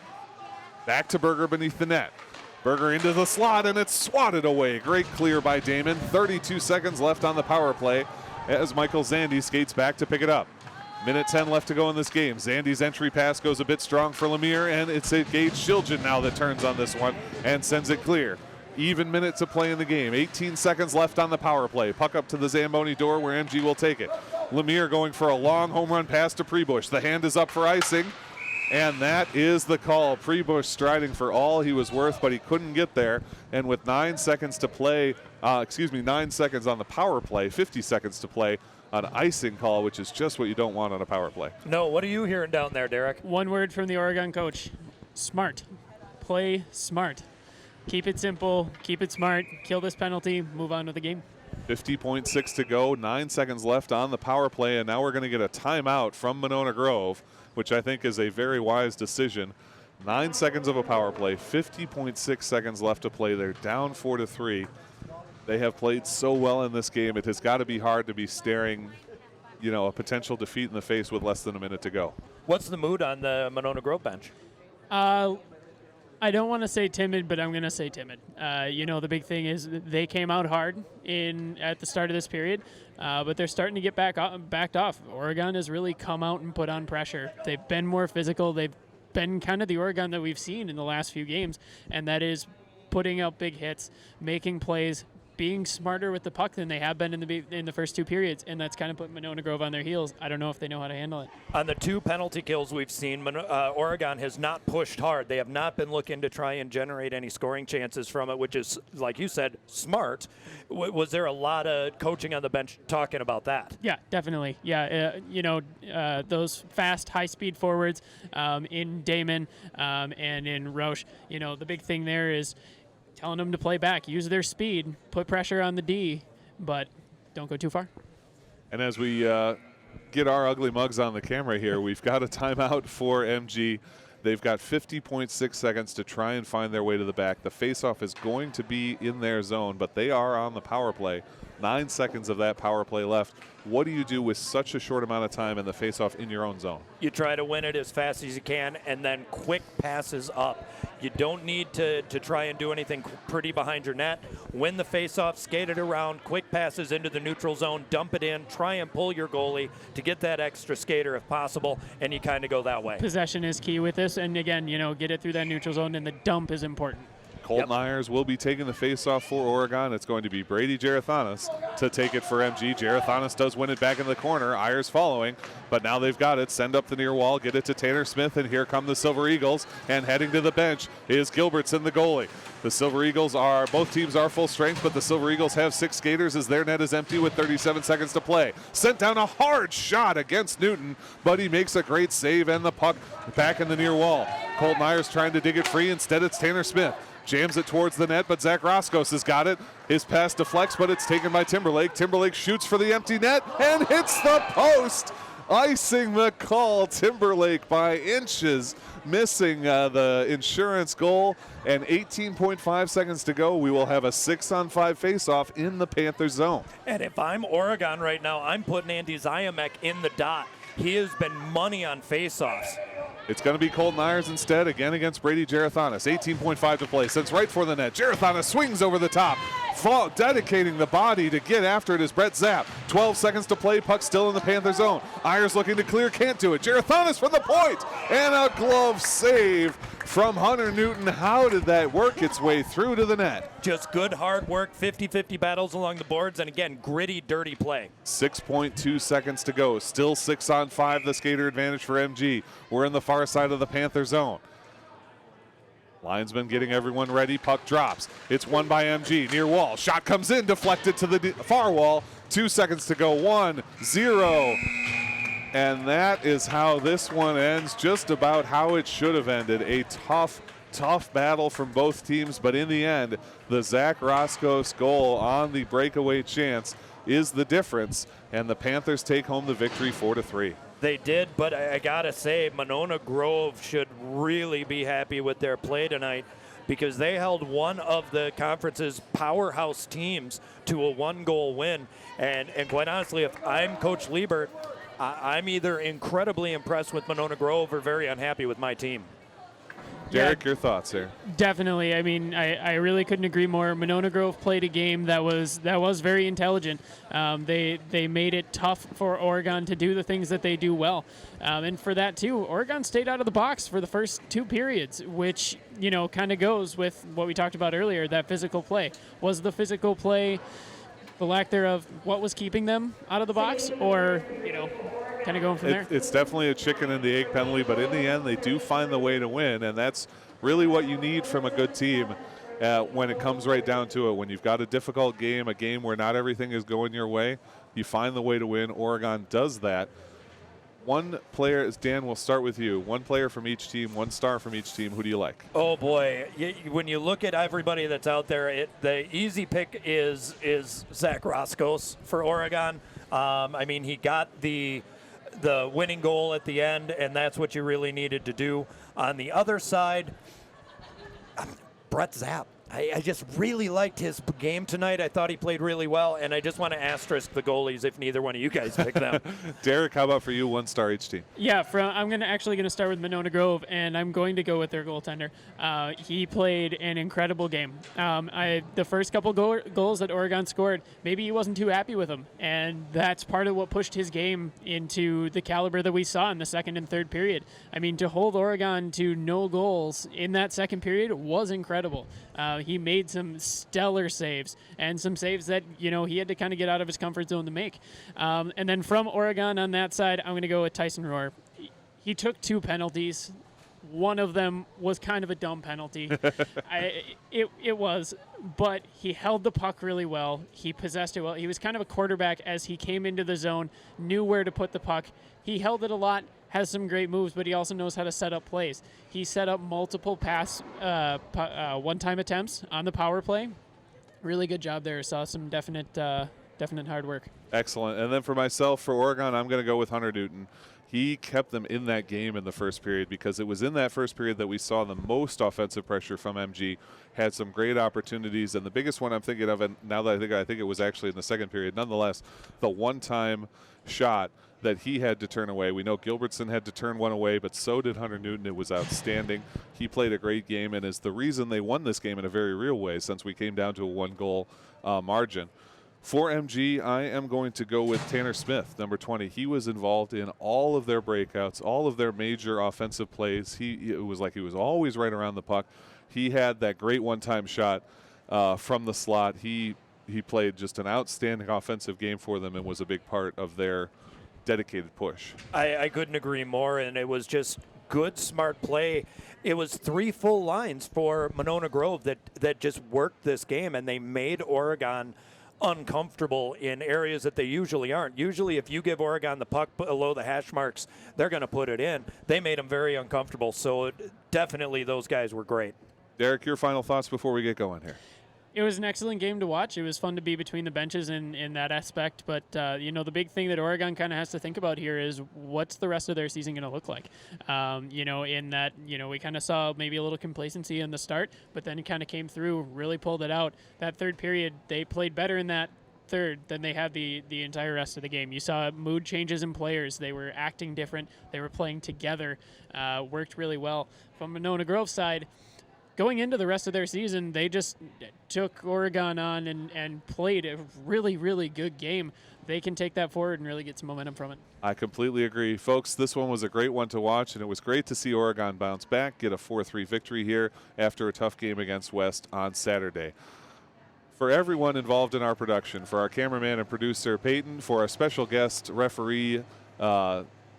Back to Berger beneath the net. Berger into the slot, and it's swatted away. Great clear by Damon. 32 seconds left on the power play as Michael Zandy skates back to pick it up. Minute 10 left to go in this game. Zandy's entry pass goes a bit strong for Lemire, and it's a Gage Shiljan now that turns on this one and sends it clear. Even minute to play in the game. 18 seconds left on the power play. Puck up to the Zamboni door where MG will take it. Lemire going for a long home run pass to Prebush. The hand is up for icing, and that is the call. Prebush striding for all he was worth, but he couldn't get there. And with 9 seconds to play, 9 seconds on the power play, 50 seconds to play, an icing call, which is just what you don't want on a power play. No, what are you hearing down there, Derek? One word from the Oregon coach: smart. Play smart. Keep it simple, keep it smart, kill this penalty, move on to the game. 50.6 to go, 9 seconds left on the power play, and now we're going to get a timeout from Monona Grove, which I think is a very wise decision. 9 seconds of a power play, 50.6 seconds left to play. They're down 4-3. They have played so well in this game. It has got to be hard to be staring, a potential defeat in the face with less than a minute to go. What's the mood on the Monona Grove bench? I don't want to say timid, but I'm going to say timid. The big thing is they came out hard at the start of this period, but they're starting to get backed off. Oregon has really come out and put on pressure. They've been more physical. They've been kind of the Oregon that we've seen in the last few games, and that is putting out big hits, making plays, being smarter with the puck than they have been in the first two periods, and that's kind of put Monona Grove on their heels. I don't know if they know how to handle it. On the two penalty kills we've seen, Oregon has not pushed hard. They have not been looking to try and generate any scoring chances from it, which is, like you said, smart. Was there a lot of coaching on the bench talking about that? Yeah, definitely. Yeah, those fast, high-speed forwards in Damon and in Roche, the big thing there is telling them to play back, use their speed, put pressure on the D, but don't go too far. And as we get our ugly mugs on the camera here. We've got a timeout for MG. They've got 50.6 seconds to try and find their way to the back. The faceoff is going to be in their zone, but they are on the power play. 9 seconds of that power play left. What do you do with such a short amount of time and the faceoff in your own zone? You try to win it as fast as you can, and then quick passes up. You don't need to try and do anything pretty behind your net. Win the faceoff, skate it around, quick passes into the neutral zone, dump it in, try and pull your goalie to get that extra skater if possible, and you kind of go that way. Possession is key with this, and again, get it through that neutral zone, and the dump is important. Colton Ayers will be taking the faceoff for Oregon. It's going to be Brady Gerathanis to take it for MG. Gerathanis does win it back in the corner. Ayers following, but now they've got it. Send up the near wall, get it to Tanner Smith, and here come the Silver Eagles. And heading to the bench is Gilbertson, the goalie. The Silver Eagles both teams are full strength, but the Silver Eagles have 6 skaters as their net is empty with 37 seconds to play. Sent down a hard shot against Newton, but he makes a great save and the puck back in the near wall. Colton Ayers trying to dig it free. Instead, it's Tanner Smith. Jams it towards the net, but Zach Roscos has got it. His pass deflects, but it's taken by Timberlake. Timberlake shoots for the empty net and hits the post. Icing the call, Timberlake by inches, missing the insurance goal. And 18.5 seconds to go. We will have a 6-on-5 faceoff in the Panthers zone. And if I'm Oregon right now, I'm putting Andy Ziamek in the dot. He has been money on faceoffs. It's going to be Colton Ayers instead, again against Brady Gerathanis. 18.5 to play, sends right for the net. Gerathanis swings over the top, dedicating the body to get after it is Brett Zapp. 12 seconds to play, puck still in the Panther zone. Ayers looking to clear, can't do it. Gerathanis from the point, and a glove save from Hunter Newton. How did that work its way through to the net? Just good hard work, 50-50 battles along the boards, and again, gritty, dirty play. 6.2 seconds to go. Still 6-on-5, the skater advantage for MG. We're in the far side of the Panther zone. Linesman getting everyone ready. Puck drops. It's won by MG. Near wall. Shot comes in, deflected to the far wall. 2 seconds to go. 1-0. And that is how this one ends, just about how it should have ended. A tough battle from both teams, but in the end, the Zach Roscos goal on the breakaway chance is the difference, and the Panthers take home the victory 4-3. They did, but I gotta say, Monona Grove should really be happy with their play tonight, because they held one of the conference's powerhouse teams to a 1-goal win. And quite honestly, if I'm Coach Liebert, I'm either incredibly impressed with Monona Grove or very unhappy with my team. Derek, your thoughts here? Definitely. I mean, I really couldn't agree more. Monona Grove played a game that was very intelligent. They made it tough for Oregon to do the things that they do well. And for that, too, Oregon stayed out of the box for the first 2 periods, which, kind of goes with what we talked about earlier, that physical play. Was the physical play, the lack thereof, what was keeping them out of the box? Or, kind of going from there? It's definitely a chicken and the egg penalty, but in the end, they do find the way to win, and that's really what you need from a good team when it comes right down to it. When you've got a difficult game, a game where not everything is going your way, you find the way to win. Oregon does that. One player, Dan, we'll start with you. One player from each team, 1 star from each team. Who do you like? Oh, boy. When you look at everybody that's out there, the easy pick is Zach Roscos for Oregon. I mean, he got the winning goal at the end, and that's what you really needed to do. On the other side, Brett Zapp. I just really liked his game tonight. I thought he played really well, and I just want to asterisk the goalies if neither one of you guys pick them. Derek, how about for you? 1 star each team. Yeah, I'm actually going to start with Monona Grove, and I'm going to go with their goaltender. He played an incredible game. The first couple goals that Oregon scored, maybe he wasn't too happy with them, and that's part of what pushed his game into the caliber that we saw in the second and third period. I mean, to hold Oregon to no goals in that second period was incredible. He made some stellar saves, and some saves that, he had to kind of get out of his comfort zone to make. And then from Oregon on that side, I'm going to go with Tyson Rohr. He took 2 penalties. One of them was kind of a dumb penalty. It was, but he held the puck really well. He possessed it well. He was kind of a quarterback as he came into the zone, knew where to put the puck. He held it a lot, has some great moves, but he also knows how to set up plays. He set up multiple one-time attempts on the power play. Really good job there. Saw some definite definite hard work. Excellent. And then for myself, for Oregon, I'm going to go with Hunter Newton. He kept them in that game in the first period because it was in that first period that we saw the most offensive pressure from MG. Had some great opportunities, and the biggest one I'm thinking of, and now that I think it was actually in the second period, nonetheless, the one-time shot that he had to turn away. We know Gilbertson had to turn one away, but so did Hunter Newton. It was outstanding. He played a great game and is the reason they won this game in a very real way since we came down to a one-goal margin. For MG, I am going to go with Tanner Smith, number 20. He was involved in all of their breakouts, all of their major offensive plays. It was like he was always right around the puck. He had that great one-time shot from the slot. He played just an outstanding offensive game for them and was a big part of their dedicated push. I couldn't agree more, and it was just good, smart play. It was 3 full lines for Monona Grove that just worked this game, and they made Oregon uncomfortable in areas that they usually aren't. Usually if you give Oregon the puck below the hash marks, they're going to put it in. They made them very uncomfortable, so definitely those guys were great. Derek, your final thoughts before we get going here. It was an excellent game to watch. It was fun to be between the benches in that aspect. But, the big thing that Oregon kind of has to think about here is what's the rest of their season going to look like? In that, we kind of saw maybe a little complacency in the start, but then it kind of came through, really pulled it out. That third period, they played better in that third than they had the entire rest of the game. You saw mood changes in players. They were acting different. They were playing together, worked really well. From Monona Grove's side, going into the rest of their season, they just took Oregon on and played a really, really good game. They can take that forward and really get some momentum from it. I completely agree. Folks, this one was a great one to watch, and it was great to see Oregon bounce back, get a 4-3 victory here after a tough game against West on Saturday. For everyone involved in our production, for our cameraman and producer, Peyton, for our special guest referee,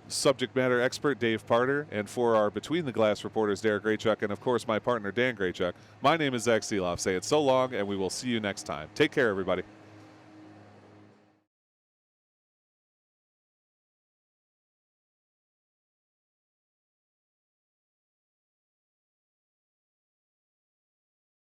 subject matter expert Dave Parter, and for our Between the Glass reporters Derek Graychuk, and of course my partner Dan Graychuk, my name is Zach Seeloff. Say it so long, and we will see you next time. Take care, everybody.